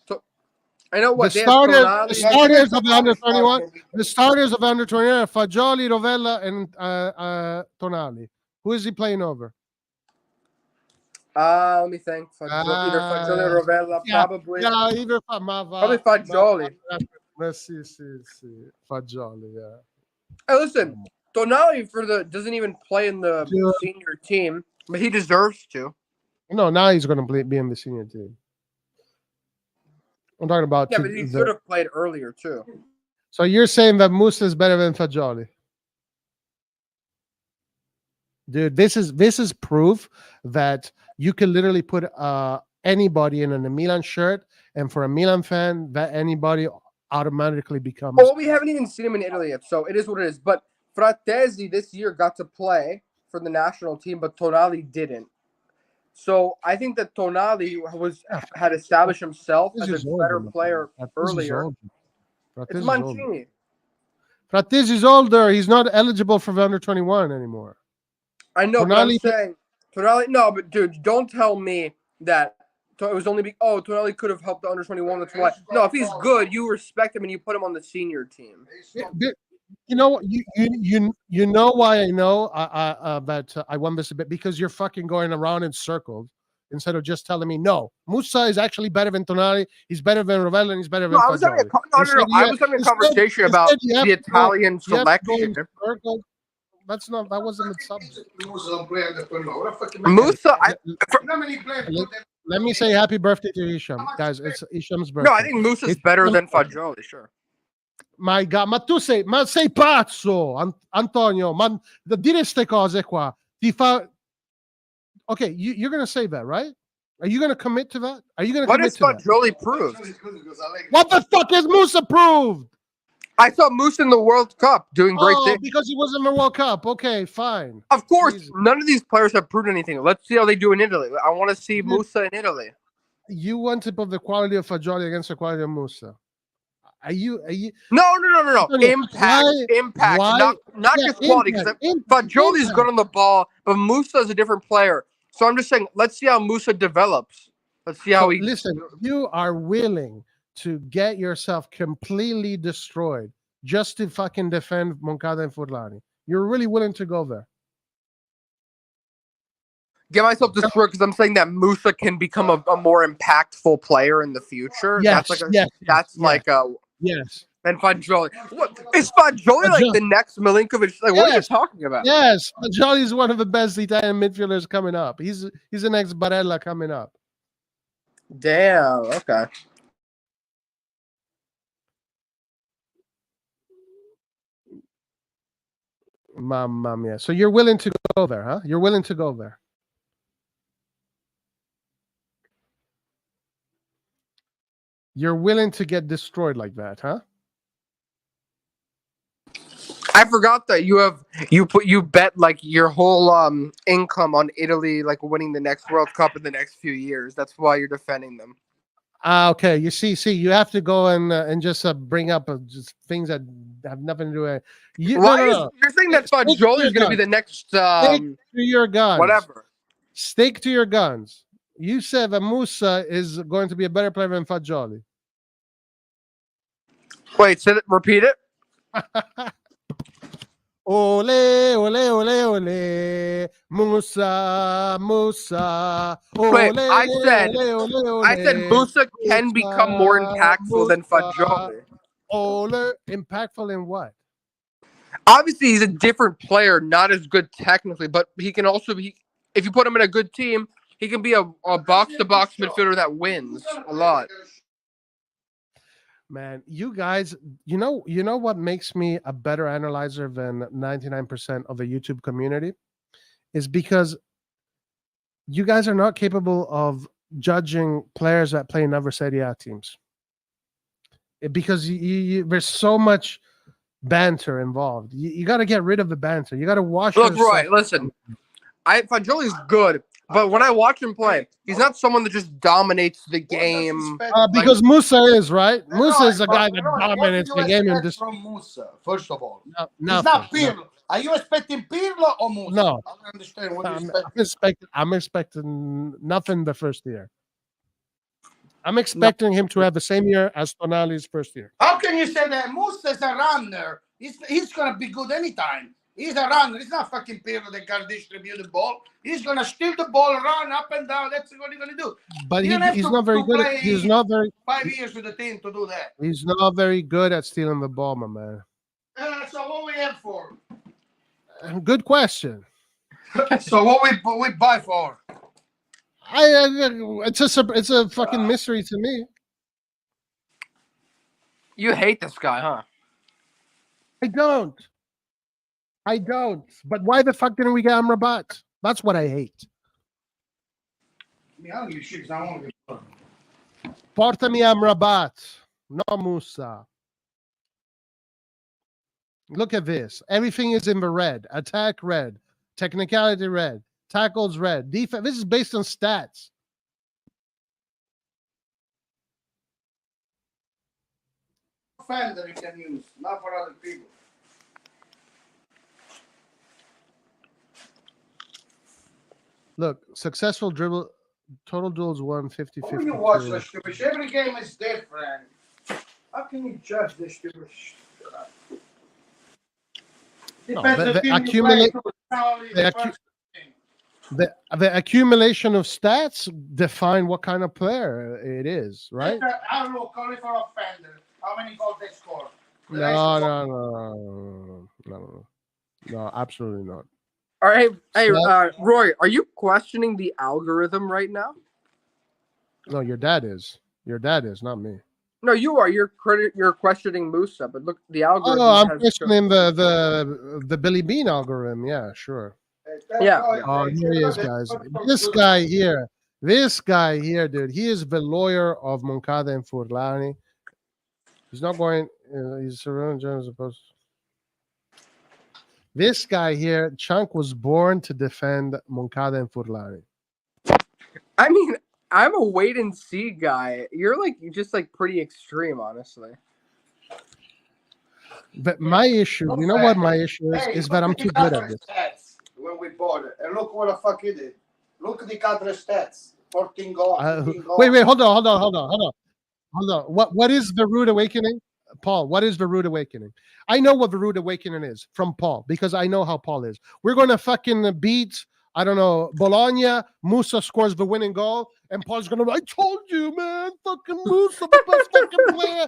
So, I know what the starters of under 21. The starters of under 21 are Fagioli, Rovella, and Tonali. Who is he playing over? Let me think. Either Fagioli or Rovella, probably. Yeah, either probably Fagioli. Fagioli, yeah. Hey, listen, Tonali doesn't even play in the senior team, but he deserves to. No, now he's going to be in the senior team. I'm talking about. Yeah, but he should have played earlier too. So you're saying that Musa is better than Fagioli? Dude, this is proof that you can literally put anybody in a Milan shirt, and for a Milan fan, that anybody automatically becomes. Well, we haven't even seen him in Italy yet, so it is what it is. But Fratesi this year got to play for the national team, but Tonali didn't. So I think that Tonali had established himself as a better player earlier. It's Mancini. Fratesi's older. He's not eligible for the under 21 anymore. I know, but I'm saying Tonali. No, but dude, don't tell me that it was only Tonali could have helped the under 21 with Tonali. No, if he's good, you respect him and you put him on the senior team. You know, you know why I know that I won this a bit, because you're fucking going around in circles instead of just telling me no. Musa is actually better than Tonali. He's better than Rovella, and he's better than. I was having I was having a conversation about the Italian selection. That wasn't the subject. Musa. Let me say happy birthday to Isham, guys. It's Isham's birthday. No, I think Musa's better than Fagioli, sure. My God, ma sei pazzo, Antonio, ma da dire ste cose qua ti fa. Okay, you're going to say that, right? Are you going to commit to that? Are you going to commit to that? What is Fagioli proved? What the fuck is Musa proved? I saw Musa in the World Cup doing great things. Because he was in the World Cup. Okay, fine. Of course, none of these players have proved anything. Let's see how they do in Italy. I want to see Musa in Italy. You want to put the quality of Fagioli against the quality of Musa. Are you? No. Impact. Not just quality. Because Fagioli is good on the ball, but Musa is a different player. So I'm just saying, let's see how Musa develops. Let's see how he. Listen, you are willing to get yourself completely destroyed just to fucking defend Moncada and Furlani. You're really willing to go there. Get myself destroyed because I'm saying that Musa can become a more impactful player in the future. Yes, yes. And Fagioli. What is Fagioli like the next Milinkovic? Like, what are you talking about? Yes, Fagioli is one of the best Italian midfielders coming up. He's the next Barella coming up. Damn. Okay. Mamma mia. So you're willing to go there, huh? You're willing to go there. You're willing to get destroyed like that, huh? I forgot that you bet like your whole income on Italy like winning the next World Cup in the next few years. That's why you're defending them. Okay. You see, you have to go and just bring up just things that have nothing to do with you. Why No. you're saying that Stick to Fagioli is your going to be guns. the next Stick to your guns. whatever? Stick to your guns. You said that Musa is going to be a better player than Fagioli. Wait, repeat it. Ole, ole, ole, ole, Musa, Musa. Ole, Wait, I said ole, Musa can become more impactful than Musa. Fagioli. Ole, impactful in what? Obviously, he's a different player, not as good technically, but he can also be. If you put him in a good team, he can be a box-to-box midfielder that wins a lot. Man, you guys, you know what makes me a better analyzer than 99% of the YouTube community is because you guys are not capable of judging players that play in other Serie A teams. Because there's so much banter involved. You got to get rid of the banter. You got to wash. Look, Roy, listen. Fagioli's good, but when I watch him play, he's not someone that just dominates the game. Because Musa is, right? Musa is a guy that What dominates do you the game. expect from Musa, first of all? No, He's not Pirlo. Are you expecting Pirlo or Musa? No. I don't understand what you expect. I'm expecting nothing the first year. I'm expecting him to have the same year as Tonali's first year. How can you say that? Musa is a runner. He's going to be good anytime. He's a runner. He's not fucking Pirlo that can distribute the ball. He's going to steal the ball, run up and down. That's what he's going to do. But he's not very good. He's not very 5 years with the team to do that. He's not very good at stealing the ball, my man. So what we have for? Good question. So what we buy for? It's a fucking mystery to me. You hate this guy, huh? I don't. But why the fuck didn't we get Amrabat? That's what I hate. I don't give a shit 'cause I don't want to get Portami Amrabat, no Musa. Look at this. Everything is in the red. Attack red. Technicality red. Tackles red. Defense. This is based on stats. Fender you can use, not for other people. Look, successful dribble, total duels won 50-50. When you watch this stupid shit, every game is different. How can you judge this stupid shit? No, the accumulation of stats define what kind of player it is, right? I look only for offender. How many goals they score? No, absolutely not. All right, hey, Roy, are you questioning the algorithm right now? No, your dad is. Your dad is, not me. No, you are. You're questioning Musa, but look, the algorithm. Oh, I'm questioning the Billy Bean algorithm. Yeah, sure. Yeah. Oh, here he is, guys. This guy here, dude. He is the lawyer of Moncada and Furlani. He's not going. He's surrounded Jones opposed. This guy here, Chunk, was born to defend Moncada and Furlani. I mean, I'm a wait and see guy. You're just pretty extreme, honestly. But my issue, you know what my issue is that I'm too good at this. Stats when we bought it, and look what the fuck he did. Look at the Cadre stats. 14 goals. 15 goals. Wait, hold on. What is the Rude Awakening? Paul, what is the Rude Awakening? I know what the Rude Awakening is from Paul because I know how Paul is. We're going to fucking beat, I don't know, Bologna. Musa scores the winning goal, and Paul's going to, I told you, man, fucking Musa, the best fucking player.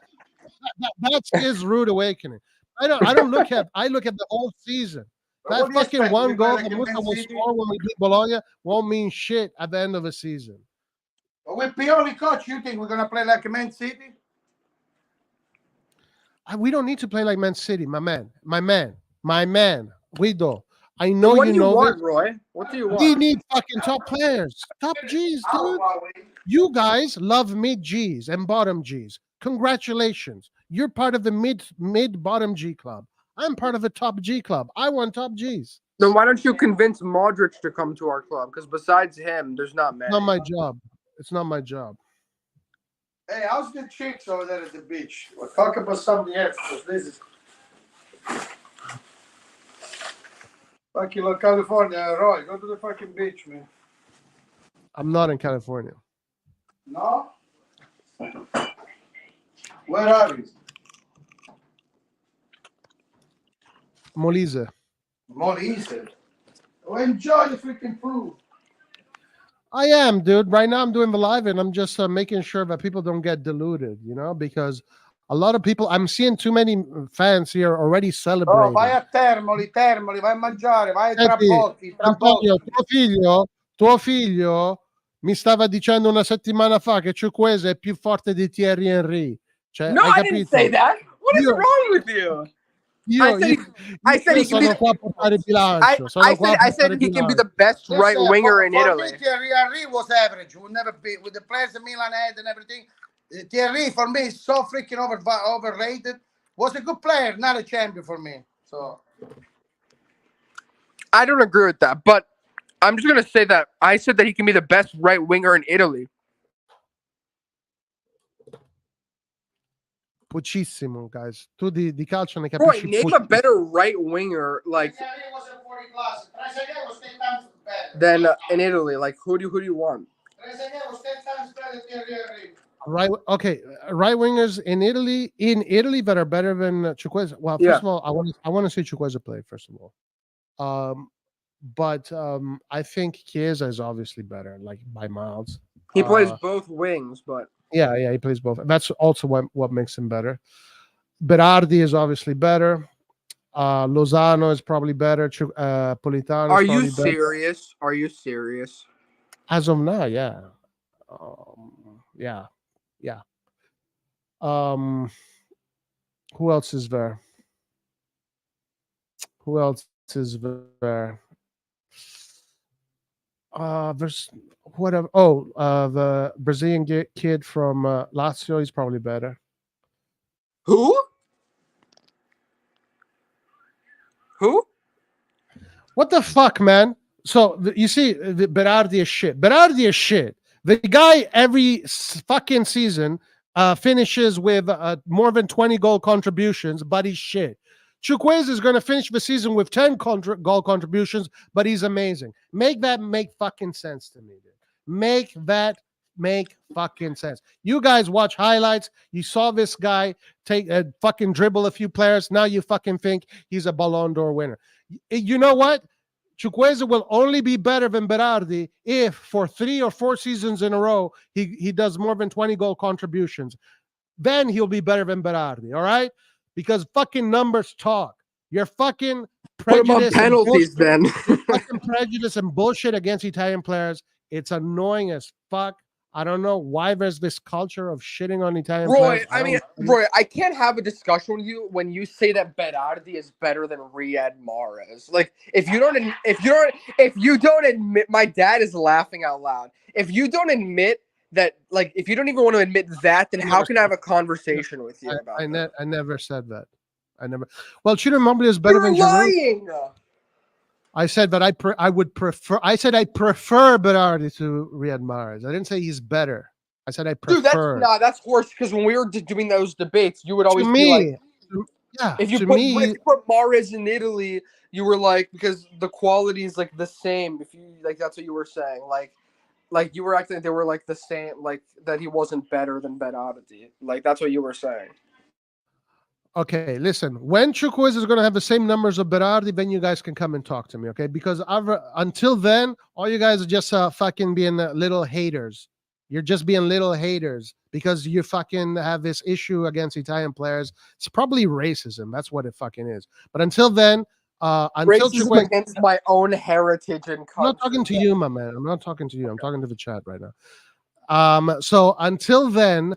That's his Rude Awakening. I look at the whole season. That fucking one goal that Musa will score when we beat Bologna won't mean shit at the end of the season. But with Pioli coach, you think we're going to play like a Man City? We don't need to play like Man City, my man. Guido, I So know what you do you know want, this. Roy? What do you We want? need fucking top players, top G's, dude. You guys love mid G's and bottom G's. Congratulations, you're part of the mid bottom G club. I'm part of a top G club. I want top G's. Then why don't you convince Modric to come to our club? Because besides him, there's not many. Not my job. It's not my job. Hey, how's the chicks over there at the beach? We'll talk about something else. 'Cause this is fucking California. Roy, go to the fucking beach, man. I'm not in California. No? Where are you? Molise. Molise. Well, enjoy the freaking food. I am, dude. Right now I'm doing the live and I'm just making sure that people don't get deluded, you know, because a lot of people, I'm seeing too many fans here already Oh, celebrating. vai a Termoli, vai a mangiare, vai ai Senti, Trabocchi, Antonio, Trabocchi. tuo figlio mi stava dicendo una settimana fa che Chukwueze è più forte di Thierry Henry. Cioè, No, hai I capito? didn't say that. What is Io- wrong with you? Io, I said he- I said he can be sono the- qua a portare bilancio. I said he can be the best right winger in Italy. Me, Thierry Henry was average. Will never be with the players that Milan had and everything. Thierry for me is so freaking overrated. Was a good player, not a champion for me. So I don't agree with that, but I'm just gonna say that I said that he can be the best right winger in Italy. Pochissimo, guys. Tu di calcio ne Roy, capisci name a better right winger like than in Italy. Like who do you want? Right. Okay. Right wingers in Italy that are better than Chukwueze. Well, first Yeah. of all, I want to see Chukwueze play. First of all, but I think Chiesa is obviously better, like by miles. He plays both wings, but Yeah, he plays both. That's also what makes him better. Berardi is obviously better. Lozano is probably better. Politano. are is you probably better. serious? Are you serious? As of now, yeah. Yeah. Who else is there? There's whatever. The Brazilian kid from Lazio is probably better. Who? Who? What the fuck, man? So you see, the Berardi is shit. Berardi is shit. The guy every fucking season finishes with more than 20 goal contributions, but he's shit. Chukwueze is going to finish the season with 10 goal contributions, but he's amazing. Make that make fucking sense to me, dude. Make that make fucking sense. You guys watch highlights. You saw this guy take a fucking dribble a few players. Now you fucking think he's a Ballon d'Or winner. You know what? Chukwueze will only be better than Berardi if for 3 or 4 seasons in a row he does more than 20 goal contributions. Then he'll be better than Berardi, all right? Because fucking numbers talk. You're fucking What about prejudice. penalties then? Fucking prejudice and bullshit against Italian players. It's annoying as fuck. I don't know why there's this culture of shitting on Italian Roy, players. Roy, I can't have a discussion with you when you say that Berardi is better than Riyad Mahrez. Like, if you don't admit, my dad is laughing out loud. If you don't admit that, like, if you don't even want to admit that, then how can I have a conversation with you about that? I never said that. Well, Ciro Immobile is better than You're Giroud. lying. I said that I would prefer. I said I prefer Berardi to Riyad Mahrez. I didn't say he's better. I said I prefer. Dude, that's horse. Because when we were doing those debates, you would always To be me, like, yeah. if you to put me, if you put Mahrez in Italy, you were like, because the quality is like the same. If you like, that's what you were saying. Like you were acting like they were like the same. Like that he wasn't better than Berardi. Like that's what you were saying. okay, listen. When Chukwueze is going to have the same numbers of Berardi, then you guys can come and talk to me, okay? Because until then, all you guys are just fucking being little haters. You're just being little haters because you fucking have this issue against Italian players. It's probably racism. That's what it fucking is. But until then, until Racism Chukwueze, against my own heritage and country. I'm not talking to you, my man. I'm not talking to you. I'm talking to the chat right now. So until then,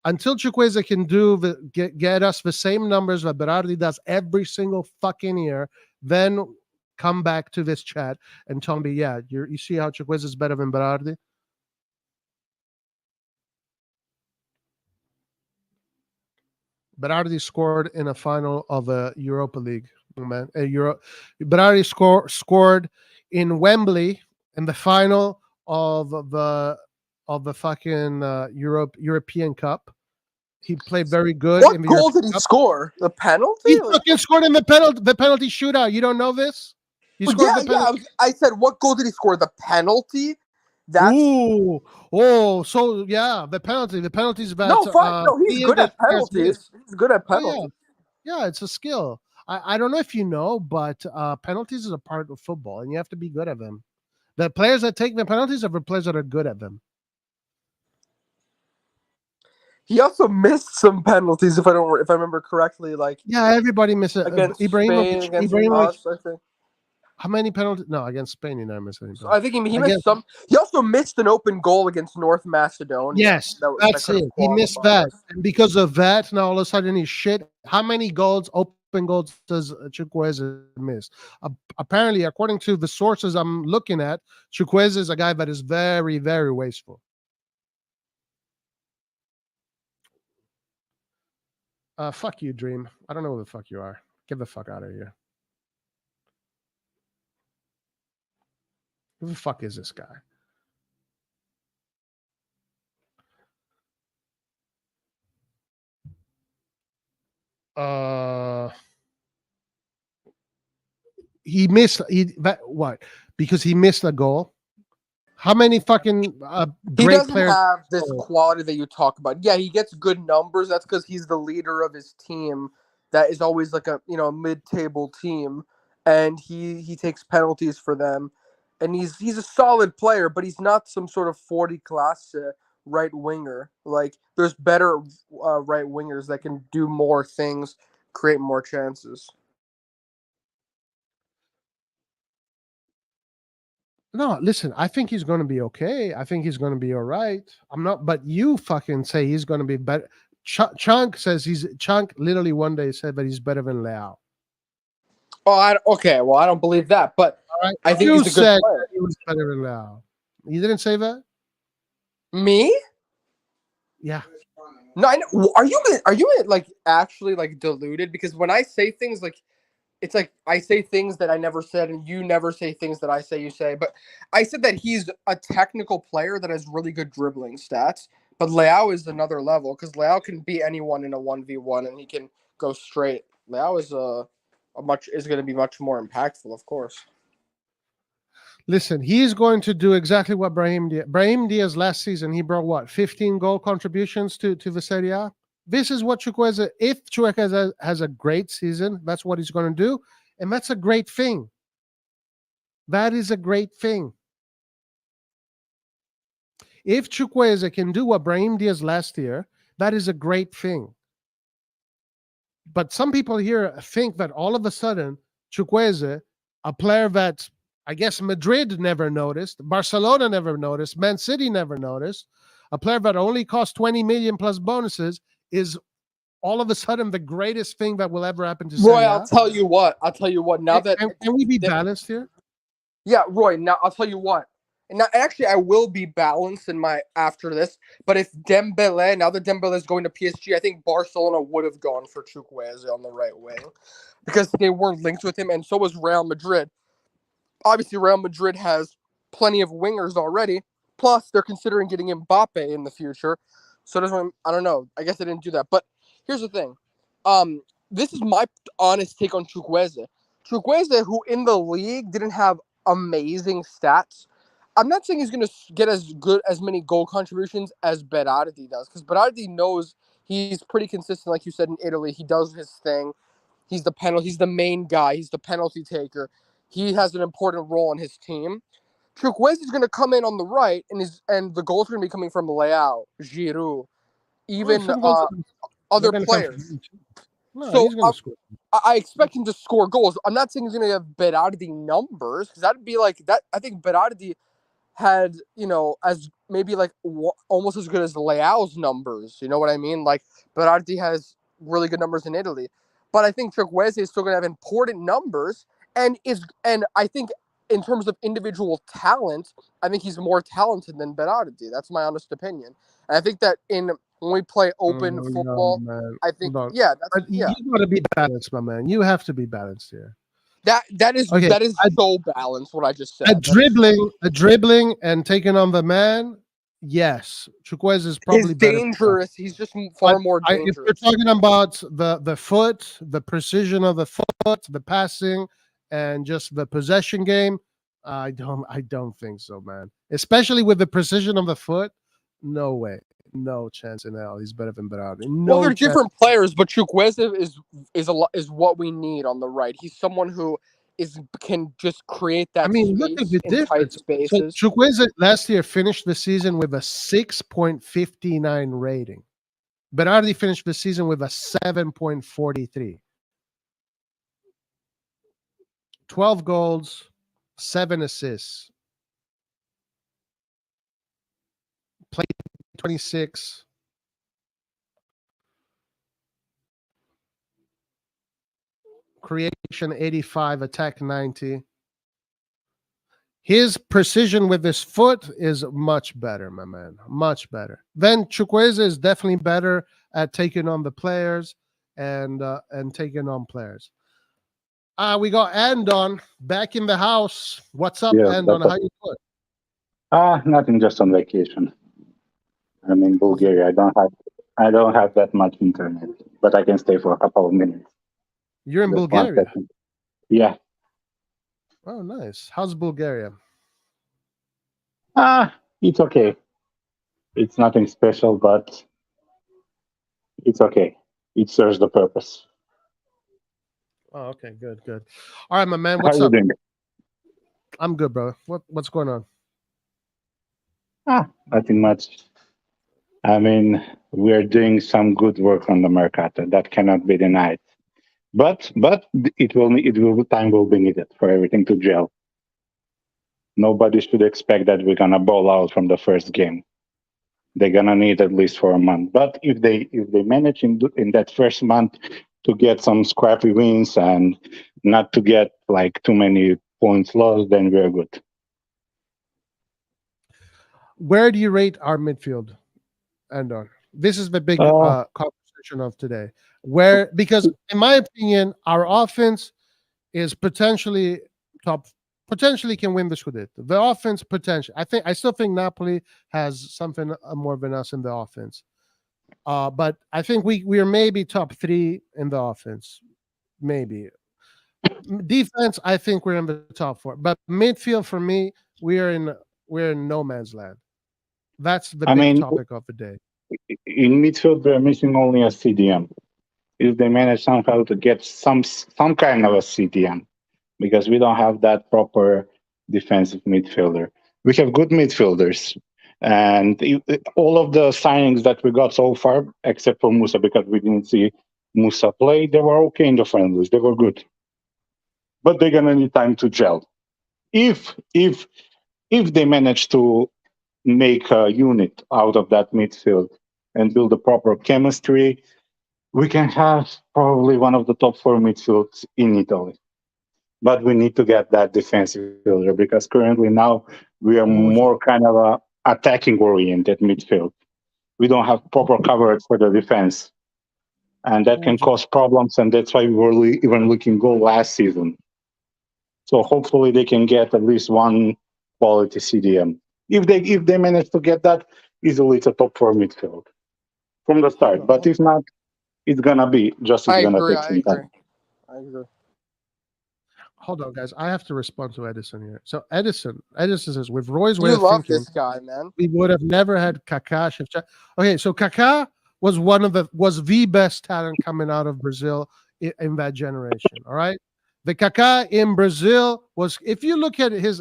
until Chukwueze can get us the same numbers that Berardi does every single fucking year, then come back to this chat and tell me, yeah, you see how Chukwueze is better than Berardi? Berardi scored in a final of a Europa League, man. Berardi scored in Wembley in the final of the fucking European Cup. He played very good. What in the goal European did he Cup. score? The penalty? He fucking scored in the penalty shootout. You don't know this? He scored the penalty. I said, what goal did he score? The penalty? So yeah, the penalty. The penalties that No, fine. No, he's good at players miss. penalties. He's good at Oh, penalties. yeah, it's a skill. I don't know if you know, but penalties is a part of football, and you have to be good at them. The players that take the penalties are the players that are good at them. He also missed some penalties, if I remember correctly. Like everybody misses against Ibrahimovic. Spain, against us, I think. How many penalties? No, against Spain, he never missed any. So I think he missed some. He also missed an open goal against North Macedonia. Yes, that's it. He missed that, and because of that, now all of a sudden he's shit. How many open goals, does Chukwueze miss? Apparently, according to the sources I'm looking at, Chukwueze is a guy that is very, very wasteful. Fuck you, Dream. I don't know who the fuck you are. Get the fuck out of here. Who the fuck is this guy? He missed. What? Because he missed a goal. How many fucking he great doesn't players have this quality that you talk about. Yeah, he gets good numbers. That's because he's the leader of his team. That is always like a mid-table team, and he takes penalties for them. And he's a solid player, but he's not some sort of 40 class right winger. Like there's better right wingers that can do more things, create more chances. No, listen, I think he's going to be okay. I think he's going to be all right. I'm not, but you fucking say he's going to be better. Chunk literally one day said that he's better than Leao. Oh, okay. Well, I don't believe that, but right. I think he's a good player. He was better than Leao. You didn't say that? Me? Yeah. No, I know. Are you like actually like deluded? Because when I say things like, it's like I say things that I never said, and you never say things that I say you say. But I said that he's a technical player that has really good dribbling stats. But Leao is another level because Leao can beat anyone in a 1v1, and he can go straight. Leao is going to be much more impactful, of course. Listen, he's going to do exactly what Brahim Diaz last season. He brought what 15 goal contributions to the Serie A. This is what Chukwueze, if Chukwueze has a great season, that's what he's going to do. And that's a great thing. That is a great thing. If Chukwueze can do what Brahim Diaz last year, that is a great thing. But some people here think that all of a sudden, Chukwueze, a player that I guess Madrid never noticed, Barcelona never noticed, Man City never noticed, a player that only cost 20 million plus bonuses, is all of a sudden the greatest thing that will ever happen to Roy. I'll tell you what. Now that can we be balanced here? Yeah, Roy. Now I'll tell you what. And now, actually, I will be balanced in my after this. But if Dembele, now that Dembele is going to PSG, I think Barcelona would have gone for Chukwueze on the right wing because they were linked with him, and so was Real Madrid. Obviously, Real Madrid has plenty of wingers already. Plus, they're considering getting Mbappe in the future. So I don't know. I guess I didn't do that. But here's the thing. This is my honest take on Chukwueze. Chukwueze, who in the league didn't have amazing stats. I'm not saying he's going to get as many goal contributions as Berardi does, because Berardi knows he's pretty consistent, like you said, in Italy. He does his thing. He's the main guy. He's the penalty taker. He has an important role in his team. Chukwueze is going to come in on the right, and the goals are going to be coming from Leao, Giroud, even other players. No, so I expect him to score goals. I'm not saying he's going to have Berardi numbers, because that'd be like that. I think Berardi had, as maybe like almost as good as Leao's numbers. You know what I mean? Like Berardi has really good numbers in Italy, but I think Chukwueze is still going to have important numbers. and I think in terms of individual talent, I think he's more talented than Berardi. That's my honest opinion. And I think that when we play open No, football, man. I think Hold on. that's You gotta be balanced, my man. You have to be balanced here. that is Okay, so balanced what I just said. a dribbling and taking on the man. Yes, Chukwueze is probably He's better. dangerous. He's just far more If you're dangerous. talking about the foot, the precision of the foot, the passing, and just the possession game, I don't think so, man. Especially with the precision of the foot, no way, no chance in hell. He's better than Berardi. No Well, they're chance. different players, but Chukwueze is what we need on the right. He's someone who can just create that I mean, look at space the in tight difference. So spaces. Chukwueze last year finished the season with a 6.59 rating. Berardi finished the season with a 7.43. 12 goals, 7 assists. Played 26. Creation 85, attack 90. His precision with his foot is much better, my man. Much better. Then Chukwueze is definitely better at taking on the players and taking on players. We got Andon back in the house. What's up, Yeah, Andon? that's How you doing? nothing, just on vacation. I'm in Bulgaria. I don't have that much internet, but I can stay for a couple of minutes. You're in Just 1 Bulgaria. second. Yeah. Oh, nice. How's Bulgaria? It's okay. It's nothing special, but it's okay. It serves the purpose. Oh, okay, good, good. All right, my man. How What's are you up? doing? I'm good, bro. What's going on? Nothing much. I mean, we're doing some good work on the Mercato. That cannot be denied. But time will be needed for everything to gel. Nobody should expect that we're gonna ball out from the first game. They're gonna need at least for a month. But if they manage in that first month to get some scrappy wins and not to get like too many points lost, then we're good. Where do you rate our midfield, Andon? This is the big Uh, conversation of today. Where, because in my opinion, our offense is potentially can win the Scudetto. The offense potential. I still think Napoli has something more than us in the offense. But I think we are maybe top 3 in the offense. Maybe. Defense, I think we're in the top 4. But midfield for me, we're in no man's land. That's the I big mean, topic of the day. in midfield, we're missing only a CDM. If they manage somehow to get some kind of a CDM, because we don't have that proper defensive midfielder. We have good midfielders, and all of the signings that we got so far, except for Musa, because we didn't see Musa play, they were okay in the friendlies. They were good, but they're gonna need time to gel. If they manage to make a unit out of that midfield and build a proper chemistry, we can have probably one of the top 4 midfields in Italy. But we need to get that defensive fielder because currently now we are more kind of a attacking oriented midfield. We don't have proper coverage for the defense, and that can cause problems. And that's why we were even looking goal last season. So hopefully they can get at least one quality CDM. If they manage to get that, easily it's a top 4 midfield from the start. But if not, it's gonna take some time. I agree. Hold on, guys. I have to respond to Edison here. So Edison says, with Roy's way You of love thinking, this guy, man. we would have never had Kaká. Okay, so Kaká was the best talent coming out of Brazil in that generation. All right, the Kaká in Brazil was. If you look at his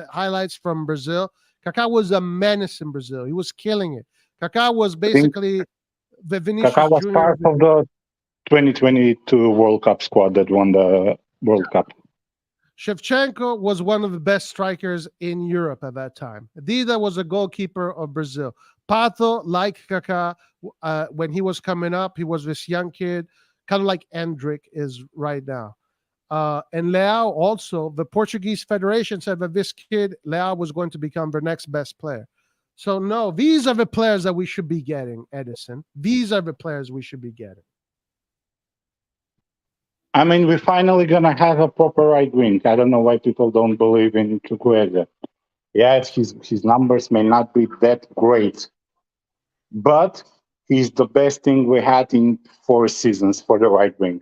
highlights from Brazil, Kaká was a menace in Brazil. He was killing it. Kaká was basically the Vinicius Kaká was Junior part of the 2022 World Cup squad that won the World Cup. Shevchenko was one of the best strikers in Europe at that time. Dida was a goalkeeper of Brazil. Pato, like Kaká, when he was coming up, he was this young kid, kind of like Endrick is right now. And Leao also, the Portuguese Federation said that this kid, Leao, was going to become their next best player. So, no, these are the players that we should be getting, Edison. These are the players we should be getting. I mean, we're finally gonna have a proper right wing. I don't know why people don't believe in Chukwueze. Yes, his numbers may not be that great, but he's the best thing we had in 4 seasons for the right wing.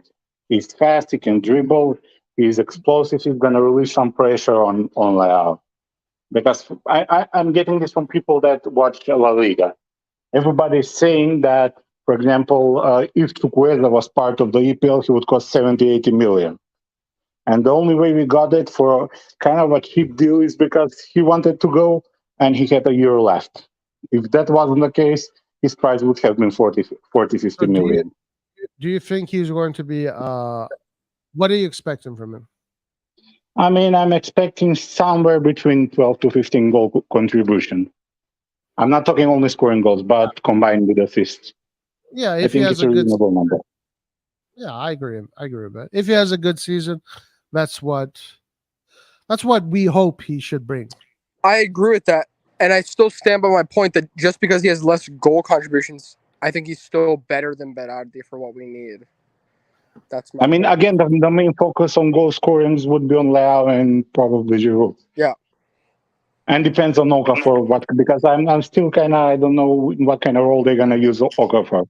He's fast, he can dribble, he's explosive, he's gonna release some pressure on Leao. Because I'm getting this from people that watch La Liga. Everybody's saying that, for example, if Chukwueze was part of the EPL, he would cost 70, 80 million. And the only way we got it for kind of a cheap deal is because he wanted to go and he had a year left. If that wasn't the case, his price would have been 40 50 So million. do you think he's going to be what are you expecting from him? I mean, I'm expecting somewhere between 12 to 15 goal contribution. I'm not talking only scoring goals, but combined with assists. Yeah, I if he think has it's a a good reasonable number. yeah, I agree with that. If he has a good season, that's what we hope he should bring. I agree with that, and I still stand by my point that just because he has less goal contributions, I think he's still better than Berardi for what we need. That's my I mean, point. again, the main focus on goal scorings would be on Leao and probably Giroud. Yeah. And depends on Okafor what, because I'm still kind of, I don't know what kind of role they're gonna use Okafor.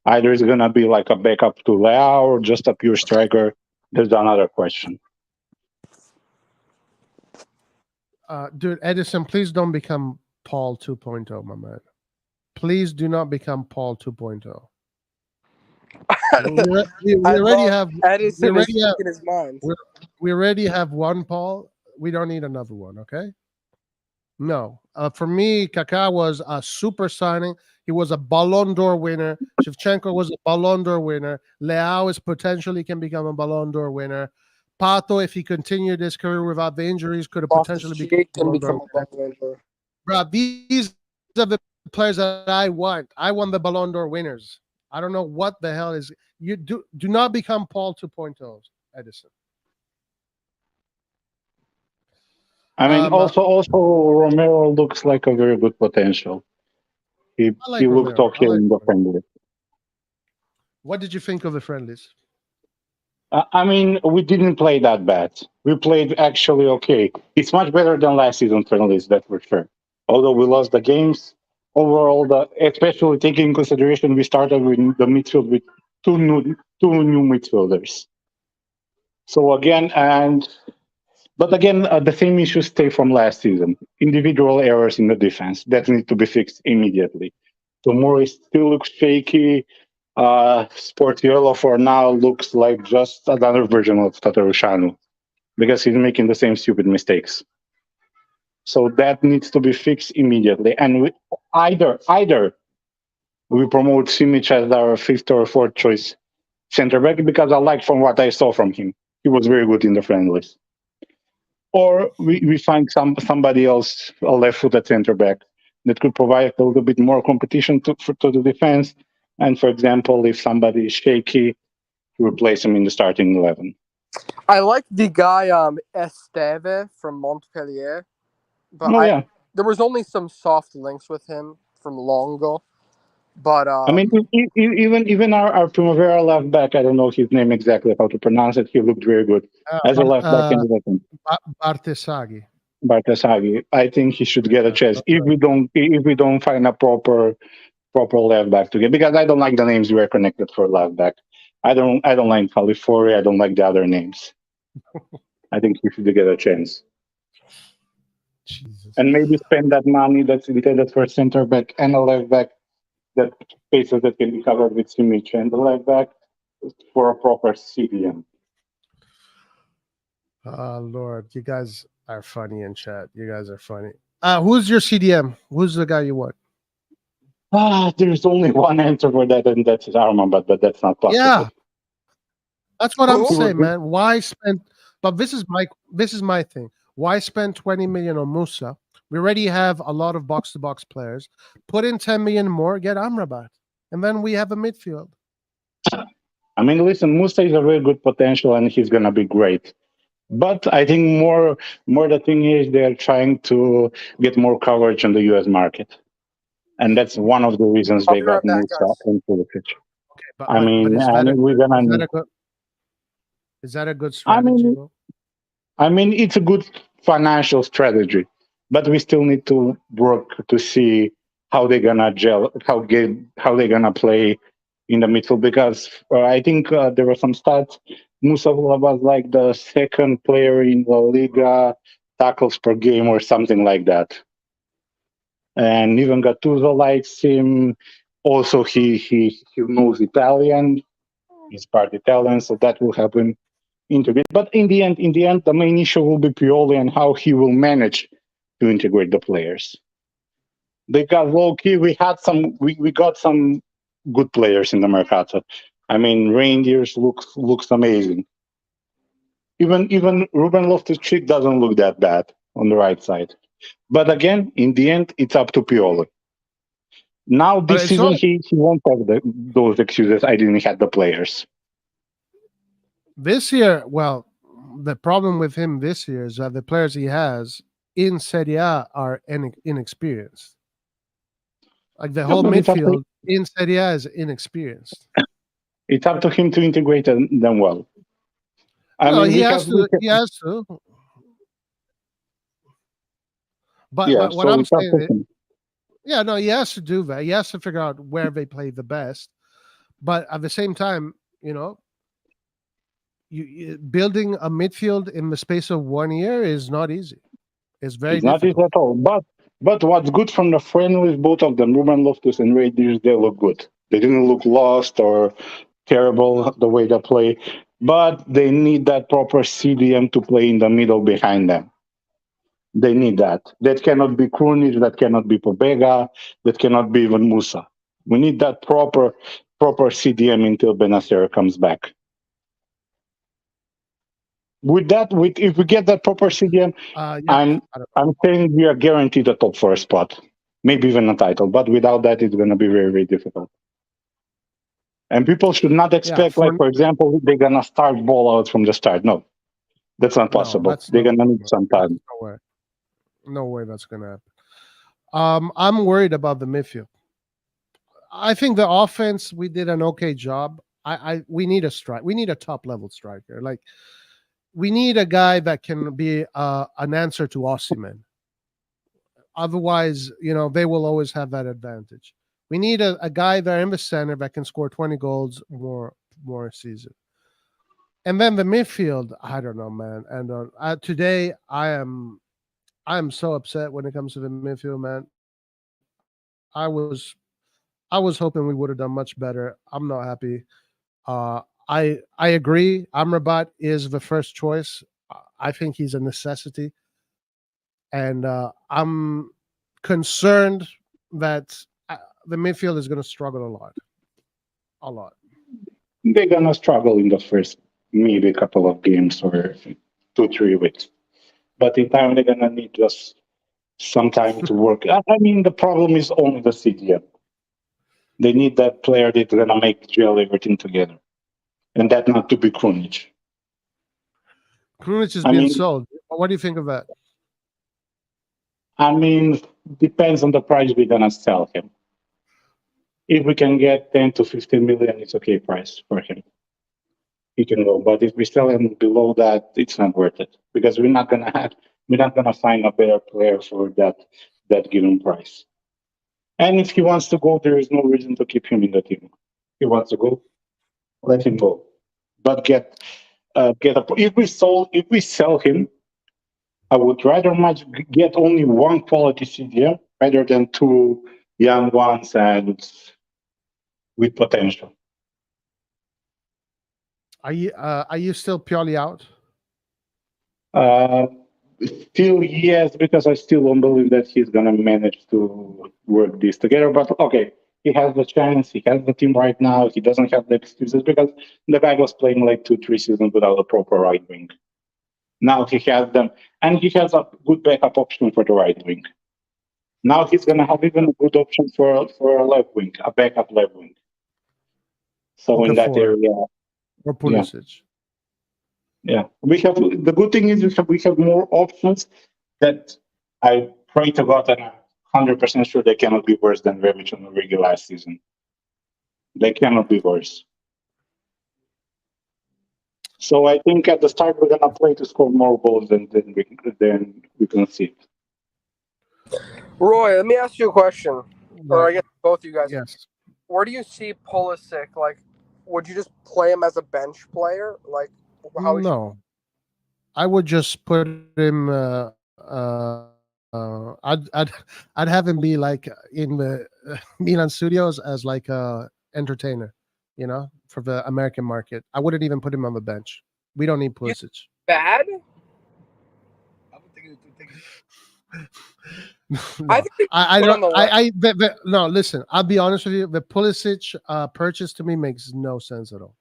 Either it's gonna be like a backup to Leao or just a pure striker. There's another question. Dude, Edison, please don't become Paul 2.0, my man. Please do not become Paul 2.0. We already have Edison we is already have in his mind. we already have one Paul. We don't need another one, okay? No. For me, Kaká was a super signing. He was a Ballon d'Or winner. Shevchenko was a Ballon d'Or winner. Leao is potentially can become a Ballon d'Or winner. Pato, if he continued his career without the injuries, could have potentially become a can Ballon d'Or become a winner. Ballon d'Or. Bro, these are the players that I want. I want the Ballon d'Or winners. I don't know what the hell is you do not become Paul 2.0, Edison. I mean, Um, also Romero looks like a very good potential. He I like he looked Romero. okay in the friendly. What did you think of the friendlies? I mean, we didn't play that bad. We played actually okay. It's much better than last season friendlies, that's for sure. Although we lost the games, overall, especially taking in consideration we started with the midfield with two new midfielders. So again, but again, the same issues stay from last season. Individual errors in the defense that need to be fixed immediately. Tomori still looks shaky. Sportiello for now looks like just another version of Tatarushanu because he's making the same stupid mistakes. So that needs to be fixed immediately. And either we promote Simic as our fifth or fourth choice center back because I like from what I saw from him. He was very good in the friendlies. Or we find somebody else, a left-footed center back, that could provide a little bit more competition to the defense. And for example, if somebody is shaky, replace him in the starting 11. I like the guy Esteve from Montpellier, but Oh yeah, there was only some soft links with him from Longo. But I mean even our Primavera left back, I don't know his name exactly how to pronounce it. He looked very good as a left back in the weapon. Bartesaghi. Bartasagi, I think he should get a chance if we don't find a proper left back to get, because I don't like the names we are connected for left back. I don't like Califori. I don't like the other names. I think he should get a chance. Jesus. And maybe spend that money that's intended for center back and a left back, that spaces that can be covered with Simic and the left back, for a proper CDM. Oh Lord, you guys are funny in chat. You guys are funny. Who's your CDM? Who's the guy you want? There's only one answer for that, and that's Armambat, but that's not possible. Yeah, that's what I'm Who? saying, man. Why spend? But this is my thing. Why spend 20 million on Musa? We already have a lot of box-to-box players. Put in 10 million more, get Amrabat, and then we have a midfield. I mean, listen, Musa is a very good potential, and he's gonna be great. But I think more the thing is they're trying to get more coverage on the U.S. market, and that's one of the reasons I'll they be got right back, Musa guys. into the picture. Okay, I mean, and we're gonna need. is that a good I strategy, mean, Will? it's a good financial strategy, but we still need to work to see how they're gonna gel, how they're gonna play in the midfield. Because I think there were some stats. Musa was like the second player in La Liga tackles per game or something like that. And even Gattuso likes him. Also, he knows Italian. He's part Italian, so that will help him integrate. But in the end, the main issue will be Pioli and how he will manage to integrate the players. Because low key, we got some good players in the Mercato. I mean, Reindeers looks amazing. Even Ruben Loftus-Cheek doesn't look that bad on the right side. But again, in the end, it's up to Pioli. Now But this it's not season, he won't have those excuses. I didn't have the players. this year. Well, the problem with him this year is that the players he has in Serie A are inexperienced. Like the Yeah, whole but midfield in Serie A is inexperienced. it's up to him to integrate them well. I No, mean, he we has have, to. He has to. yeah. But what So I'm it's up to saying is, him. yeah, no, he has to do that. He has to figure out where they play the best. But at the same time, building a midfield in the space of 1 year is not easy. It's very It's not easy difficult. at all. But what's good from the friendlies, both of them, Ruben Loftus and Rangers, they look good. They didn't look lost or terrible the way they play. But they need that proper CDM to play in the middle behind them. They need that. That cannot be Krunic, that cannot be Pobega, that cannot be even Musa. We need that proper CDM until Benacer comes back. With if we get that proper CDM, Yeah, I'm I don't I'm saying we are guaranteed a top four spot, maybe even a title. But without that, it's going to be very very difficult. And people should not yeah, expect, like for example, they're gonna start ball out from the start. No, that's not no, possible. that's They're no, gonna need some that's time. no way. No way that's gonna happen. I'm worried about the midfield. I think the offense we did an okay job. We need a strike. We need a top level striker. Like we need a guy that can be an answer to Osimhen. Otherwise, they will always have that advantage. We need a guy there in the center that can score 20 goals more a season. And then the midfield, I don't know, man. And today, I'm so upset when it comes to the midfield, man. I was hoping we would have done much better. I'm not happy. I agree. Amrabat is the first choice. I think he's a necessity, and I'm concerned that the midfield is going to struggle a lot. They're gonna struggle in the first maybe couple of games or 2 3 weeks. But in time, they're gonna need just some time to work. I mean, the problem is only the CDM. They need that player that's gonna make gel everything together, and that not to be Krunic. Krunic is I being mean, sold. What do you think of that? I mean, depends on the price we're gonna sell him. If we can get 10 to 15 million, it's okay price for him. He can go. But if we sell him below that, it's not worth it because we're not gonna find a better player for that given price. And if he wants to go, there is no reason to keep him in the team. He wants to go, let him go. But if we sell him, I would rather much get only one quality CDM rather than two young ones and with potential. Are you still purely out? Uh, Still, yes, because I still don't believe that he's gonna manage to work this together. But okay, he has the chance. He has the team right now. He doesn't have the excuses because the guy was playing like 2 3 seasons without a proper right wing. Now he has them, and he has a good backup option for the right wing. Now he's gonna have even a good option for a left wing, a backup left wing. So in that Okafor. area, or Yeah. Pulisic. Yeah, we have the good thing is we have more options that I pray to God and I'm 100% sure they cannot be worse than Rebic and Origi last season. They cannot be worse. So I think at the start we're gonna play to score more goals than we can see. Roy, let me ask you a question, or But I guess both of you guys. yes, Where do you see Pulisic? Like, would you just play him as a bench player? Like, how would you? no, I would just put him. I'd have him be like in the Milan studios as like a entertainer, for the American market. I wouldn't even put him on the bench. We don't need You Pulisic. bad? I No, think they I put on don't. the left. No. Listen, I'll be honest with you. The Pulisic purchase to me makes no sense at all.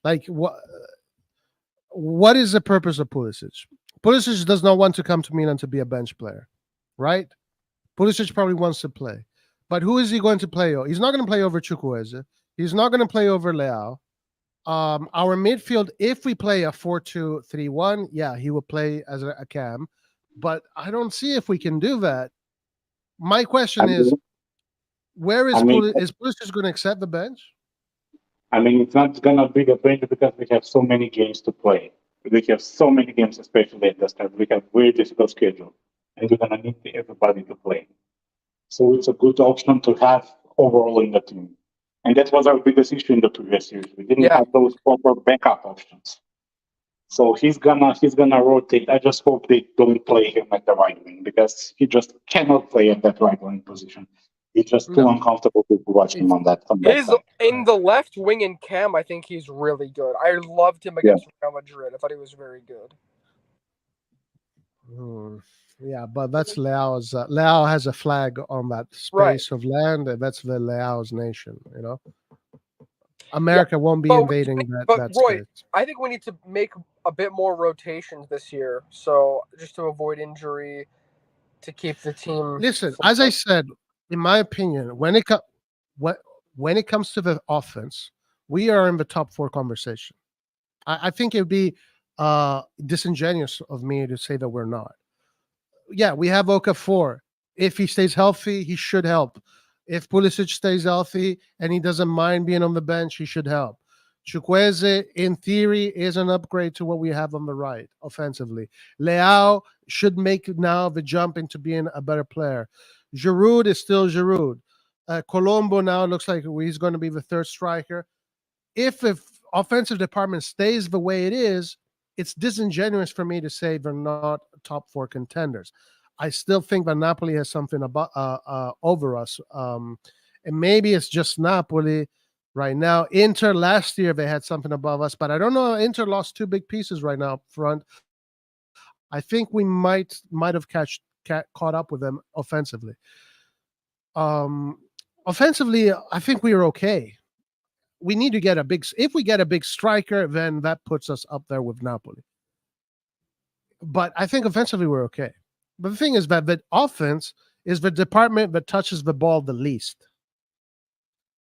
Like what is the purpose of Pulisic? Pulisic does not want to come to Milan to be a bench player, right? Pulisic probably wants to play. But who is he going to play over? He's not going to play over Chukwueze. He's not going to play over Leao. Our midfield, if we play a 4-2-3-1, yeah, he will play as a cam. But I don't see if we can do that. My I question is, mean, where I is mean, Is Pulisic going to accept the bench? it's not gonna be the bench because we have so many games to play. We have so many games, especially at the start. We have very difficult schedule, and we're gonna need everybody to play. So it's a good option to have overall in the team. And that was our biggest issue in the previous years. We didn't Yeah, have those proper backup options. So he's gonna rotate. I just hope they don't play him at the right wing because he just cannot play at that right wing position. It's just too No. uncomfortable to watch him It's on that his side. in the left wing and cam. I think he's really good. I loved him Yeah. against Real Madrid. I thought he was very good. Hmm. Yeah, but that's Laos. Lao has a flag on that Right. space of land, and that's the Laos nation. Yeah, America won't be but invading that but that Roy, space. I think we need to make a bit more rotations this year. So just to avoid injury, to keep the team. Listen, as I said, in my opinion, when when it comes to the offense, we are in the top four conversation. I think it would be disingenuous of me to say that we're not. Yeah, we have Okafor. If he stays healthy, he should help. If Pulisic stays healthy and he doesn't mind being on the bench, he should help. Chukwueze, in theory, is an upgrade to what we have on the right offensively. Leao should make now the jump into being a better player. Giroud is still Giroud. Colombo now looks like he's going to be the third striker. If the offensive department stays the way it is, it's disingenuous for me to say they're not top four contenders. I still think that Napoli has something about over us, and maybe it's just Napoli right now. Inter last year they had something above us, but I don't know. Inter lost two big pieces right now up front. I think we might have caught up with them offensively. Offensively, I think we are okay. We need to get a big. If we get a big striker, then that puts us up there with Napoli. But I think offensively we're okay. But the thing is that the offense is the department that touches the ball the least.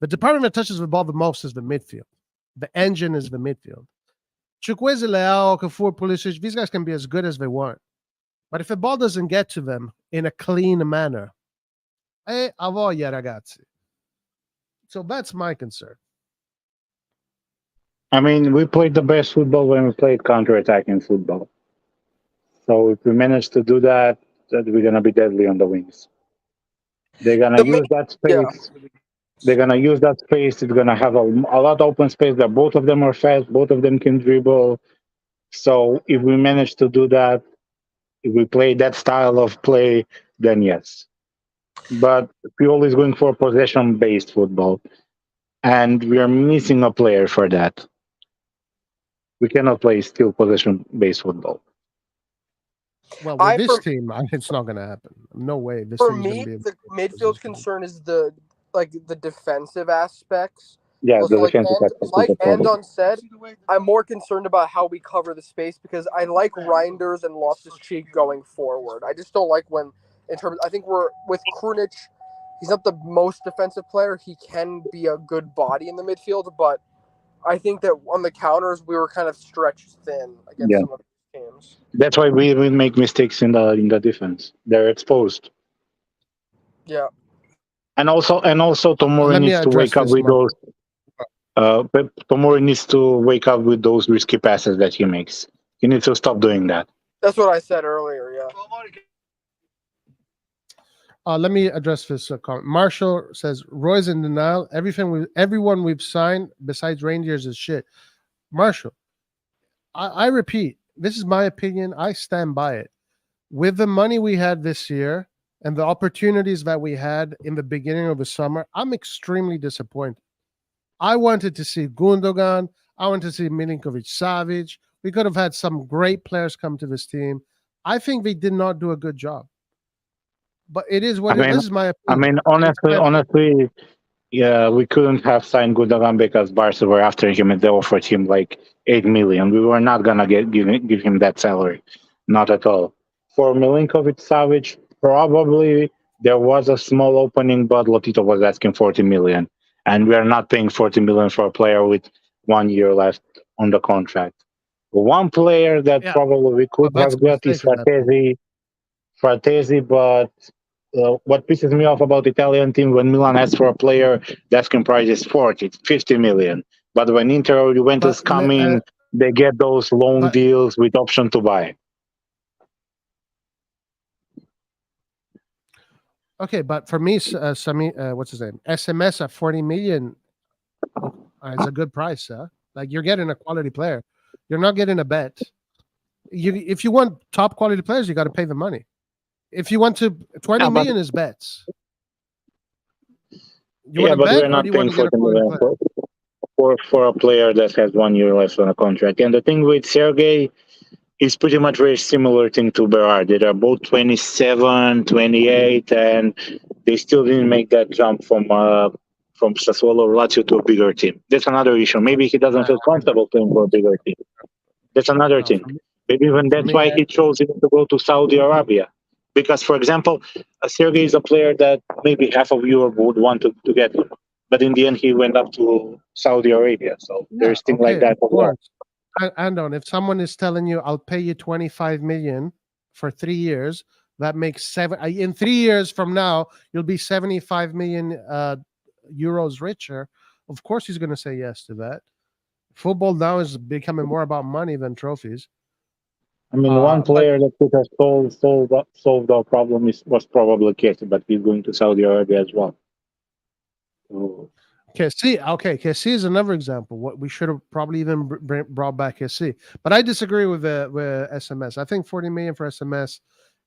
The department that touches the ball the most is the midfield. The engine is the midfield. Chukwueze, Leao, Okafor, Pulisic, these guys can be as good as they want. But if the ball doesn't get to them in a clean manner, a voglia ragazzi. So that's my concern. I mean, we played the best football when we played counter-attacking football. So if we manage to do that, that we're gonna be deadly on the wings. They're gonna The main, use that yeah, space. They're gonna use that space. It's gonna have a lot of open space. That both of them are fast. Both of them can dribble. So if we manage to do that, if we play that style of play, then yes. But Pioli is going for possession-based football, and we are missing a player for that. We cannot play still possession-based football. Well, with I this team, it's not going to happen. No way. This for team's going to me be in the midfield position. concern is the defensive aspects. Yeah, So the defensive aspect is like the problem. Andon said, I'm more concerned about how we cover the space because I like Reinders and Loftus Cheek going forward. I just don't like when in terms. I think we're with Krunic. He's not the most defensive player. He can be a good body in the midfield, but I think that on the counters we were kind of stretched thin against Yeah, some of these teams. that's why we make mistakes in the defense. They're exposed. Yeah. And also Tomori Let me needs to address wake up this, with Mark. those Tomori needs to wake up with those risky passes that he makes. He needs to stop doing that. That's what I said earlier. Yeah. Let me address this comment. Marshall says Roy's in denial. Everyone we've signed besides Rangers is shit. Marshall, I repeat, this is my opinion. I stand by it. With the money we had this year and the opportunities that we had in the beginning of the summer, I'm extremely disappointed. I wanted to see Gundogan. I wanted to see Milinkovic Savic. We could have had some great players come to this team. I think they did not do a good job. But it is I what mean, this is my I opinion. mean, It's my opinion. honestly, yeah, we couldn't have signed Gundogan because Barca were after him and they offered him like 8 million. We were not gonna give him that salary, not at all. For Milinkovic Savic, probably there was a small opening, but Lotito was asking 40 million, and we are not paying 40 million for a player with 1 year left on the contract. One player that Yeah, probably we well, could that's have a got is mistake in that case. Fratesi, but what pisses me off about Italian team when Milan asks for a player, the asking price is 40, 50 million. But when Inter or Juventus But come in, they get those loan but deals with option to buy. okay, but for me, Sami, what's his name? SMS at 40 million is a good price. Like you're getting a quality player. You're not getting a bet. If you want top quality players, you got to pay the money. If you want to, 20 Yeah, but million is bets. You want yeah, to but bet we're or do not you want paying to get a 40 quality million player? for a player that has 1 year left on a contract. And the thing with Sergey is pretty much very similar thing to Berard. They are both 27, 28, and they still didn't make that jump from Sassuolo or Lazio to a bigger team. That's another issue. Maybe he doesn't feel I know. comfortable playing for a bigger team. That's another No, thing. Maybe even for that's me, why he chose even to go to Saudi Arabia. Because, for example, Sergey is a player that maybe half of Europe would want to get him. But in the end, he went up to Saudi Arabia. So yeah, there's things like okay, of that as well. course. Andon, if someone is telling you, "I'll pay you 25 million for 3 years," that makes in 3 years from now, you'll be 75 million euros richer. Of course, he's going to say yes to that. Football now is becoming more about money than trophies. I mean, one But player that could have solved our problem was probably Kessie, but he's going to Saudi Arabia as well. So, KC is another example. What we should have probably even brought back KC. But I disagree with SMS. I think 40 million for SMS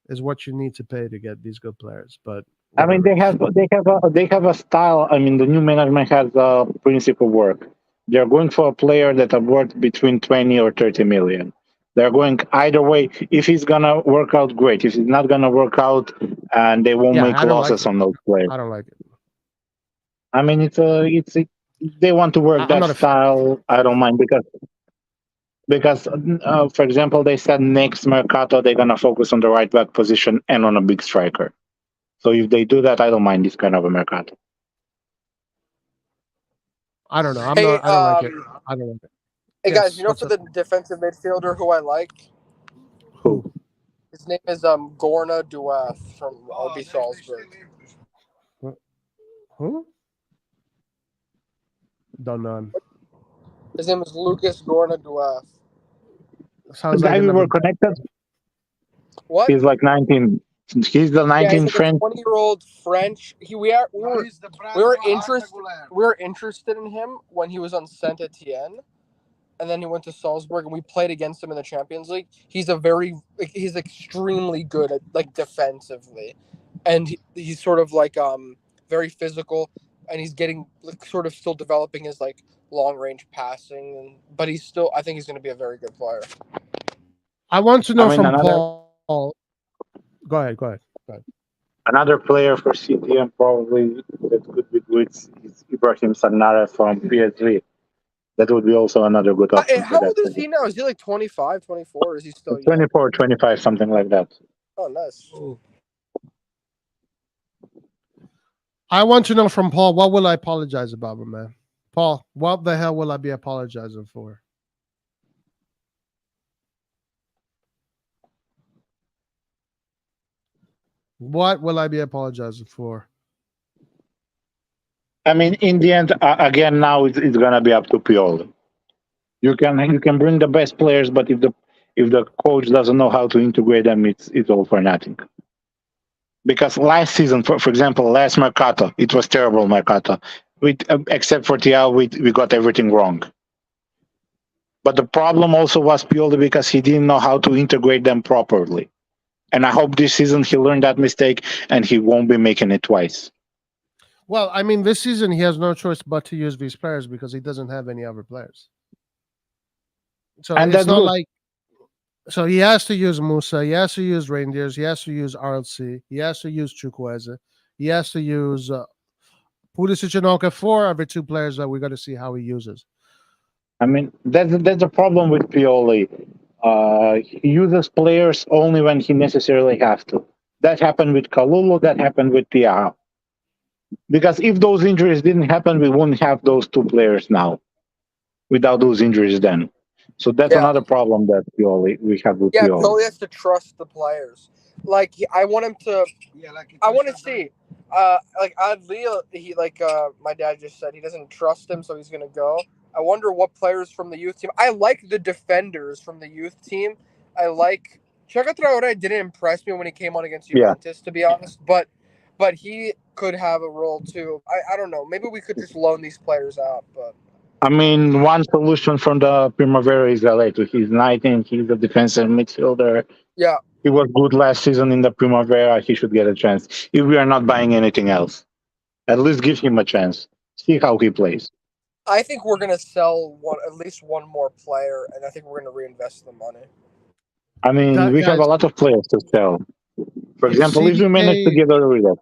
is what you need to pay to get these good players. But I mean, whatever. they have a style. I mean, the new management has a principle work. They're going for a player that are worth between 20 or 30 million. They're going either way. If he's gonna work out, great. If he's not gonna work out, and they won't Yeah, make I don't like losses it. on those players. I don't like it. I mean, they want to work I'm that not a fan. style. I don't mind because for example, they said next Mercato they're gonna focus on the right back position and on a big striker. So if they do that, I don't mind this kind of a Mercato. I don't know. Hey, I don't like it. I don't like it. hey guys, Yes. you know What's for up? the defensive midfielder who I like, Who? Who? his name is Gorna Duath from RB Salzburg. Who? Don't know. His name is Lucas Gorna Duath. The Sounds like guy we another were bad connected, player. What? he's like 19. He's the Yeah, he's 19 like a French. 20-year-old French. We were interested in him when he was on Saint Etienne, and then he went to Salzburg, and we played against him in the Champions League. He's extremely good at like defensively, and he's sort of like very physical, and he's getting like, sort of still developing his like long range passing, but I think he's going to be a very good player. I want to I know mean, from Paul. Go ahead. another player for CTM probably that could be good is Ibrahim Sanara from PSV. That would be also another good option for How that old is he position. now? Is he like 25, 24, or is he still young? 24, 25, something like that. Oh, nice. I want to know from Paul. What will I apologize about, my man? Paul, what the hell will I be apologizing for? What will I be apologizing for? I mean, in the end, again, now it's gonna be up to Pioli. You can bring the best players, but if the coach doesn't know how to integrate them, it's all for nothing. Because last season, for example, last Mercato, it was terrible Mercato. Except for Thiago, we got everything wrong. But the problem also was Pioli because he didn't know how to integrate them properly. And I hope this season he learned that mistake and he won't be making it twice. Well, I mean, this season he has no choice but to use these players because he doesn't have any other players. So And it's that's not good. like so he has to use Musa, he has to use Reindeers, he has to use RLC, he has to use Chukwueze, he has to use Pulisic and Okafor are the two players that we're going to see how he uses. I mean, that's the problem with Pioli. He uses players only when he necessarily has to. That happened with Kalulu. That happened with Thiago. Because if those injuries didn't happen, we wouldn't have those two players now. Without those injuries, then. So that's Yeah. another problem that we have with Yeah, Pioli. Pioli has to trust the players. Like I want him to. Yeah, like I want to see. Like Adli, he my dad just said he doesn't trust him, so he's gonna go. I wonder what players from the youth team. I like the defenders from the youth team. I like Chaka Traore didn't impress me when he came on against Yeah. Juventus, to be honest. But he could have a role too. I don't know. Maybe we could just loan these players out. But I mean, one solution from the Primavera is Aleto. He's 19. He's a defensive midfielder. yeah, He was good last season in the Primavera. He should get a chance. If we are not buying anything else, at least give him a chance. See how he plays. I think we're gonna sell at least one more player, and I think we're gonna reinvest the money. I mean, we have Guys, a lot of players to sell. For if example, if we manage to CDK, get Rodrigo,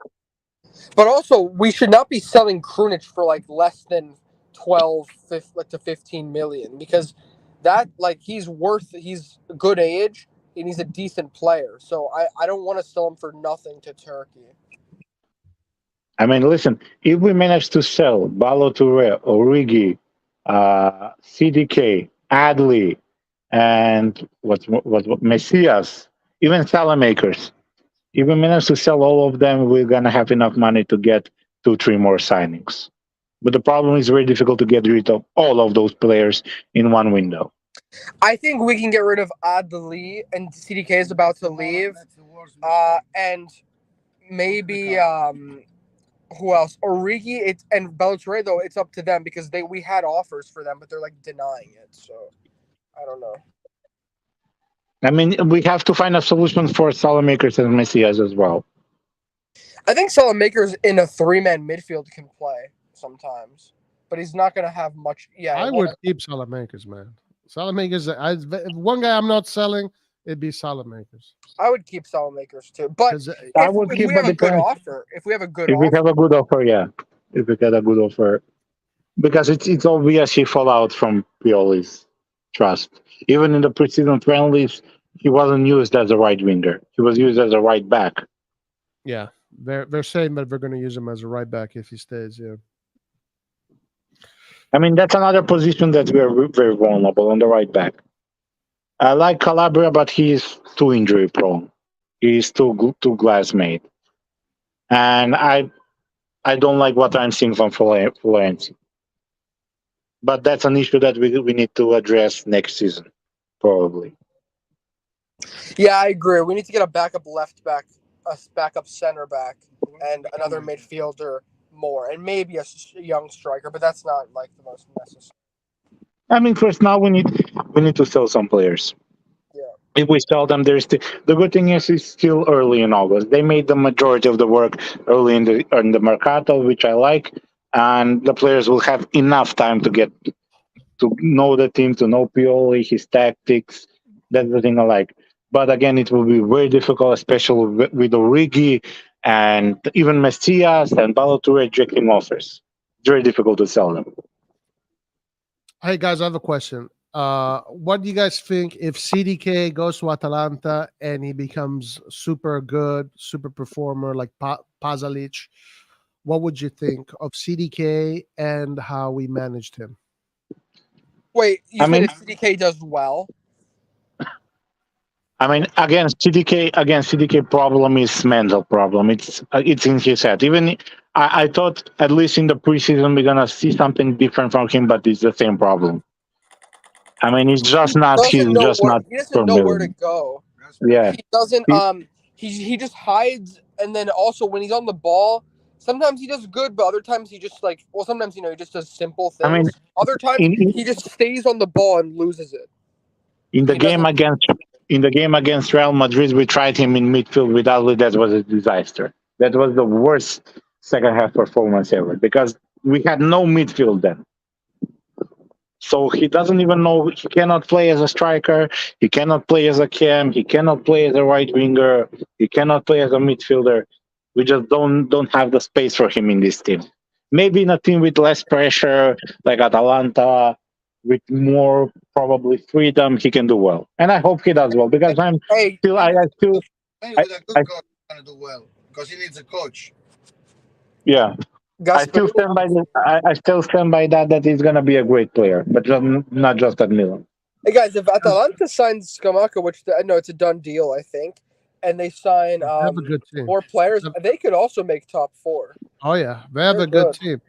But also, we should not be selling Krunic for like less than 12 to 15 million because that he's a good age and he's a decent player. So I don't want to sell him for nothing to Turkey. I mean, listen, if we manage to sell Baloture, Origi, CDK, Adley, and what Messias, even Salamakers, if we manage to sell all of them, we're gonna have enough money to get 2, 3 more signings. But the problem is very difficult to get rid of all of those players in one window. I think we can get rid of Adli and CDK is about to leave. And maybe who else? Origi and Balotelli, though it's up to them because we had offers for them, but they're like denying it. So I don't know. I mean, we have to find a solution for Salamakers and Messias as well. I think Salamakers in a 3-man midfield can play sometimes, but he's not going to have much. Yeah, I would keep Salamakers, man. Salamakers, one guy I'm not selling, it'd be Salamakers. I would keep Salamakers too, but 'Cause, I if would we keep, have but a good depends. offer, if we have a good If we offer, have a good offer, yeah. If we get a good offer, because it's obvious he fall out from Pioli's trust. Even in the preseason friendlies, he wasn't used as a right winger. He was used as a right back. yeah, they're saying that they're going to use him as a right back if he stays. Yeah. I mean, that's another position that we are very vulnerable on the right back. I like Calabria, but he's too injury prone. He's too glass made, and I don't like what I'm seeing from Florenzi. But that's an issue that we need to address next season, probably. yeah, I agree. We need to get a backup left back, a backup center back, and another midfielder more, and maybe a young striker. But that's not like the most necessary. I mean, first now we need to sell some players. Yeah. If we sell them, the good thing is it's still early in August. They made the majority of the work early in the Mercato, which I like, and the players will have enough time to get to know the team, to know Pioli, his tactics. That's the thing I like. But again, it will be very difficult, especially with Origi and even Messias and Balotelli rejecting offers. It's very difficult to sell them. Hey guys, I have a question. What do you guys think if CDK goes to Atalanta and he becomes super good, super performer like Pazalic? what would you think of CDK and how we managed him? Wait, you I said mean, if CDK does well? CDK problem is mental problem. It's in his head. Even I thought at least in the preseason we're gonna see something different from him, but it's the same problem. I mean, he's just not. He's just not He doesn't for know where to Milan. go. Yeah. He doesn't He- he just hides, and then also when he's on the ball, sometimes he does good, but other times he just like sometimes he just does simple I mean, things. Other times in, he just stays on the ball and loses it. in the He game doesn't against Real Madrid, we tried him in midfield with Ali. That was a disaster. That was the worst second half performance ever because we had no midfield then. So he doesn't even know. He cannot play as a striker. He cannot play as a cam. He cannot play as a right winger. He cannot play as a midfielder. We just don't have the space for him in this team. Maybe in a team with less pressure, like Atalanta, with more probably freedom, he can do well. And I hope he does well because I'm Hey, still. I still. Maybe I, with a good I, coach, he's gonna do well because he needs a coach. yeah. I still Gasperini. stand by this. I still stand by that he's gonna be a great player, but not just at Milan. Hey guys, if Atalanta signs Scamacca, which I know it's a done deal, I think, and they sign They have a good team. more players, they could also make top 4. Oh yeah, they have They're a good good. team.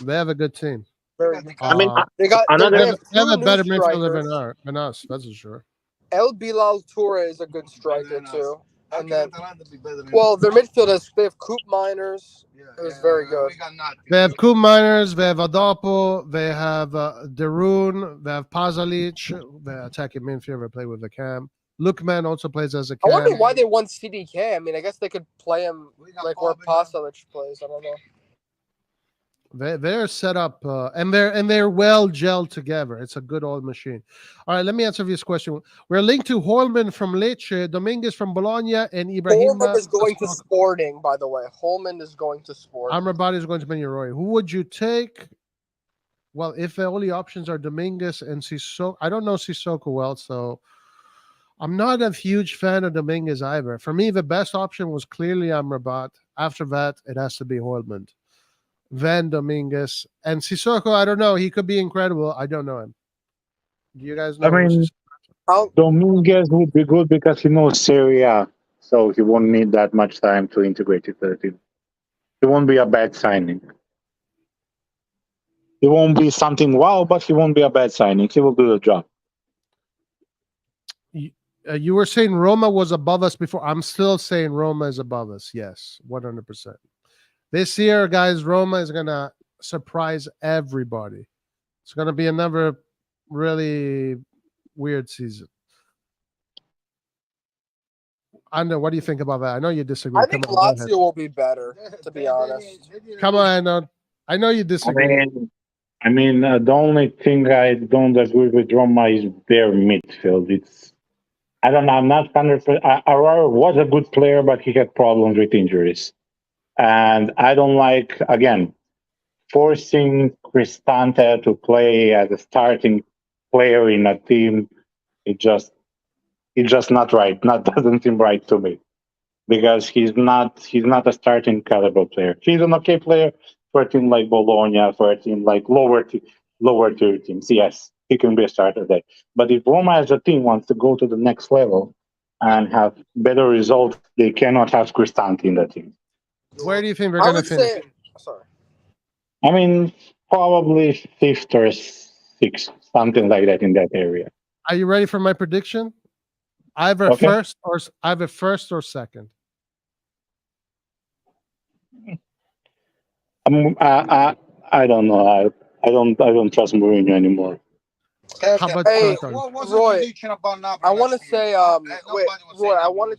They have a good team. Very good. I mean, They got another. they They have have two a new better midfielder strikers. than us. That's for sure. El Bilal Toure is a good striker too. How And can then, Atalanta be better than well, their midfield is they have Coop Miners. It was very good. We got nothing. They have Koop Miners, they have Adopo, they have Darun, they have Pazalic, the attacking midfielder play with the cam. Lukman also plays as a I wonder cam. why they want CDK. I mean, I guess they could play him We got like where Bobby Pasalic plays. I don't know. They're set up and they're well gelled together. It's a good old machine. All right, let me answer this question. We're linked to Holman from Lecce, Dominguez from Bologna, and Ibrahima. Holman is going to Sporting, by the way. Holman is going to Sporting. Amrabat is going to Roy. Who would you take? Well, if the only options are Dominguez and Sissoko, I don't know Sissoko well, so I'm not a huge fan of Dominguez either. For me, the best option was clearly Amrabat. After that, it has to be Holman. Then Dominguez and Sissoko. I don't know. He could be incredible. I don't know him. Do you guys know? I mean, Dominguez would be good because he knows Serie A, so he won't need that much time to integrate into the team. He won't be a bad signing. He won't be something wow, but he won't be a bad signing. He will do the job. You were saying Roma was above us before. I'm still saying Roma is above us. Yes, 100%. This year, guys, Roma is going to surprise everybody. It's going to be another really weird season. Ando, what do you think about that? I know you disagree. I think Lazio will be better, to be honest. Come on, Ando. I know you disagree. I mean, the only thing I don't agree with Roma is their midfield. I don't know. I'm not 100%. Aurora was a good player, but he had problems with injuries. And I don't like, again, forcing Cristante to play as a starting player in a team. It's just not right. Doesn't seem right to me because he's not a starting caliber player. He's an okay player for a team like Bologna, for a team like lower tier teams. Yes, he can be a starter there. But if Roma as a team wants to go to the next level and have better results, they cannot have Cristante in the team. Where do you think we're going to finish? Sorry. I mean, probably fifth or sixth, something like that in that area. Are you ready for my prediction? Either first or second. I don't know. I don't trust Mourinho anymore. How about Roy? I want to say, wait, Roy. I want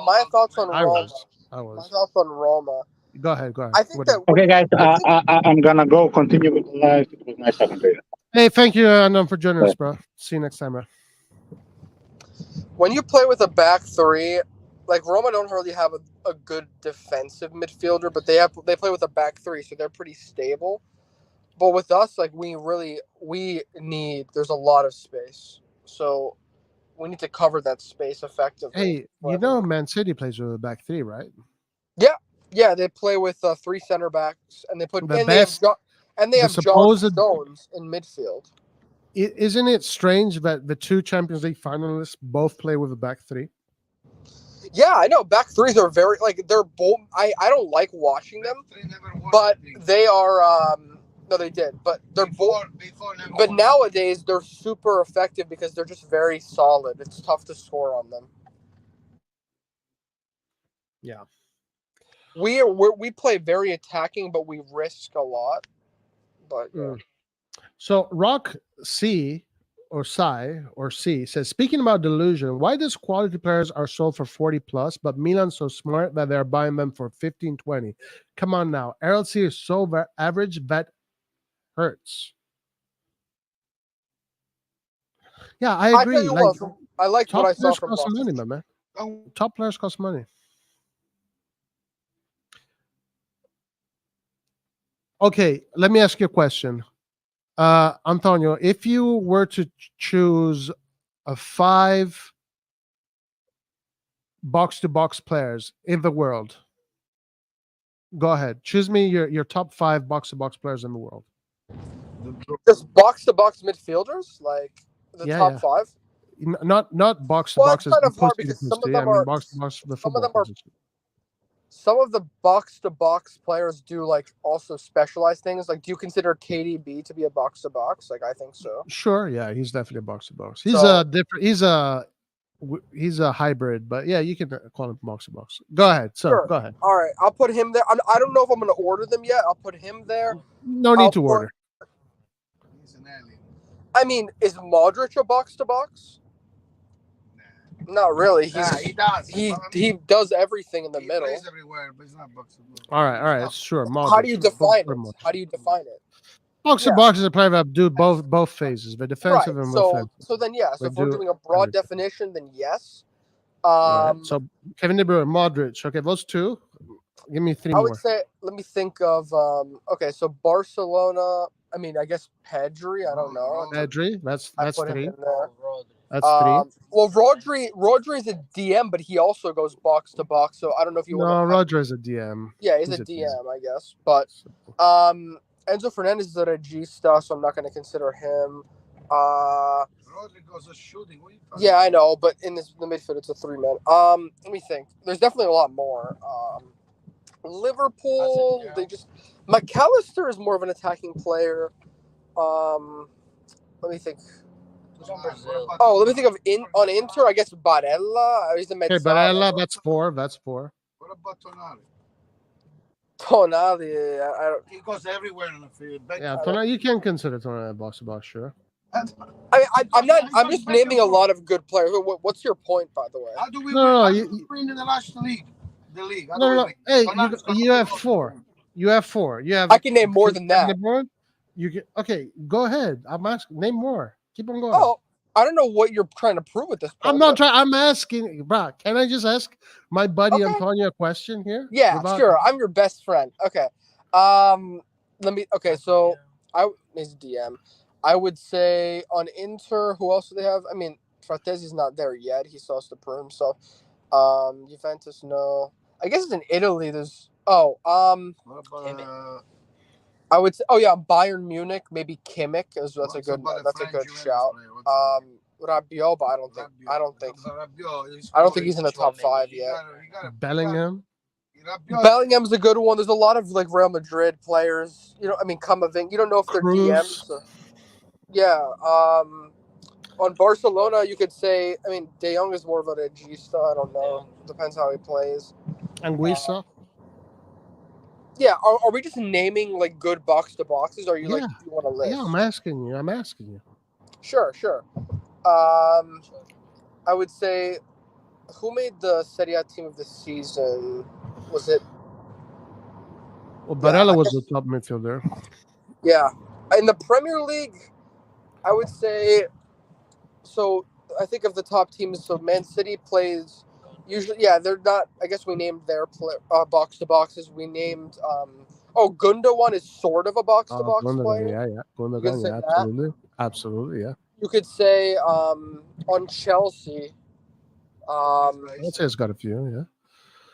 my thoughts on Roma. My thoughts on Roma. Go ahead. I think that. Okay, guys, I'm gonna go continue with the live. It was nice talking to you. Hey, thank you, Anand, for joining us, bro. See you next time, bro. When you play with a back three, like Roma don't really have a good defensive midfielder, but they play with a back three, so they're pretty stable. But with us, like there's a lot of space, so we need to cover that space effectively. Hey, you know Man City plays with a back three, right? Yeah, Yeah, they play with 3 center backs, and they put The and best- they have John supposed- Stones in midfield. Isn't it strange that the 2 Champions League finalists both play with a back 3? Yeah, I know. Back threes are very they're both. I don't like watching them, but they are. No, they did, but they're both. But nowadays they're super effective because they're just very solid. It's tough to score on them. Yeah. We play very attacking, but we risk a lot. But yeah. So Rock C or C says, speaking about delusion, why does quality players are sold for 40 plus, but Milan's so smart that they're buying them for 15, 20? Come on now. RLC is so average that hurts. Yeah, I agree. tell you Like, what, I liked what I top saw players from cost Boston. money, my man. Top players cost money. Okay, let me ask you a question. Antonio, if you were to choose a 5 box-to-box players in the world, go ahead. Choose me your top 5 box-to-box players in the world. Just box to box midfielders, like the Yeah, top yeah. 5. Not box to Well, box. it's kind of hard because some of them are box to box the some of football them are position. some of the box to box players do like also specialized things. Like, do you consider KDB to be a box to box? Like, I think so. Sure, yeah, he's definitely a box to box. He's So- a different. He's a hybrid, but yeah, you can call him box to box. Go ahead. So Sure. go ahead. All right, I'll put him there. I don't know if I'm going to order them yet. I'll put him there. No need I'll to put- order. He's an alien. I mean, is Modric a box to box? Not really. He does. He does everything in the He middle. plays everywhere, but he's not box to box. All right, sure. How do you Modric, define very it? much. How do you define it? Box to Yeah. box is a player that do both phases, the defensive Right. and So offensive. then yeah. So We if we're do doing a broad everything. definition, then yes. All right, so Kevin De Bruyne, Modric. Okay, those 2. Give me 3 I more. would say, let me think of. Okay, so Barcelona. I mean, I guess Pedri. I don't know. Pedri, that's I put him 3. in there. That's 3. Well, Rodri is a DM, but he also goes box to box. So I don't know if you No, want. Roger is a DM. Yeah, he's a DM, I guess. But Enzo Fernandez is a regista, so I'm not going to consider him. Rodrigo's a shooting. What are you talking Yeah, I know, but in the midfield, it's a 3-man. Let me think. There's definitely a lot more. Liverpool, they just McAllister is more of an attacking player. Let me think. Oh, let me think of on Inter. I guess Barella. He's a Okay, mezzala. Barella, that's 4. That's 4. What about Tonali? Tonali. I don't. He goes everywhere in the field. Yeah, Tonali, you can consider Tonali a box to box, sure. I'm not. I'm just naming a lot of good players. What's your point, by the way? How do we No, win in the last league? The league. How do No, we no. win? Hey, Tonali's got you no have goals. 4. You have 4. You have. I can name more than that. De Bruyne? You can. Okay, go ahead. I'm asking. Name more. Keep on going. Oh, I don't know what you're trying to prove at this point. I'm not trying. I'm asking, bro. Can I just ask my buddy Okay. Antonio a question here? Yeah, Without- sure. I'm your best friend. Okay. Let me. Okay, so he's DM. I would say on Inter, who else do they have? I mean, Fratezi's not there yet. He still has to prove himself. Juventus, no. I guess it's in Italy. There's What about, I would say, Bayern Munich, maybe Kimmich. That's a what's good. about the That's a French good Juventus shout. player? What's Rabiot, but I don't think. Rabiot. I don't think. Rabiot, I don't think he's in the top 5 You yet. gotta- Bellingham. Rabiot- Bellingham's a good one. There's a lot of like Real Madrid players. You know, I mean, Camavinga. You don't know if they're Cruz. DMs. Yeah. On Barcelona, you could say. I mean, De Jong is more of a regista. I don't know. Depends how he plays. Anguissa. Yeah. Are we just naming like good box to boxes? Or are you like Yeah. you want to list? Yeah, I'm asking you. Sure. I would say, who made the Serie A team of the season? Was it? Well, Yeah, Barella I was guess- the top midfielder. Yeah. In the Premier League, I would say. So I think of the top teams. So Man City plays usually. Yeah, they're not. I guess we named their box to boxes. We named. Gundogan is sort of a box to box player. Yeah. You can Gundogan, say yeah, that. absolutely, yeah. You could say on Chelsea. I'd say it's got a few, yeah.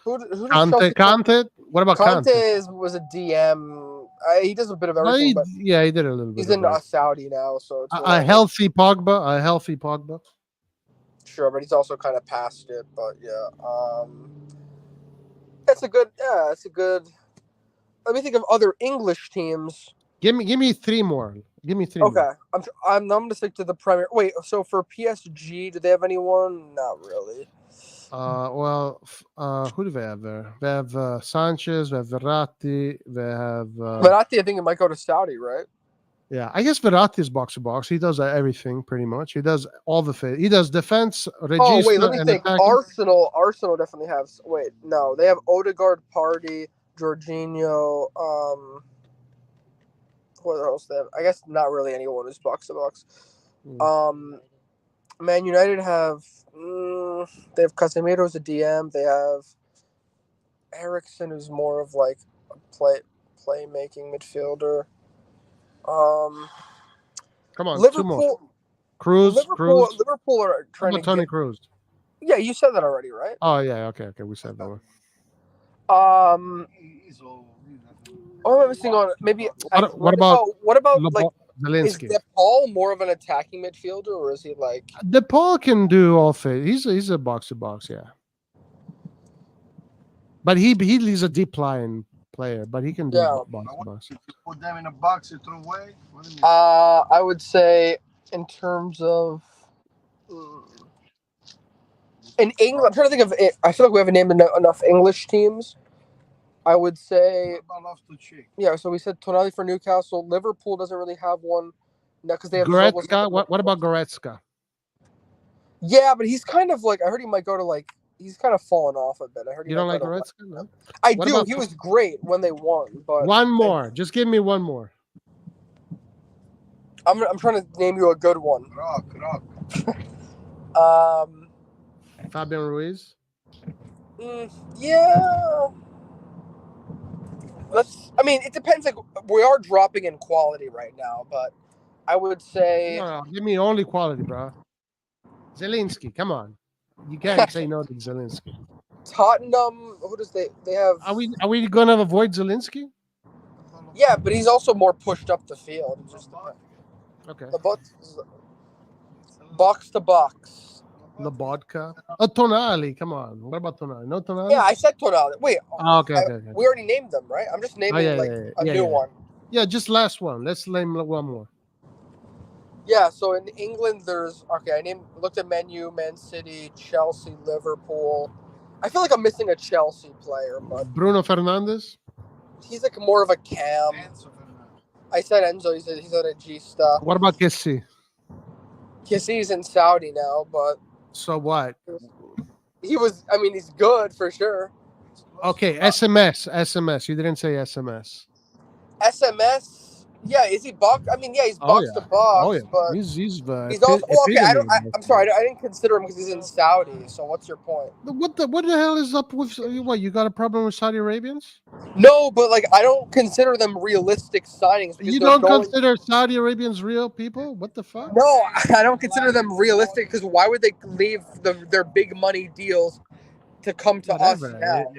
Who does Chelsea? Kante, What about Conte? Was a DM. He does a bit of Well, everything, but he did a little bit. he's in Saudi now, so it's a healthy Pogba. Sure, but he's also kind of past it. But yeah, that's a good. Yeah, it's a good. Let me think of other English teams. Give me three more. Give me three. Okay, more. I'm gonna stick to the Premier. Wait, so for PSG, do they have anyone? Not really. Who do they have there? They have Sanchez, they have Verratti, they have Verratti, I think it might go to Saudi, right? Yeah, I guess Verratti is box to box. He does everything pretty much. He does all the he does defense, regista, wait, let me think. attacking. Arsenal definitely has. Wait, no, they have Odegaard, Party, Jorginho. What else they have? I guess not really anyone who's box to box. Man United have. They have Casemiro as a DM. They have Eriksen, who's more of like a playmaking midfielder. Come on, Liverpool. two more. Cruz. Liverpool are trying to Tony Cruz. Yeah, you said that already, right? Oh yeah, okay, we said that one. I'm missing on maybe. What about like? Zelensky? Is DePaul more of an attacking midfielder, or is he like? DePaul can do all things. He's a box to box, yeah. But he's a deep line player, but he can do box to box. If you put them in a box, you throw away. I would say in terms of in England, I'm trying to think of it. I feel like we haven't named enough English teams. I would say, yeah. So we said Tonali for Newcastle. Liverpool doesn't really have one, because they have Goretzka. What about Goretzka? Yeah, but he's kind of like, I heard he might go to like, he's kind of fallen off a bit. I heard he you don't like Goretzka? No. I do. He was great when they won, but one more. Just give me one more. I'm trying to name you a good one. Rock. Fabian Ruiz. Yeah. It depends. Like, we are dropping in quality right now, but I would say. No, give me only quality, bro. Zelensky, come on. You can't say no to Zelensky. Tottenham. Who does they have? Are we gonna avoid Zelensky? Yeah, but he's also more pushed up the field. Okay. Box to box. Lobotka. Tonali, come on. What about Tonali? No Tonali? Yeah, I said Tonali. Wait. Okay. We already named them, right? I'm just naming a new one. Yeah, just last one. Let's name one more. Yeah, so in England, there's looked at Man City, Chelsea, Liverpool. I feel like I'm missing a Chelsea player, but Bruno Fernandes. He's like more of a cam. I said Enzo. He's a regista. What about Kessie? Kessie's in Saudi now, but so what? He's good for sure. Okay, SMS. You didn't say SMS. SMS. Yeah, is he box? He's box to box, but he's also okay. I'm sorry, I didn't consider him because he's in Saudi. So what's your point? What the hell is up with what? You got a problem with Saudi Arabians? No, but like I don't consider them realistic signings. You don't consider Saudi Arabians real people? What the fuck? No, I don't consider them realistic because why would they leave their big money deals to come to us now?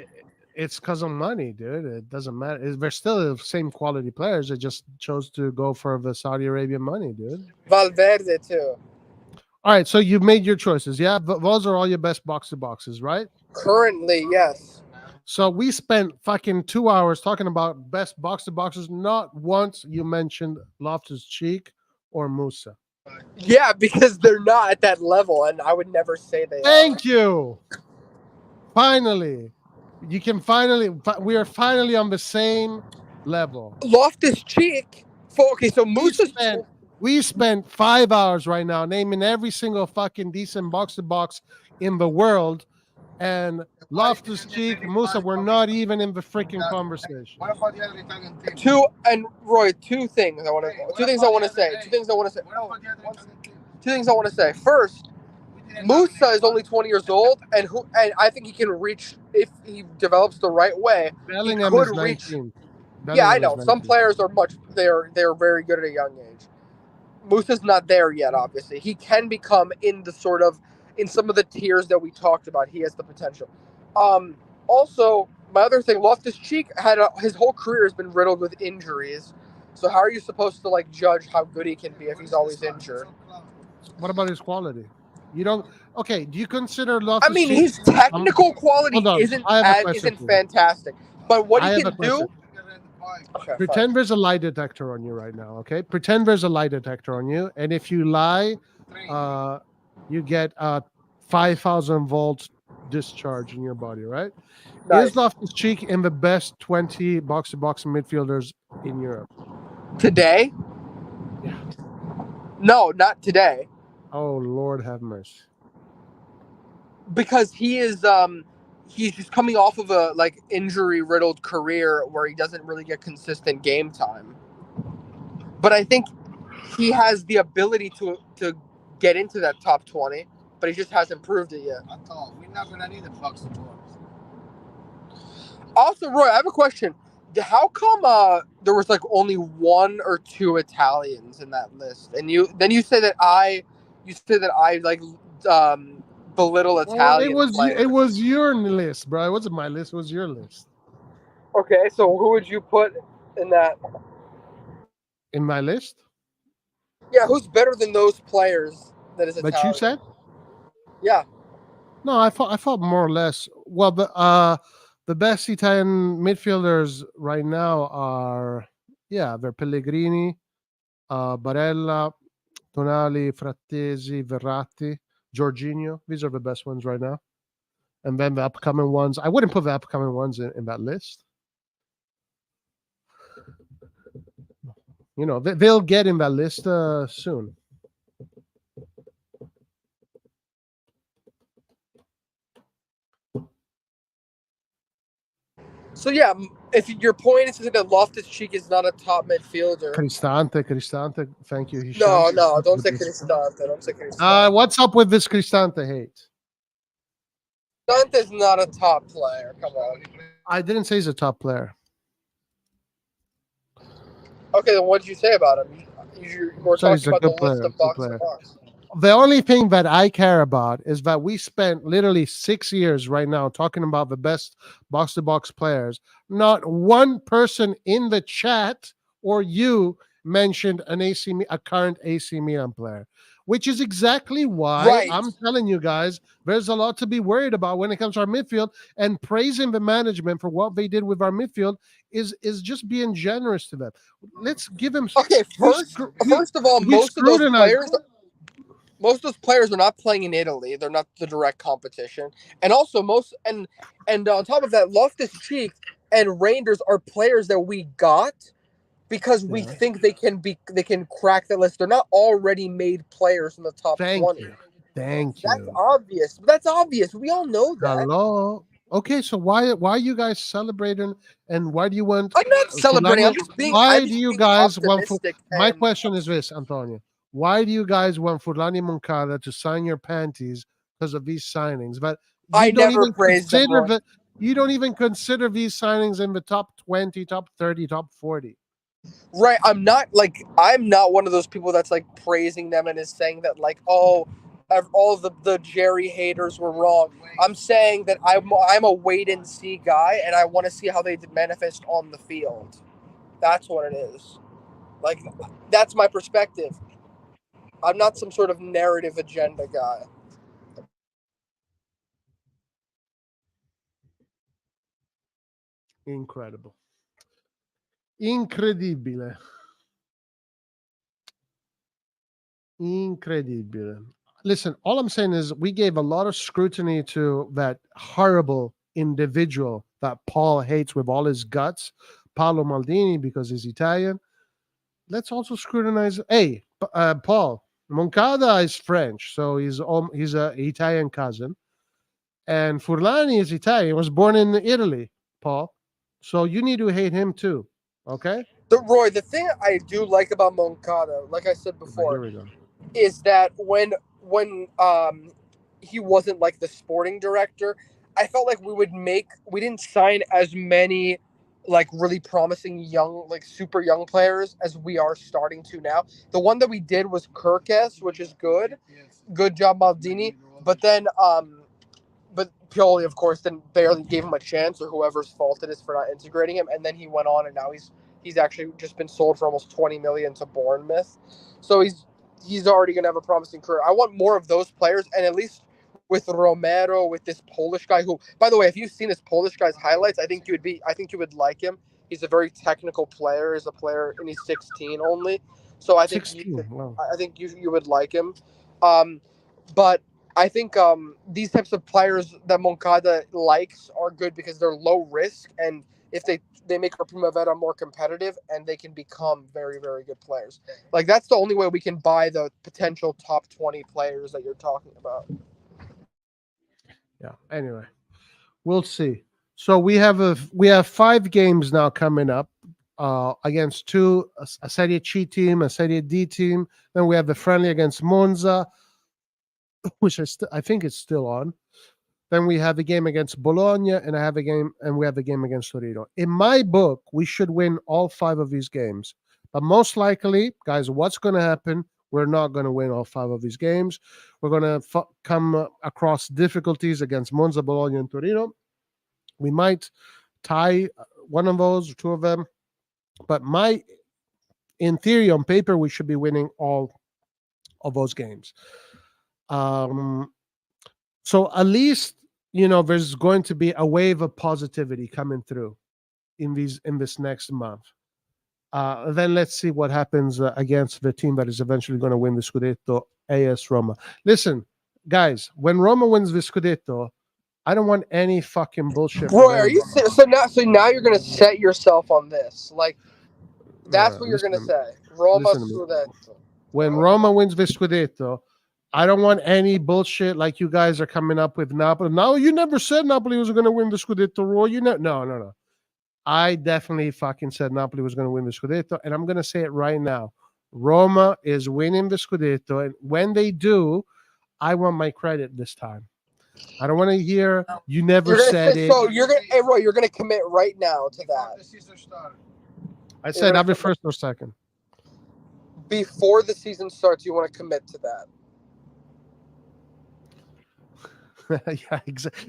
It's because of money, dude. It doesn't matter. They're still the same quality players. They just chose to go for the Saudi Arabian money, dude. Valverde too. All right, so you've made your choices. Yeah, those are all your best box to boxes, right? Currently, yes. So we spent fucking 2 hours talking about best box to boxes. Not once you mentioned Loftus-Cheek or Musa. Yeah, because they're not at that level, and I would never say they Thank you. Finally. We are finally on the same level. Loftus-Cheek. So Musa. We spent 5 hours right now naming every single fucking decent box to box in the world, and Loftus-Cheek, Musa were not even in the freaking conversation. What about the other Italian team? Two things I want to say. First, Musa is only 20 years old, and I think he can reach if he develops the right way. Bellingham is 19. Yeah, I know. Some players are they're very good at a young age. Musa's not there yet. Obviously, he can become in some of the tiers that we talked about. He has the potential. Also, my other thing, Loftus-Cheek his whole career has been riddled with injuries. So how are you supposed to like judge how good he can be if he's always injured? What about his quality? You don't. Okay. Do you consider I mean, Loftus-Cheek? his technical quality Hold on. I have a question for you. fantastic, but what I he have can a question. do. Okay, Pretend there's a lie detector on you right now. Okay. Pretend there's a lie detector on you, and if you lie, you get a 5,000 volt discharge in your body. Right? Nice. Is Loftus-Cheek in the best 20 box-to-box midfielders in Europe? Today? Yeah. No, not today. Oh Lord, have mercy. Because he's just coming off of a like injury riddled career where he doesn't really get consistent game time. But I think he has the ability to get into that top 20, but he just hasn't proved it yet. We're not gonna need a box to box. Also, Roy, I have a question. How come there was like only 1 or 2 Italians in that list, and you say that I like belittle Italian players? It was your list, bro. It wasn't my list. It was your list. Okay, so who would you put in that? In my list? Yeah, who's better than those players that is Italian? But you said? Yeah. No, I thought more or less. Well, the best Italian midfielders right now are they're Pellegrini, Barella, Tonali, Frattesi, Verratti, Jorginho. These are the best ones right now. And then the upcoming ones, I wouldn't put the upcoming ones in that list. You know, they'll get in that list soon. So yeah, if your point is that Loftus-Cheek is not a top midfielder. Cristante, thank you. No, don't say Cristante. Don't say Cristante. What's up with this Cristante hate? Cristante is not a top player. Come on. I didn't say he's a top player. Okay, then what did you say about him? We're talking about the list of box to box. The only thing that I care about is that we spent literally 6 years right now talking about the best box-to-box players. Not one person in the chat or you mentioned a current AC Milan player, which is exactly why I'm telling you guys there's a lot to be worried about when it comes to our midfield, and praising the management for what they did with our midfield is just being generous to them. Let's give them. Okay, first of all, most of those players are not playing in Italy. They're not the direct competition. And also and on top of that, Loftus-Cheek and Reinders are players that we got because we think they can crack the list. They're not already made players in the top 20. Thank you. That's obvious. We all know that. Hello. Okay, so why are you guys celebrating, and why do you want? I'm not celebrating. I'm just being. Why do you guys want? My question is this, Antonio. Why do you guys want Furlani Moncada to sign your panties because of these signings? But you don't even consider these signings in the top 20, top 30, top 40. Right. I'm not one of those people that's like praising them and is saying that like, oh, all the Jerry haters were wrong. I'm saying that I'm a wait and see guy, and I want to see how they manifest on the field. That's what it is. Like, that's my perspective. I'm not some sort of narrative agenda guy. Incredible. Incredibile. Listen, all I'm saying is we gave a lot of scrutiny to that horrible individual that Paul hates with all his guts, Paolo Maldini, because he's Italian. Let's also scrutinize. Hey, Paul, Moncada is French, so he's an Italian cousin. And Furlani is Italian. He was born in Italy, Paul. So you need to hate him too, okay? Roy, the thing I do like about Moncada, like I said before, is that when he wasn't like the sporting director, I felt like we didn't sign as many like really promising young, like super young players as we are starting to now. The one that we did was Kirkes, which is good. Good job, Maldini. But then but Pioli, of course, then barely gave him a chance, or whoever's fault it is for not integrating him. And then he went on, and now he's actually just been sold for almost 20 million to Bournemouth. So he's already going to have a promising career. I want more of those players, and at least with Romero, with this Polish guy who, by the way, if you've seen this Polish guy's highlights, I think you would like him. He's a very technical player. He's a player, and he's 16 only. So I think 16. Wow. I think you would like him. But I think these types of players that Moncada likes are good because they're low risk, and if they make our Primavera more competitive, and they can become very, very good players. Like, that's the only way we can buy the potential top 20 players that you're talking about. Yeah. Anyway, we'll see. So we have 5 games now coming up against a Serie C team, a Serie D team. Then we have the friendly against Monza, which I think it's still on. Then we have the game against Bologna, and we have the game against Torino. In my book, we should win all 5 of these games. But most likely, guys, what's going to happen? We're not going to win all 5 of these games. We're going to come across difficulties against Monza, Bologna, and Torino. We might tie one of those or 2 of them. But in theory, on paper, we should be winning all of those games. So at least, there's going to be a wave of positivity coming through in this next month. Then let's see what happens against the team that is eventually going to win the Scudetto, AS Roma. Listen, guys, when Roma wins the Scudetto, I don't want any fucking bullshit. Roy, are you so now you're going to set yourself on this? Like, that's what you're going to say. Roma Scudetto. When Roma wins the Scudetto, I don't want any bullshit like you guys are coming up with Napoli. No, you never said Napoli was going to win the Scudetto, Roy. No. I definitely fucking said Napoli was going to win the Scudetto, and I'm going to say it right now. Roma is winning the Scudetto, and when they do, I want my credit this time. I don't want to hear you never said it. So Roy, you're going to commit right now to that. I said either first or second. Before the season starts, you want to commit to that. Yeah,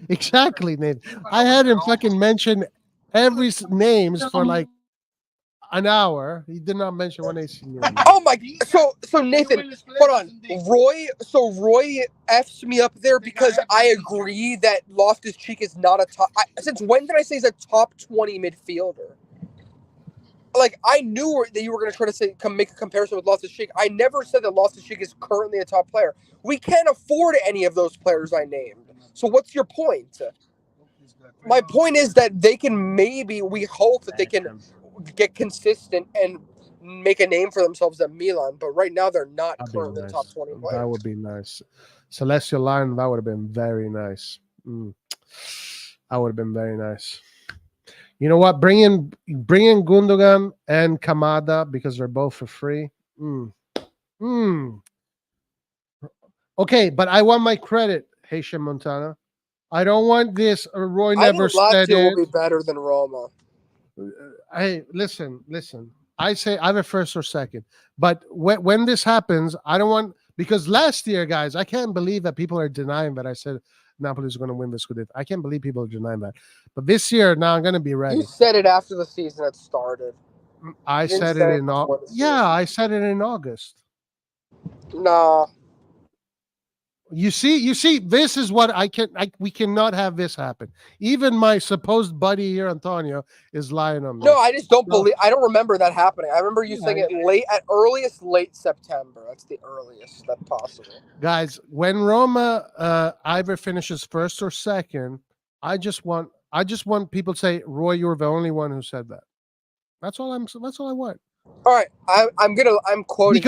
exactly, Nate. I had him fucking mention every names for like an hour. He did not mention one AC Milan. Oh my! So Nathan, hold on. Roy f's me up there because I agree that Loftus-Cheek is not a top. Since when did I say he's a top 20 midfielder? Like, I knew that you were going to try to make a comparison with Loftus-Cheek. I never said that Loftus-Cheek is currently a top player. We can't afford any of those players I named. So what's your point? My point is that we hope that they can get consistent and make a name for themselves at Milan. But right now, they're not currently top 20 players. That would be nice. Celestial Line, that would have been very nice. That would have been very nice. You know what? Bring in Gundogan and Kamada because they're both for free. Okay, but I want my credit, Haitian Montana. I don't want this. Roy never said it. Will be better than Roma. Hey, listen. I say either first or second. But when this happens, I don't want, because last year, guys, I can't believe that people are denying that I said Napoli is going to win the Scudetto. I can't believe people are denying that. But this year, now I'm going to be ready. You said it after the season had started. I said it in August. Yeah, I said it in August. Nah. You see, this is what we cannot have this happen. Even my supposed buddy here, Antonio, is lying on me. No, I just don't believe. I don't remember that happening. I remember you saying it late September. That's the earliest that's possible. Guys, when Roma either finishes first or second, I just want people to say, Roy, you were the only one who said that. That's all I want. All right, I'm quoting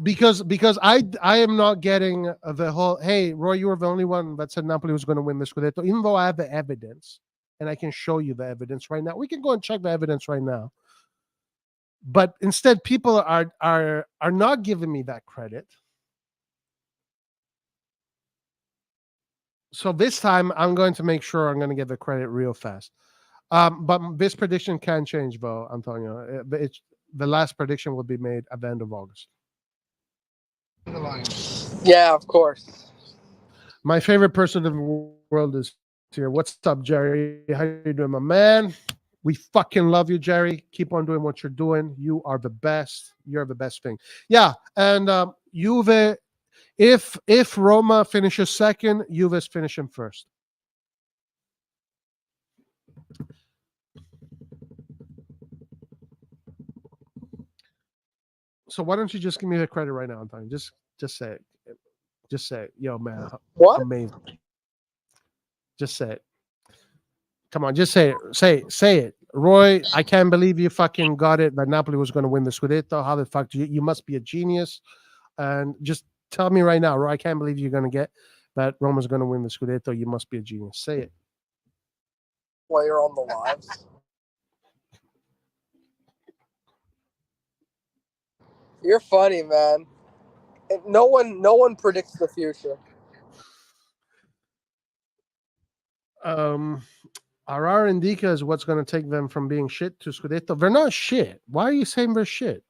because I am not getting the whole, hey, Roy, you were the only one that said Napoli was going to win the Scudetto, even though I have the evidence and I can show you the evidence right now. We can go and check the evidence right now. But instead, people are not giving me that credit. So this time, I'm going to make sure I'm going to get the credit real fast. But this prediction can change, though, Antonio. The last prediction will be made at the end of August. Yeah, of course. My favorite person in the world world is here. What's up, Jerry? How you doing, my man? We fucking love you, Jerry. Keep on doing what you're doing. You are the best. You're the best thing. Yeah, and Juve. If Roma finishes second, Juve's finishing first. So why don't you just give me the credit right now, Antonio? Just say it. Just say it. Yo, man. What? Amazing. Just say it. Come on, just say it. Say it. Roy, I can't believe you fucking got it that Napoli was going to win the Scudetto. How the fuck do you must be a genius. And just tell me right now, Roy, I can't believe you're going to get that Roma's going to win the Scudetto. You must be a genius. Say it. While you're on the lives. You're funny, man. And no one predicts the future. Arar Indica is what's going to take them from being shit to Scudetto. They're not shit. Why are you saying they're shit?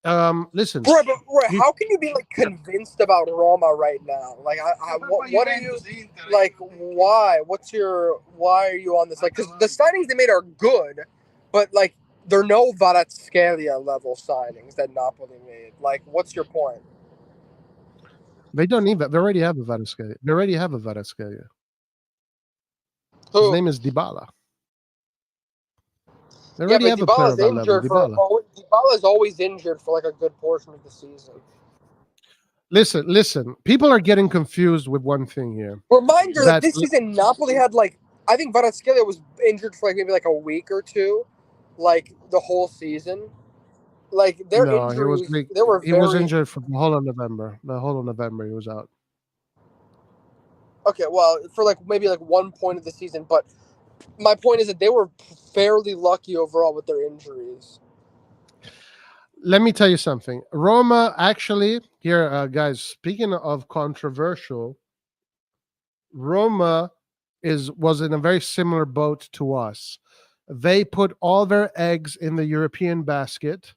Listen. Roy, how can you be like convinced about Roma right now? Like, what are you like? Why? Why are you on this? Like, because the signings they made are good, but like they're no Kvaratskhelia level signings that Napoli made. Like, what's your point? They don't need that. They already have a Kvaratskhelia. Who? His name is Dybala. They Yeah, already but have a player Dybala's of that level. injured Dybala's always injured for like a good portion of the season. Listen. People are getting confused with one thing here. Reminder that this season Napoli had like, I think Kvaratskhelia was injured for like maybe like a week or two, like the whole season. Like their injuries, he was injured for the whole of November. The whole of November he was out. Okay, well, for like maybe like 1 point of the season, but my point is that they were fairly lucky overall with their injuries. Let me tell you something. Roma actually, here, guys, speaking of controversial, Roma was in a very similar boat to us. They put all their eggs in the European basket,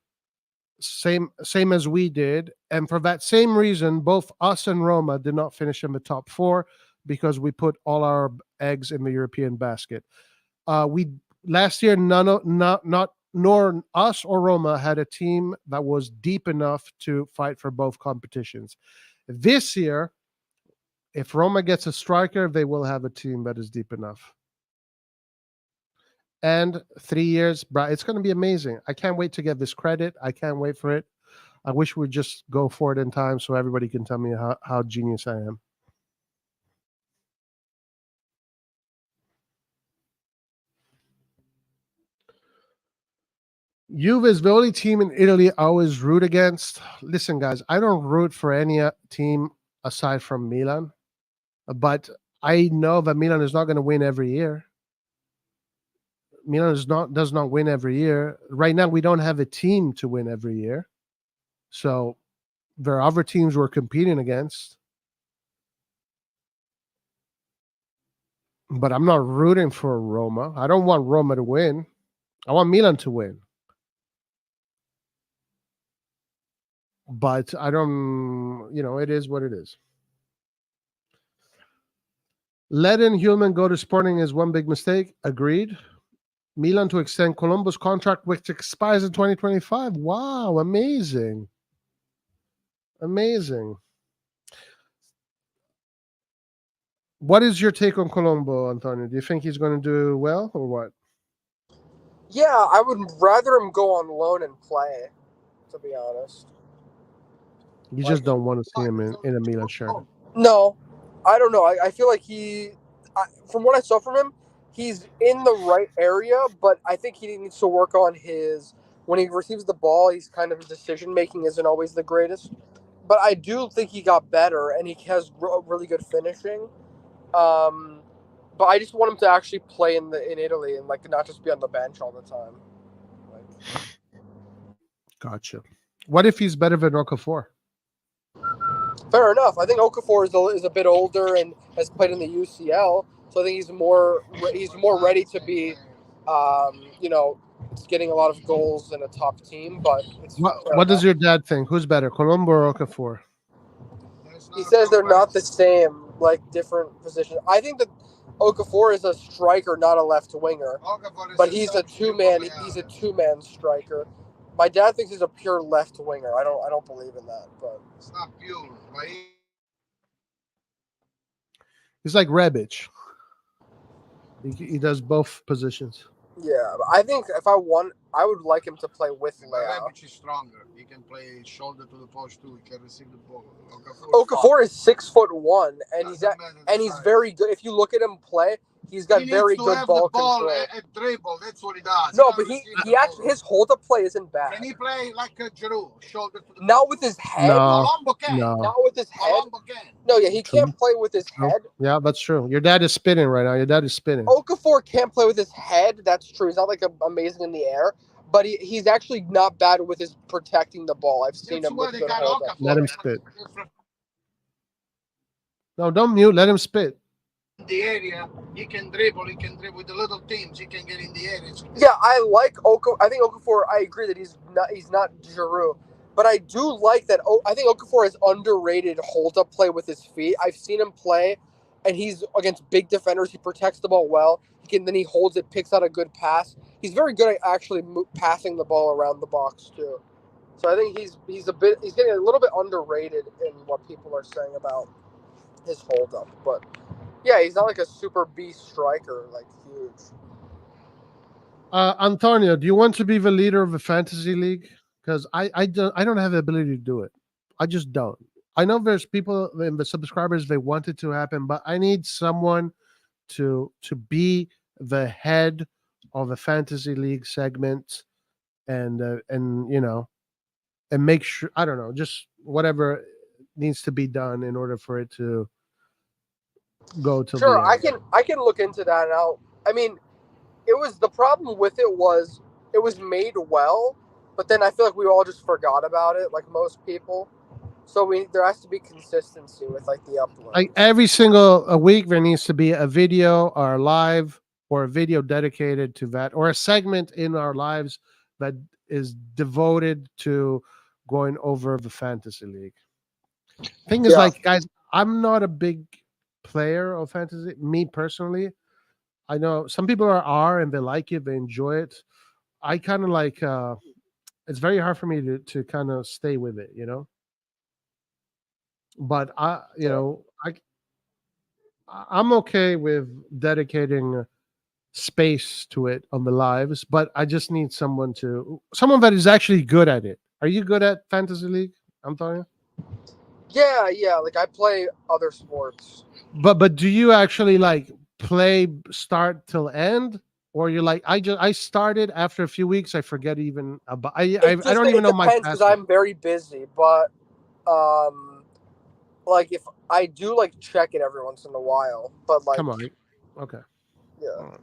same as we did, and for that same reason, both us and Roma did not finish in the top four because we put all our eggs in the European basket. We last year, nor us or Roma had a team that was deep enough to fight for both competitions. This year, if Roma gets a striker, they will have a team that is deep enough. And 3 years, it's going to be amazing. I can't wait to get this credit. I can't wait for it. I wish we'd just go for it in time so everybody can tell me how genius I am. Juve is the only team in Italy I always root against. Listen, guys, I don't root for any team aside from Milan, but I know that Milan is not going to win every year. Milan does not win every year. Right now, we don't have a team to win every year. So there are other teams we're competing against. But I'm not rooting for Roma. I don't want Roma to win. I want Milan to win. But I don't, it is what it is. Letting Hillman go to Sporting is one big mistake. Agreed. Milan to extend Colombo's contract, which expires in 2025. Wow, amazing. Amazing. What is your take on Colombo, Antonio? Do you think he's going to do well or what? Yeah, I would rather him go on loan and play, to be honest. You just don't want to see him in a Milan shirt. No, I don't know. I feel like from what I saw from him, he's in the right area, but I think he needs to work on when he receives the ball, his decision making isn't always the greatest. But I do think he got better, and he has really good finishing. But I just want him to actually play in Italy and not just be on the bench all the time. Gotcha. What if he's better than Okafor? Fair enough. I think Okafor is a bit older and has played in the UCL, so I think he's more ready to be, getting a lot of goals in a top team. But what does your dad think? Who's better, Colombo or Okafor? He says they're not the same. like different positions. I think that Okafor is a striker, not a left winger, but he's a two-man. He's a two-man striker. My dad thinks he's a pure left winger. I don't believe in that, but It's not pure. But He's like Rebic. He does both positions. yeah, I think if I won, I would like him to play with Leo. Rebic is stronger. He can play shoulder to the post too. He can receive the ball. Okafor is 6'1", and he's very good. If you look at him play, he's got very good ball control. At dribble, that's what he does. No, but he actually his hold up play isn't bad. Can he play like a Giroud, shoulder to the Not with his head. Colombo can. No. Not with his head. Colombo can. No, yeah, he can't play with his head. Yeah, that's true. Your dad is spinning right now. Your dad is spinning. Okafor can't play with his head. That's true. He's not like amazing in the air, but he's actually not bad with his protecting the ball. I've seen him with good hold up. Let him spit. No, don't mute. Let him spit. The area, he can dribble with the little teams. He can get in the area. Yeah, I like Okafor. I think Okafor. I agree that he's not Giroud, but I do like that. I think Okafor has underrated hold up play with his feet. I've seen him play, and he's against big defenders. He protects the ball well. Then he holds it, picks out a good pass. He's very good at actually passing the ball around the box too. So I think he's getting a little bit underrated in what people are saying about his hold up, but. Yeah, he's not like a super beast striker, like huge. Antonio, do you want to be the leader of a fantasy league? Because I don't have the ability to do it. I just don't. I know there's people in the subscribers, they want it to happen, but I need someone to be the head of a fantasy league segment and you know, and make sure, I don't know, just whatever needs to be done in order for it to go to sure. I can look into that now. I mean, the problem with it was made well, but then I feel like we all just forgot about it, like most people. So there has to be consistency with like the upload. Like every single week, there needs to be a video or live or a video dedicated to that, or a segment in our lives that is devoted to going over the fantasy league. Thing is, like, guys, I'm not a big player of fantasy. Me personally, I know some people are and they like it, they enjoy it. I kind of like it's very hard for me to kind of stay with it, you know. But I'm okay with dedicating space to it on the lives, but I just need someone that is actually good at it. Are you good at fantasy league, Antonio? Yeah, like I play other sports. But do you actually like play start till end, or you're like I started after a few weeks, I forget even about I don't even know my password. Because I'm very busy, but like if I do like check it every once in a while, but like come on, okay, yeah.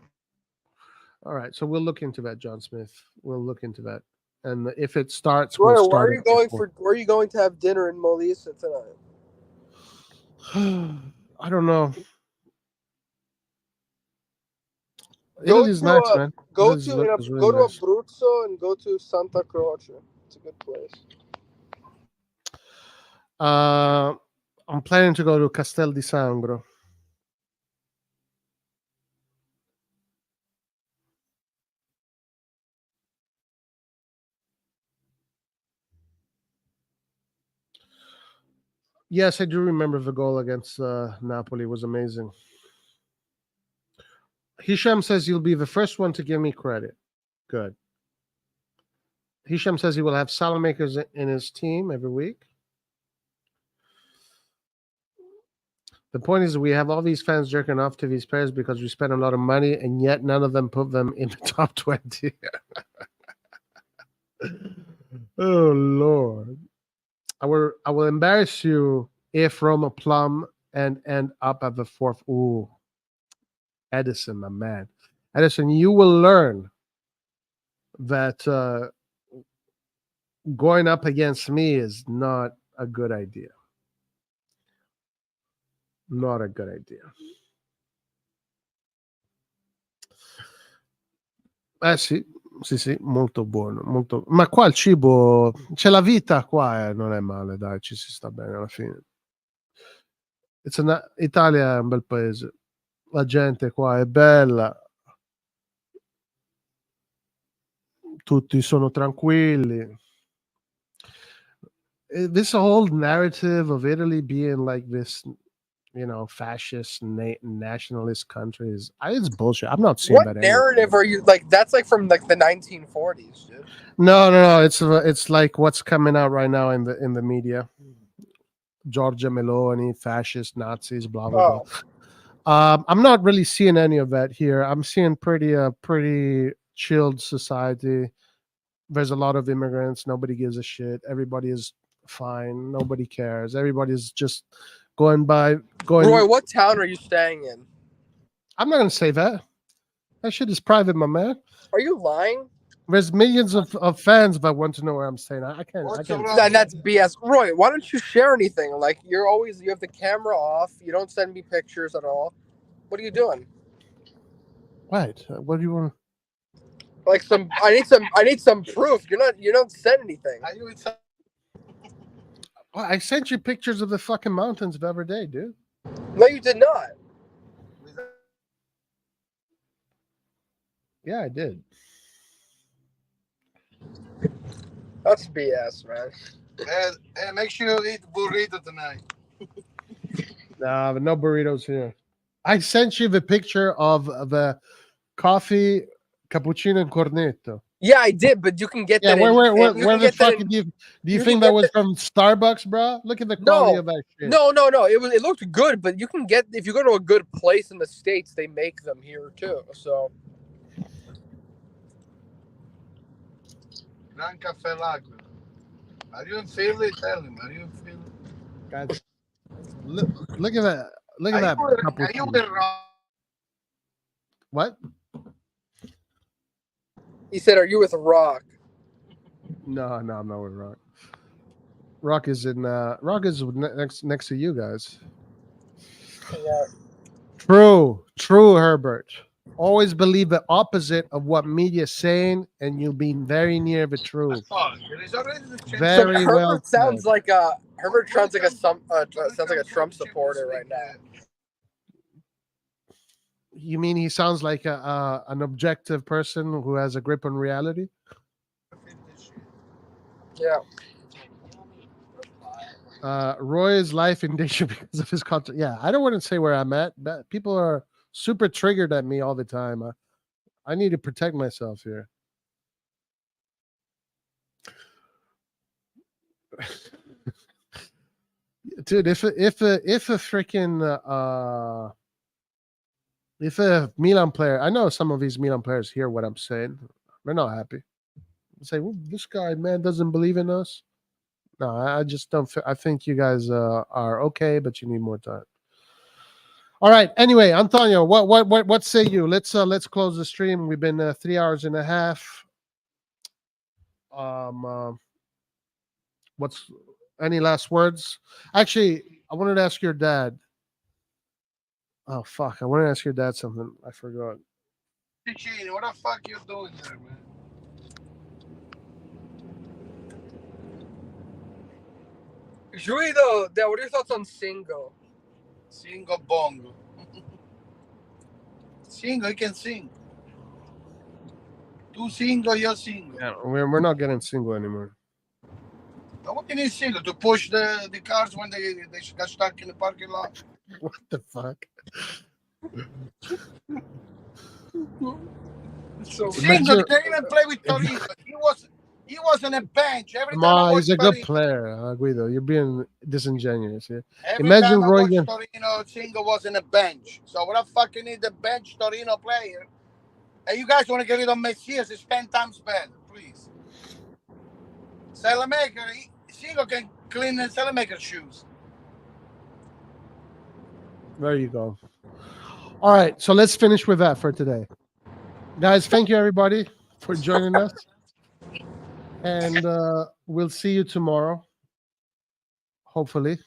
All right, so we'll look into that, John Smith. We'll look into that, and if it starts, Roy, we'll where start. are you going to have dinner in Molise tonight? I don't know. Italy's nice, man. Go to Abruzzo and go to Santa Croce. It's a good place. I'm planning to go to Castel di Sangro. Yes, I do remember the goal against Napoli. It was amazing. Hisham says you'll be the first one to give me credit. Good. Hisham says he will have Salamakers in his team every week. The point is we have all these fans jerking off to these players because we spend a lot of money, and yet none of them put them in the top 20. Oh, Lord. I will embarrass you if Roma plumb and end up at the fourth. Ooh. Edison, my man. Edison, you will learn that going up against me is not a good idea. Not a good idea. Sì, molto buono. Molto... Ma qua il cibo, c'è la vita qua, non è male, dai, ci si sta bene alla fine. Italia è un bel paese. La gente qua è bella. Tutti sono tranquilli. This whole narrative of Italy being like this, fascist nationalist countries, it's bullshit. I'm not seeing What that anywhere. narrative are you like? That's like from like the 1940s, dude. No. It's like what's coming out right now in the media. Giorgia Meloni, fascist, Nazis, blah blah blah. I'm not really seeing any of that here. I'm seeing pretty chilled society. There's a lot of immigrants. Nobody gives a shit. Everybody is fine. Nobody cares. Everybody's just going. Roy, what town are you staying in? I'm not gonna say that. That shit is private, my man. Are you lying? There's millions of fans that want to know where I'm staying. I can't. That's BS. Roy, why don't you share anything? Like you have the camera off. You don't send me pictures at all. What are you doing? What? What do you want? Like I need some proof. You don't send anything. Well, I sent you pictures of the fucking mountains the other day, dude. No, you did not. Yeah, I did. That's BS, man. And make sure you eat burrito tonight. Nah, but no burritos here. I sent you the picture of the coffee, cappuccino, and cornetto. Yeah, I did, but you can get that. Where the fuck do you think that was from Starbucks, bro? Look at the quality of that shit. No. It looked good, but you can get if you go to a good place in the States, they make them here too. So. Gran caffè l'acqua. Are you in Philly? Tell him. Are you in Philly? Guys, look at that. Look at that. Are you with Ross? What? He said, "Are you with Rock?" No, I'm not with Rock. Rock is next to you guys. Yeah. True, Herbert. Always believe the opposite of what media is saying, and you'll be very near the truth. Very well. Herbert sounds like a Trump supporter right now. You mean he sounds like an objective person who has a grip on reality? Yeah. Roy is life in danger because of his content. Yeah, I don't want to say where I'm at. People are super triggered at me all the time. I need to protect myself here. Dude, if a Milan player, I know some of these Milan players hear what I'm saying. They're not happy. They say, well, this guy, man, doesn't believe in us. No, I just don't. I think you guys are okay, but you need more time. All right. Anyway, Antonio, what say you? Let's close the stream. We've been 3 hours and a half. What's any last words? Actually, I wanted to ask your dad. Oh fuck! I wanted to ask your dad something. I forgot. Ticini, what the fuck you doing there, man? Juido, what are your thoughts on Singo? Singo bongo. Singo, he can sing. Tu single, io single. Yeah, we're not getting single anymore. Now, what do you need single? To push the cars when they got stuck in the parking lot? What the fuck? So single, they even play with Torino. He was on a bench. Every time he's a good Torino, player, Guido. You're being disingenuous here. Every Imagine time I Roy. watched Torino, Singo was on a bench. So what the fuck you need a bench Torino player? And you guys want to get rid of Messias? It's 10 times better, please. Salamaker, Singo can clean the Salamaker's shoes. There you go. All right, so let's finish with that for today. Guys, thank you everybody for joining us. And we'll see you tomorrow, hopefully.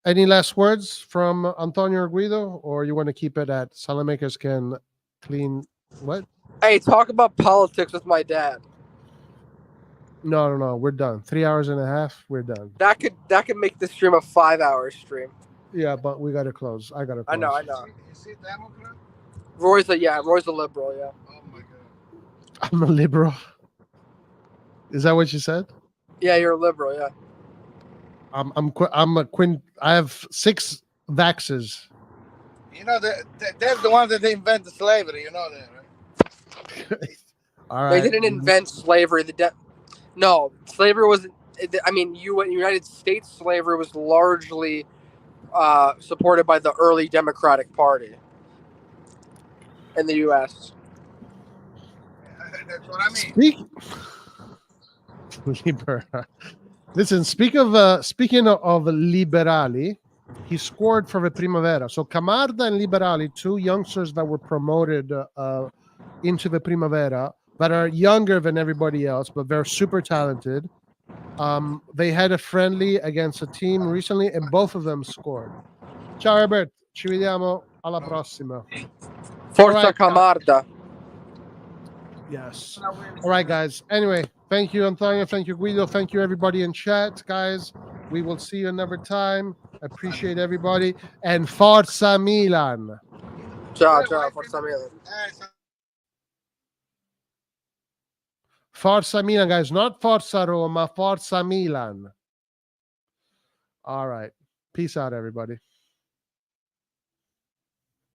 Any last words from Antonio or Guido, or you want to keep it at Salamakers can clean what? Hey, talk about politics with my dad. No. We're done. 3 hours and a half. We're done. That could make this stream a 5-hour stream. Yeah, but we gotta close. I gotta close. I know. Is he Democrat? Roy's a liberal. Yeah. Oh my God. I'm a liberal. Is that what you said? Yeah, you're a liberal. Yeah. I'm a quin. I have 6 vaxes. You know, they're the ones that invented slavery. You know that, right? All They right. didn't invent slavery. No, slavery was. I mean, United States slavery was largely supported by the early Democratic Party in the U.S. That's what I mean. Listen, speaking of Liberali, he scored for the Primavera. So Camarda and Liberali, 2 youngsters that were promoted into the Primavera, that are younger than everybody else, but they're super talented. They had a friendly against a team recently, and both of them scored. Ciao Herbert, ci vediamo alla prossima. Forza All right, Camarda. Yes. All right, guys. Anyway, thank you, Antonio. Thank you, Guido. Thank you, everybody in chat, guys. We will see you another time. Appreciate everybody. And Forza Milan. Ciao, Forza Milan. Forza Milan, guys. Not Forza Roma, Forza Milan. All right. Peace out, everybody.